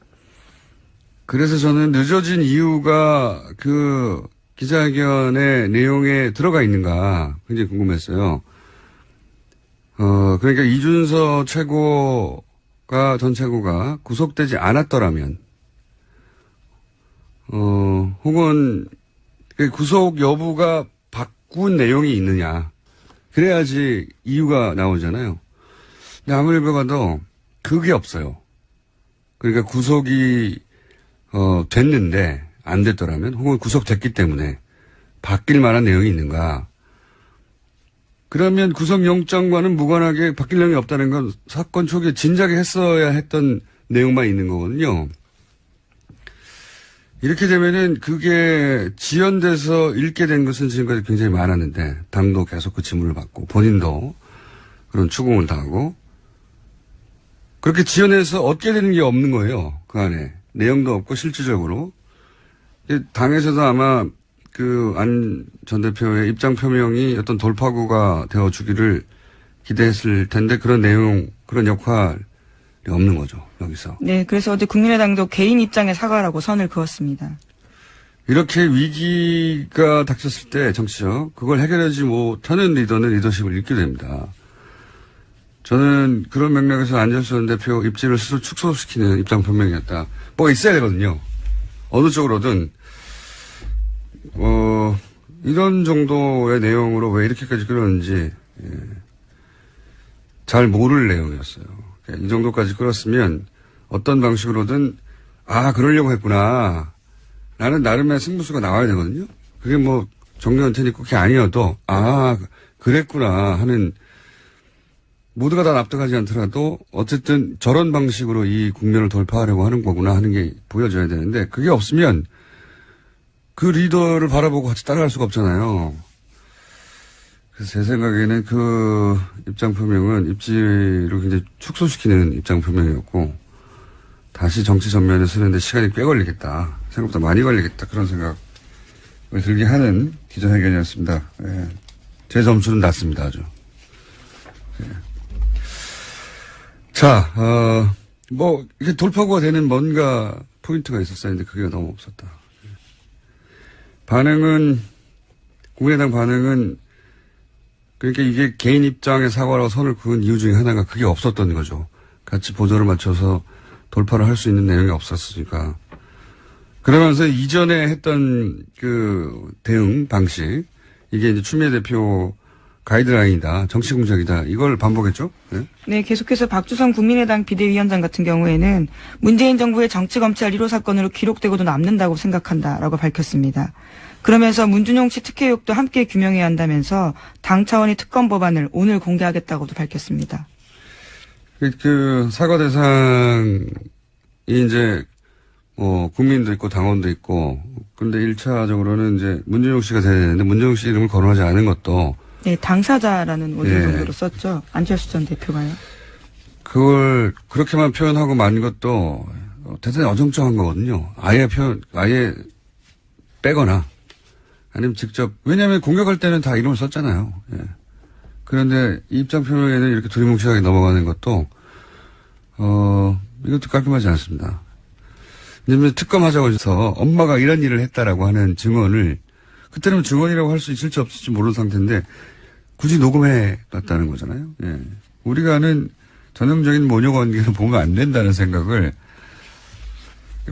그래서 저는 늦어진 이유가 그 기자회견의 내용에 들어가 있는가 굉장히 궁금했어요. 그러니까 이준서 전 최고가 구속되지 않았더라면, 혹은 그 구속 여부가 바꾼 내용이 있느냐. 그래야지 이유가 나오잖아요. 근데 아무리 봐도 그게 없어요. 그러니까 구속이 됐는데 안 됐더라면 혹은 구속됐기 때문에 바뀔 만한 내용이 있는가. 그러면 구속영장과는 무관하게 바뀔 내용이 없다는 건 사건 초기에 진작에 했어야 했던 내용만 있는 거거든요. 이렇게 되면은 그게 지연돼서 읽게 된 것은 지금까지 굉장히 많았는데 당도 계속 그 지문을 받고 본인도 그런 추궁을 당하고 그렇게 지연해서 얻게 되는 게 없는 거예요. 그 안에. 내용도 없고 실질적으로. 당에서도 아마 그 안 전 대표의 입장 표명이 어떤 돌파구가 되어주기를 기대했을 텐데 그런 내용, 그런 역할이 없는 거죠. 여기서. 네, 그래서 어제 국민의당도 개인 입장의 사과라고 선을 그었습니다. 이렇게 위기가 닥쳤을 때 정치적 그걸 해결하지 못하는 리더는 리더십을 잃게 됩니다. 저는 그런 맥락에서 안철수 전 대표 입지를 스스로 축소시키는 입장 표명이었다. 뭐가 있어야 되거든요. 어느 쪽으로든 이런 정도의 내용으로 왜 이렇게까지 끌었는지 잘 모를 내용이었어요. 이 정도까지 끌었으면 어떤 방식으로든 그러려고 했구나. 나는 나름의 승부수가 나와야 되거든요. 그게 뭐 정리한 테니 그게 아니어도 그랬구나 하는 모두가 다 납득하지 않더라도 어쨌든 저런 방식으로 이 국면을 돌파하려고 하는 거구나 하는 게 보여져야 되는데 그게 없으면 그 리더를 바라보고 같이 따라갈 수가 없잖아요. 그래서 제 생각에는 그 입장 표명은 입지를 굉장히 축소시키는 입장 표명이었고 다시 정치 전면에 서는데 시간이 꽤 걸리겠다. 생각보다 많이 걸리겠다. 그런 생각을 들게 하는 기자회견이었습니다. 예. 제 점수는 낮습니다. 아주. 예. 자, 이게 돌파구가 되는 뭔가 포인트가 있었었는데 그게 너무 없었다. 국민의당 반응은 그러니까 이게 개인 입장의 사과라고 선을 그은 이유 중에 하나가 그게 없었던 거죠. 같이 보조를 맞춰서 돌파를 할 수 있는 내용이 없었으니까. 그러면서 이전에 했던 그 대응 방식, 이게 이제 추미애 대표 가이드라인이다, 정치 공작이다, 이걸 반복했죠? 네? 네, 계속해서 박주성 국민의당 비대위원장 같은 경우에는 문재인 정부의 정치검찰 1호 사건으로 기록되고도 남는다고 생각한다라고 밝혔습니다. 그러면서 문준용 씨 특혜 의혹도 함께 규명해야 한다면서 당 차원의 특검 법안을 오늘 공개하겠다고도 밝혔습니다. 그 사과 대상이 이제 국민도 있고 당원도 있고 그런데 1차적으로는 이제 문준용 씨가 돼야 되는데 문준용 씨 이름을 거론하지 않은 것도 네, 당사자라는 원인 정도로 썼죠. 안철수 전 대표가요. 그걸 그렇게만 표현하고 만 것도 대단히 어정쩡한 거거든요. 아예 빼거나 아니면 직접 왜냐하면 공격할 때는 다 이름을 썼잖아요. 예. 그런데 입장 표명에는 이렇게 두리뭉실하게 넘어가는 것도 이것도 깔끔하지 않습니다. 왜냐면 특검하자고 해서 엄마가 이런 일을 했다라고 하는 증언을 그때는 증언이라고 할 수 있을지 없을지 모르는 상태인데 굳이 녹음해 놨다는 거잖아요. 예. 우리가 아는 전형적인 모녀 관계를 보면 안 된다는 생각을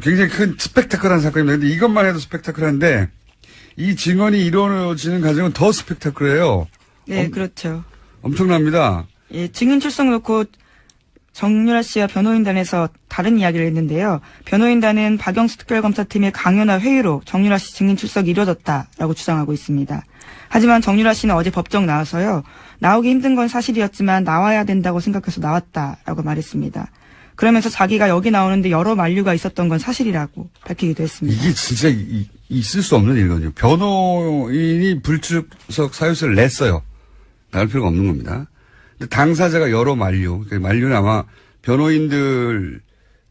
굉장히 큰 스펙타클한 사건입니다. 근데 이것만 해도 스펙타클한데 이 증언이 이루어지는 과정은 더 스펙타클해요. 네, 그렇죠. 엄청납니다. 예, 증인 출석 놓고 정유라 씨와 변호인단에서 다른 이야기를 했는데요. 변호인단은 박영수 특별검사팀의 강연화 회의로 정유라 씨 증인 출석이 이루어졌다라고 주장하고 있습니다. 하지만 정유라 씨는 어제 법정 나와서요. 나오기 힘든 건 사실이었지만 나와야 된다고 생각해서 나왔다라고 말했습니다. 그러면서 자기가 여기 나오는데 여러 만류가 있었던 건 사실이라고 밝히기도 했습니다. 이게 진짜 있을 수 없는 일이거든요. 변호인이 불출석 사유서를 냈어요. 나올 필요가 없는 겁니다. 근데 당사자가 여러 만류, 그러니까 만류는 아마 변호인들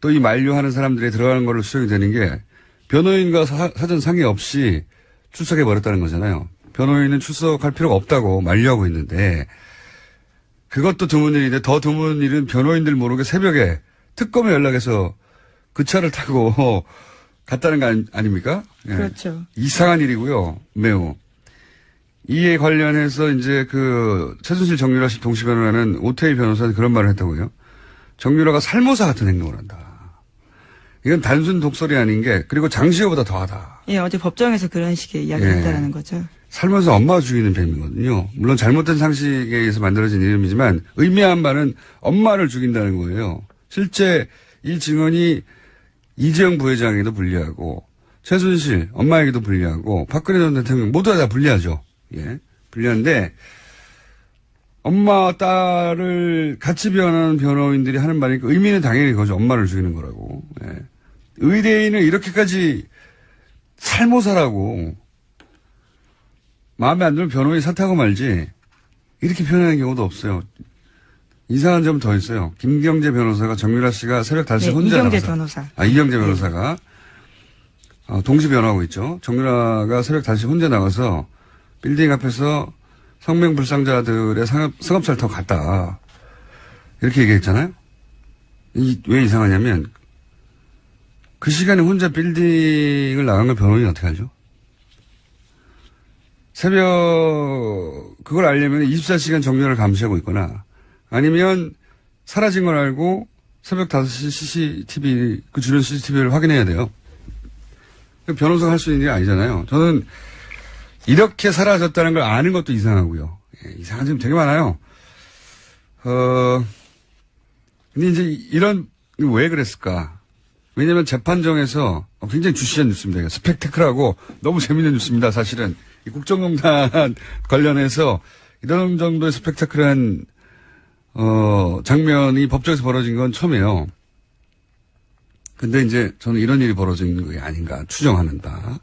또 이 만류하는 사람들이 들어가는 걸로 수정이 되는 게 변호인과 사전 상의 없이 출석해 버렸다는 거잖아요. 변호인은 출석할 필요가 없다고 만류하고 있는데 그것도 드문 일인데 더 드문 일은 변호인들 모르게 새벽에 특검에 연락해서 그 차를 타고 갔다는 거 아닙니까? 예. 그렇죠. 이상한 일이고요. 매우. 이에 관련해서 이제 그 최순실 정유라 씨 동시 변호라는 오태희 변호사는 그런 말을 했다고요. 정유라가 살모사 같은 행동을 한다. 이건 단순 독설이 아닌 게 그리고 장시호보다 더하다. 예, 어제 법정에서 그런 식의 이야기를 했다라는 거죠. 살면서 엄마 죽이는 뱀이거든요. 물론 잘못된 상식에 의해서 만들어진 이름이지만 의미한 바는 엄마를 죽인다는 거예요. 실제 이 증언이 이재용 부회장에게도 불리하고 최순실 엄마에게도 불리하고 박근혜 전 대통령 모두 다 불리하죠. 예, 불리한데 엄마 딸을 같이 변호하는 변호인들이 하는 말이니까 의미는 당연히 그거죠. 엄마를 죽이는 거라고. 예. 의뢰인을 이렇게까지 살모사라고 마음에 안 들면 변호인이 사퇴하고 말지 이렇게 표현하는 경우도 없어요. 이상한 점 더 있어요. 김경재 변호사가 정유라 씨가 새벽 5시 혼자 이경재 나가서 변호사. 이경재 변호사가 동시 변호하고 있죠. 정유라가 새벽 5시 혼자 나가서 빌딩 앞에서 성명불상자들의 승합차를 타고 갔다. 이렇게 얘기했잖아요. 왜 이상하냐면 그 시간에 혼자 빌딩을 나간 걸 변호인이 어떻게 알죠? 새벽 그걸 알려면 24시간 정유라를 감시하고 있거나 아니면 사라진 걸 알고 새벽 5시 CCTV, 그 주변 CCTV를 확인해야 돼요. 변호사가 할 수 있는 게 아니잖아요. 저는 이렇게 사라졌다는 걸 아는 것도 이상하고요. 예, 이상한 점이 되게 많아요. 근데 이제 왜 그랬을까? 왜냐면 재판정에서 굉장히 주시한 뉴스입니다. 이거 스펙테클하고 너무 재밌는 뉴스입니다. 사실은. 이 국정농단 관련해서 이런 정도의 스펙테클한, 장면이 법정에서 벌어진 건 처음이에요. 근데 이제 저는 이런 일이 벌어진 게 아닌가 추정하는다.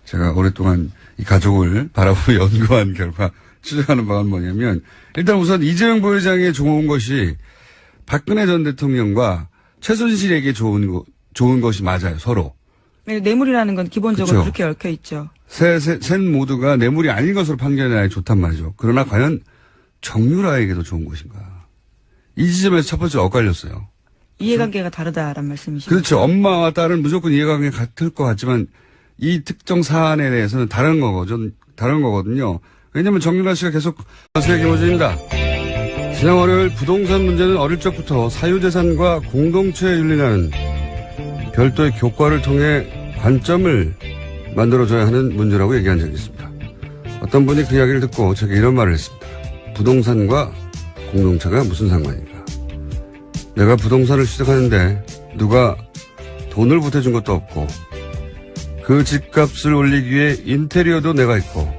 제가 오랫동안 이 가족을 바라보며 연구한 결과 추정하는 바가 뭐냐면, 일단 우선 이재명 부회장에 좋은 것이 박근혜 전 대통령과 최순실에게 좋은 것이 맞아요, 서로. 네, 뇌물이라는 건 기본적으로 그렇죠. 그렇게 얽혀 있죠. 셋 모두가 뇌물이 아닌 것으로 판결해야 좋단 말이죠. 그러나 과연 정유라에게도 좋은 것인가. 이 지점에서 첫 번째로 엇갈렸어요. 이해관계가 다르다란 말씀이시죠. 그렇죠. 엄마와 딸은 무조건 이해관계가 같을 것 같지만 이 특정 사안에 대해서는 다른 거거든요. 왜냐하면 정유라 씨가 계속 가수의 김호준입니다. 지난 월요일 부동산 문제는 어릴 적부터 사유재산과 공동체 윤리라는 별도의 교과를 통해 관점을 만들어줘야 하는 문제라고 얘기한 적이 있습니다. 어떤 분이 그 이야기를 듣고 제게 이런 말을 했습니다. 부동산과 공동체가 무슨 상관인가. 내가 부동산을 시작하는데 누가 돈을 보태준 것도 없고 그 집값을 올리기 위해 인테리어도 내가 했고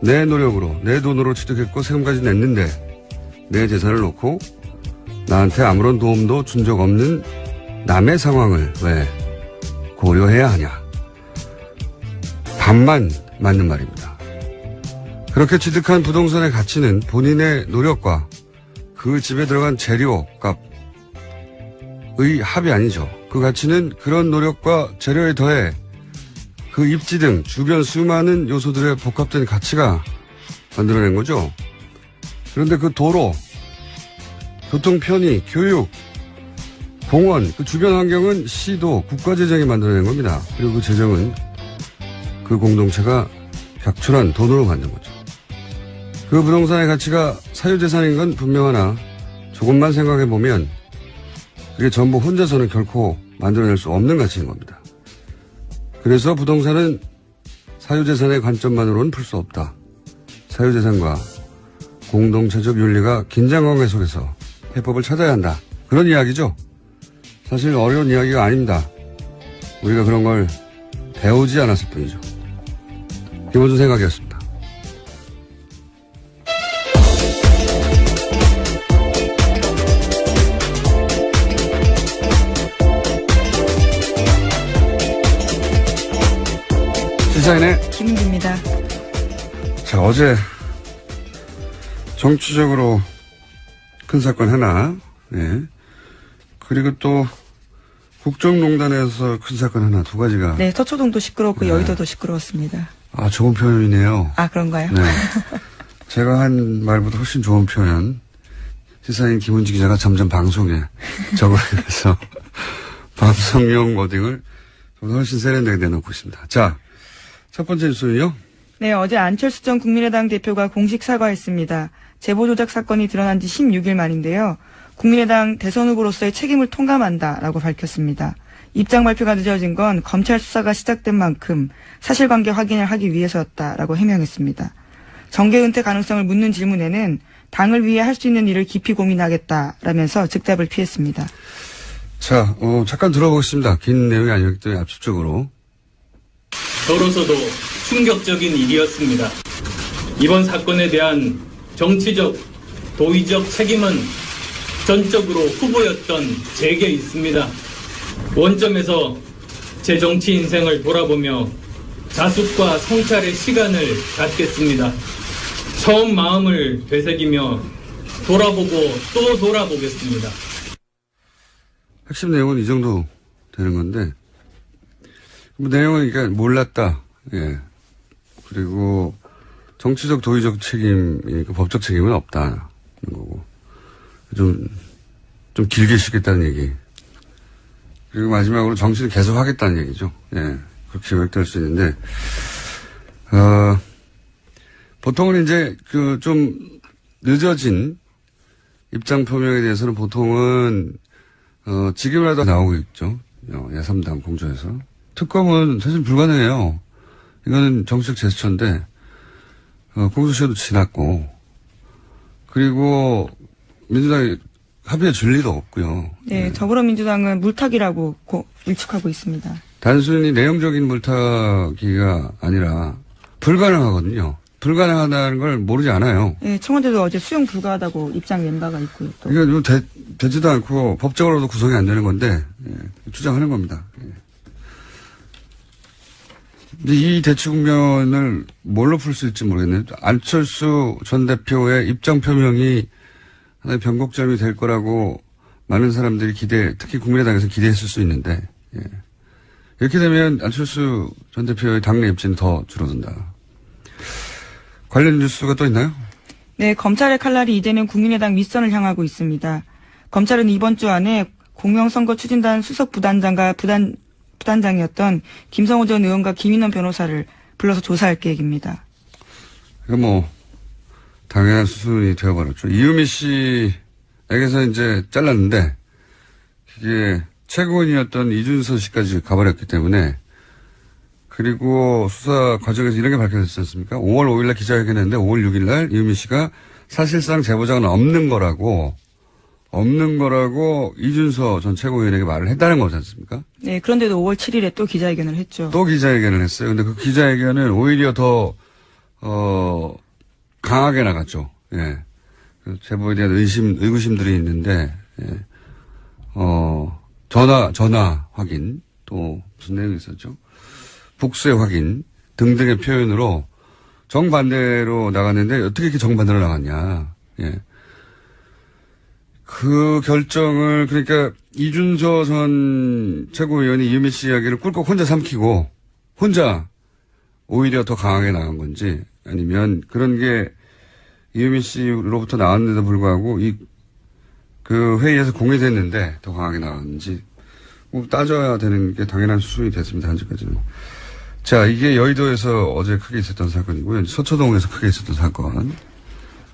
내 노력으로 내 돈으로 취득했고 세금까지 냈는데 내 재산을 놓고 나한테 아무런 도움도 준 적 없는 남의 상황을 왜 고려해야 하냐. 반만 맞는 말입니다. 그렇게 취득한 부동산의 가치는 본인의 노력과 그 집에 들어간 재료값의 합이 아니죠. 그 가치는 그런 노력과 재료에 더해 그 입지 등 주변 수많은 요소들의 복합된 가치가 만들어낸 거죠. 그런데 그 도로, 교통 편의, 교육, 공원, 그 주변 환경은 시도, 국가재정이 만들어낸 겁니다. 그리고 그 재정은 그 공동체가 벽출한 돈으로 만든 거죠. 그 부동산의 가치가 사유재산인 건 분명하나 조금만 생각해보면 그게 전부 혼자서는 결코 만들어낼 수 없는 가치인 겁니다. 그래서 부동산은 사유재산의 관점만으로는 풀 수 없다. 사유재산과 공동체적 윤리가 긴장관계 속에서 해법을 찾아야 한다. 그런 이야기죠. 사실 어려운 이야기가 아닙니다. 우리가 그런 걸 배우지 않았을 뿐이죠. 김원준 생각이었습니다. 시사인의 김은지입니다. 자, 어제 정치적으로 큰 사건 하나, 예. 그리고 또 국정농단에서 큰 사건 하나, 두 가지가. 네, 서초동도 시끄럽고 네. 여의도도 시끄러웠습니다. 아, 좋은 표현이네요. 아, 그런가요? 네. 제가 한 말보다 훨씬 좋은 표현. 시사인 김은지 기자가 점점 방송에 적응해서 방송용 워딩을 좀 훨씬 세련되게 내놓고 있습니다. 자, 첫 번째 뉴스는요. 네, 어제 안철수 전 국민의당 대표가 공식 사과했습니다. 제보 조작 사건이 드러난 지 16일 만인데요. 국민의당 대선 후보로서의 책임을 통감한다라고 밝혔습니다. 입장 발표가 늦어진 건 검찰 수사가 시작된 만큼 사실관계 확인을 하기 위해서였다라고 해명했습니다. 정계 은퇴 가능성을 묻는 질문에는 당을 위해 할 수 있는 일을 깊이 고민하겠다라면서 즉답을 피했습니다. 자, 잠깐 들어보겠습니다. 긴 내용이 아니었기 때문에 압축적으로. 저로서도 충격적인 일이었습니다. 이번 사건에 대한 정치적, 도의적 책임은 전적으로 후보였던 제게 있습니다. 원점에서 제 정치 인생을 돌아보며 자숙과 성찰의 시간을 갖겠습니다. 처음 마음을 되새기며 돌아보고 또 돌아보겠습니다. 핵심 내용은 이 정도 되는 건데, 뭐 내용은 그러니까 몰랐다. 예. 그리고 정치적 도의적 책임, 그 법적 책임은 없다는 거고. 좀 길게 쉬겠다는 얘기. 그리고 마지막으로 정치를 계속 하겠다는 얘기죠. 예. 그렇게 요약될 수 있는데, 보통은 이제 좀 늦어진 입장 표명에 대해서는 보통은 지금이라도 나오고 있죠. 예3당 공조에서. 특검은 사실 불가능해요. 이거는 정치적 제스처인데 공소시효도 지났고 그리고 민주당이 합의에 줄 리도 없고요. 네, 더불어민주당은 물타기라고 일축하고 있습니다. 단순히 내용적인 물타기가 아니라 불가능하거든요. 불가능하다는 걸 모르지 않아요. 네, 청와대도 어제 수용 불가하다고 입장 낸 바가 있고요. 또. 이거 되지도 않고 법적으로도 구성이 안 되는 건데 주장하는 겁니다. 근데 이 대치 국면을 뭘로 풀 수 있을지 모르겠네요. 안철수 전 대표의 입장 표명이 하나의 변곡점이 될 거라고 많은 사람들이 특히 국민의당에서 기대했을 수 있는데 이렇게 되면 안철수 전 대표의 당내 입지는 더 줄어든다. 관련 뉴스가 또 있나요? 네, 검찰의 칼날이 이제는 국민의당 윗선을 향하고 있습니다. 검찰은 이번 주 안에 공명선거 추진단 수석 부단장과 부단장이었던 김성호 전 의원과 김인원 변호사를 불러서 조사할 계획입니다. 이거 당연한 수순이 되어버렸죠. 이유미 씨에게서 이제 잘랐는데 이게 최고인이었던 이준서 씨까지 가버렸기 때문에 그리고 수사 과정에서 이런 게 밝혀졌지 않습니까? 5월 5일날 기자회견했는데 5월 6일날 이유미 씨가 사실상 제보자는 없는 거라고 이준서 전 최고위원에게 말을 했다는 거지 않습니까? 네, 그런데도 5월 7일에 또 기자회견을 했죠. 또 기자회견을 했어요. 근데 그 기자회견은 오히려 더 강하게 나갔죠. 예. 그 제보에 대한 의구심들이 있는데, 예. 전화 확인, 또 무슨 내용이 있었죠? 복수의 확인 등등의 표현으로 정반대로 나갔는데 어떻게 이렇게 정반대로 나갔냐. 예. 그 결정을 그러니까 이준서 전 최고위원이 이유미 씨 이야기를 꿀꺽 혼자 삼키고 혼자 오히려 더 강하게 나간 건지 아니면 그런 게 이유미 씨로부터 나왔는데도 불구하고 그 회의에서 공개됐는데 더 강하게 나왔는지 따져야 되는 게 당연한 수순이 됐습니다. 현재까지는. 자, 이게 여의도에서 어제 크게 있었던 사건이고요. 서초동에서 크게 있었던 사건.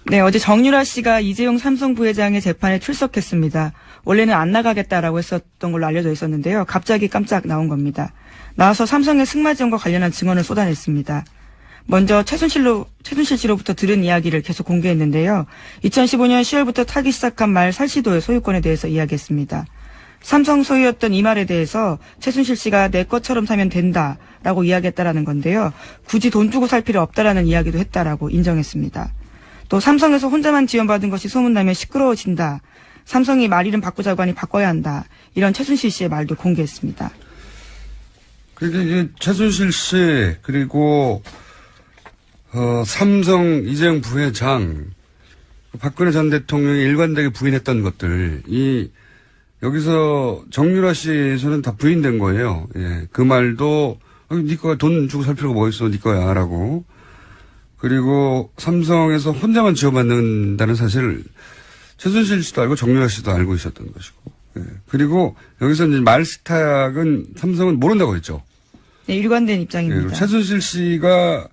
네, 어제 정유라 씨가 이재용 삼성 부회장의 재판에 출석했습니다. 원래는 안 나가겠다라고 했었던 걸로 알려져 있었는데요. 갑자기 깜짝 나온 겁니다. 나와서 삼성의 승마 지원과 관련한 증언을 쏟아냈습니다. 먼저 최순실 씨로부터 들은 이야기를 계속 공개했는데요. 2015년 10월부터 타기 시작한 말 살시도의 소유권에 대해서 이야기했습니다. 삼성 소유였던 이 말에 대해서 최순실 씨가 내 것처럼 사면 된다라고 이야기했다라는 건데요. 굳이 돈 주고 살 필요 없다라는 이야기도 했다라고 인정했습니다. 또 삼성에서 혼자만 지원받은 것이 소문나면 시끄러워진다. 삼성이 말 이름 바꾸자고 하니 바꿔야 한다. 이런 최순실 씨의 말도 공개했습니다. 그게 최순실 씨 그리고 삼성 이재용 부회장 박근혜 전 대통령이 일관되게 부인했던 것들 여기서 정유라 씨에서는 다 부인된 거예요. 예. 그 말도 네 거야 돈 주고 살 필요가 뭐 있어 네 거야라고. 그리고 삼성에서 혼자만 지원받는다는 사실을 최순실 씨도 알고 정유라 씨도 알고 있었던 것이고. 예. 그리고 여기서 이제 말 스탁은 삼성은 모른다고 했죠. 네, 일관된 입장입니다. 예. 최순실 씨가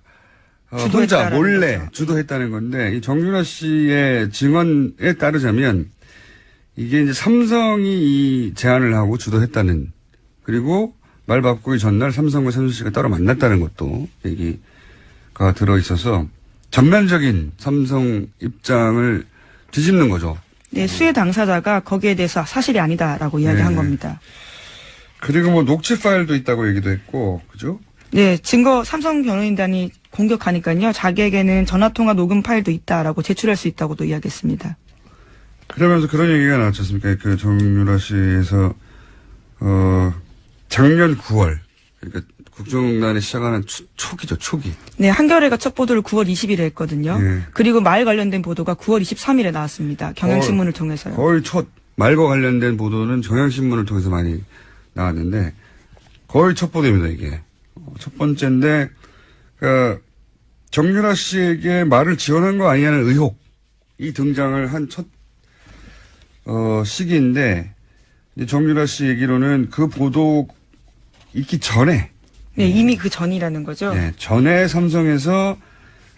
혼자 몰래 거죠. 주도했다는 건데 이 정유라 씨의 증언에 따르자면 이게 이제 삼성이 이 제안을 하고 주도했다는 그리고 말 바꾸기 전날 삼성과 최순실 씨가 따로 만났다는 것도 얘기가 들어있어서 전면적인 삼성 입장을 뒤집는 거죠. 네, 수혜 당사자가 거기에 대해서 사실이 아니다라고 이야기한 겁니다. 그리고 녹취 파일도 있다고 얘기도 했고, 그죠? 네, 증거 삼성 변호인단이 공격하니까요. 자기에게는 전화통화 녹음 파일도 있다라고 제출할 수 있다고도 이야기했습니다. 그러면서 그런 얘기가 나왔지 않습니까? 그 정유라 씨에서 작년 9월 그러니까 국정농단이 시작하는 초기죠, 초기. 네, 한겨레가 첫 보도를 9월 20일에 했거든요. 네. 그리고 말 관련된 보도가 9월 23일에 나왔습니다. 경향신문을 통해서요. 거의 첫 말과 관련된 보도는 경향신문을 통해서 많이 나왔는데 거의 첫 보도입니다, 이게. 첫 번째인데 정유라 씨에게 말을 지원한 거 아니냐는 의혹이 등장을 한 첫 시기인데 정유라 씨 얘기로는 그 보도 있기 전에 네, 이미 그 전이라는 거죠. 네, 전에 삼성에서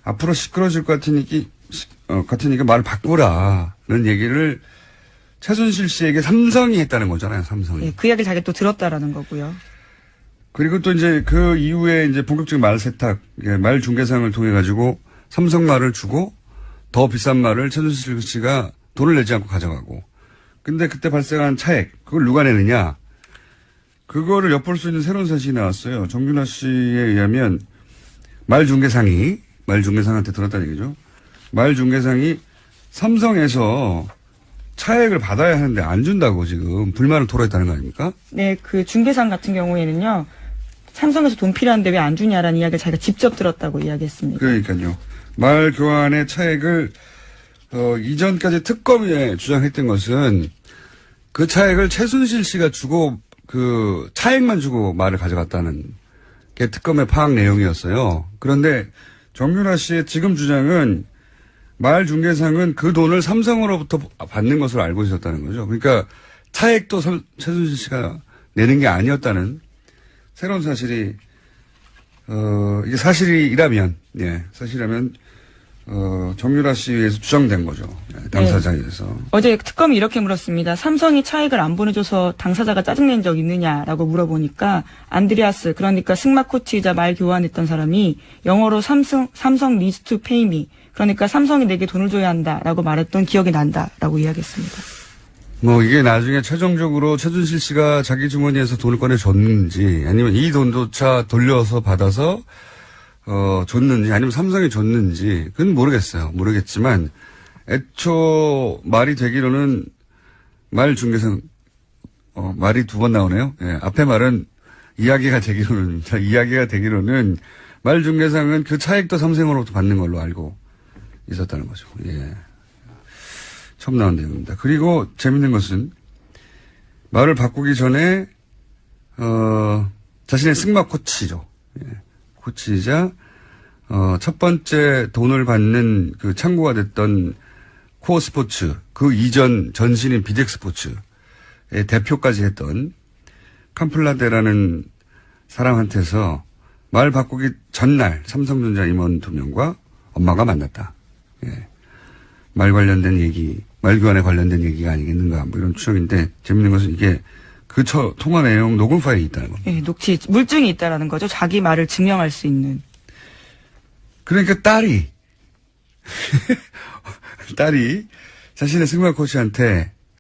앞으로 시끄러질 것 같으니까 말을 바꾸라는 얘기를 최순실 씨에게 삼성이 했다는 거잖아요, 삼성이. 예, 그 이야기를 자기가 또 들었다라는 거고요. 그리고 또 이제 그 이후에 이제 본격적인 말 세탁, 말 중개상을 통해 가지고 삼성 말을 주고 더 비싼 말을 최순실 씨가 돈을 내지 않고 가져가고. 근데 그때 발생한 차액, 그걸 누가 내느냐? 그거를 엿볼 수 있는 새로운 사실이 나왔어요. 정윤아 씨에 의하면 말 중개상한테 들었다는 얘기죠. 말 중개상이 삼성에서 차액을 받아야 하는데 안 준다고 지금 불만을 토로했다는 거 아닙니까? 네, 그 중개상 같은 경우에는요. 삼성에서 돈 필요한데 왜 안 주냐라는 이야기를 자기가 직접 들었다고 이야기했습니다. 그러니까요. 말 교환의 차액을 이전까지 특검에 주장했던 것은 그 차액을 최순실 씨가 주고 그 차액만 주고 말을 가져갔다는 게 특검의 파악 내용이었어요. 그런데 정윤아 씨의 지금 주장은 말 중개상은 그 돈을 삼성으로부터 받는 것으로 알고 있었다는 거죠. 그러니까 차액도 최순실 씨가 내는 게 아니었다는 새로운 사실이 이게 사실이라면 정유라 씨에 의해서 주장된 거죠. 당사자에 의해서. 어제 특검이 이렇게 물었습니다. 삼성이 차액을 안 보내줘서 당사자가 짜증낸 적 있느냐라고 물어보니까 안드레아스, 그러니까 승마 코치이자 말 교환했던 사람이 영어로 삼성 needs to pay me, 그러니까 삼성이 내게 돈을 줘야 한다라고 말했던 기억이 난다라고 이야기했습니다. 뭐 이게 나중에 최종적으로 최순실 씨가 자기 주머니에서 돈을 꺼내줬는지 아니면 이 돈조차 돌려서 받아서 줬는지 아니면 삼성이 줬는지 그건 모르겠어요. 모르겠지만 애초 말이 되기로는 말 중개상 말이 두 번 나오네요. 예, 앞에 말은 이야기가 되기로는 말 중개상은 그 차액도 삼성으로부터 받는 걸로 알고 있었다는 거죠. 예. 처음 나온 내용입니다. 그리고 재밌는 것은 말을 바꾸기 전에 자신의 승마 코치죠. 예. 코치이자 첫 번째 돈을 받는 그 창구가 됐던 코어 스포츠, 그 이전 전신인 비덱 스포츠의 대표까지 했던 캄플라데라는 사람한테서 말 바꾸기 전날 삼성전자 임원 2명과 엄마가 만났다. 예. 말 교환에 관련된 얘기가 아니겠는가, 뭐 이런 추정인데, 재밌는 것은 이게 그 통화 내용 녹음 파일이 있다는 겁니다. 예, 물증이 있다라는 거죠. 자기 말을 증명할 수 있는. 그러니까 딸이 자신의 승마 코치한테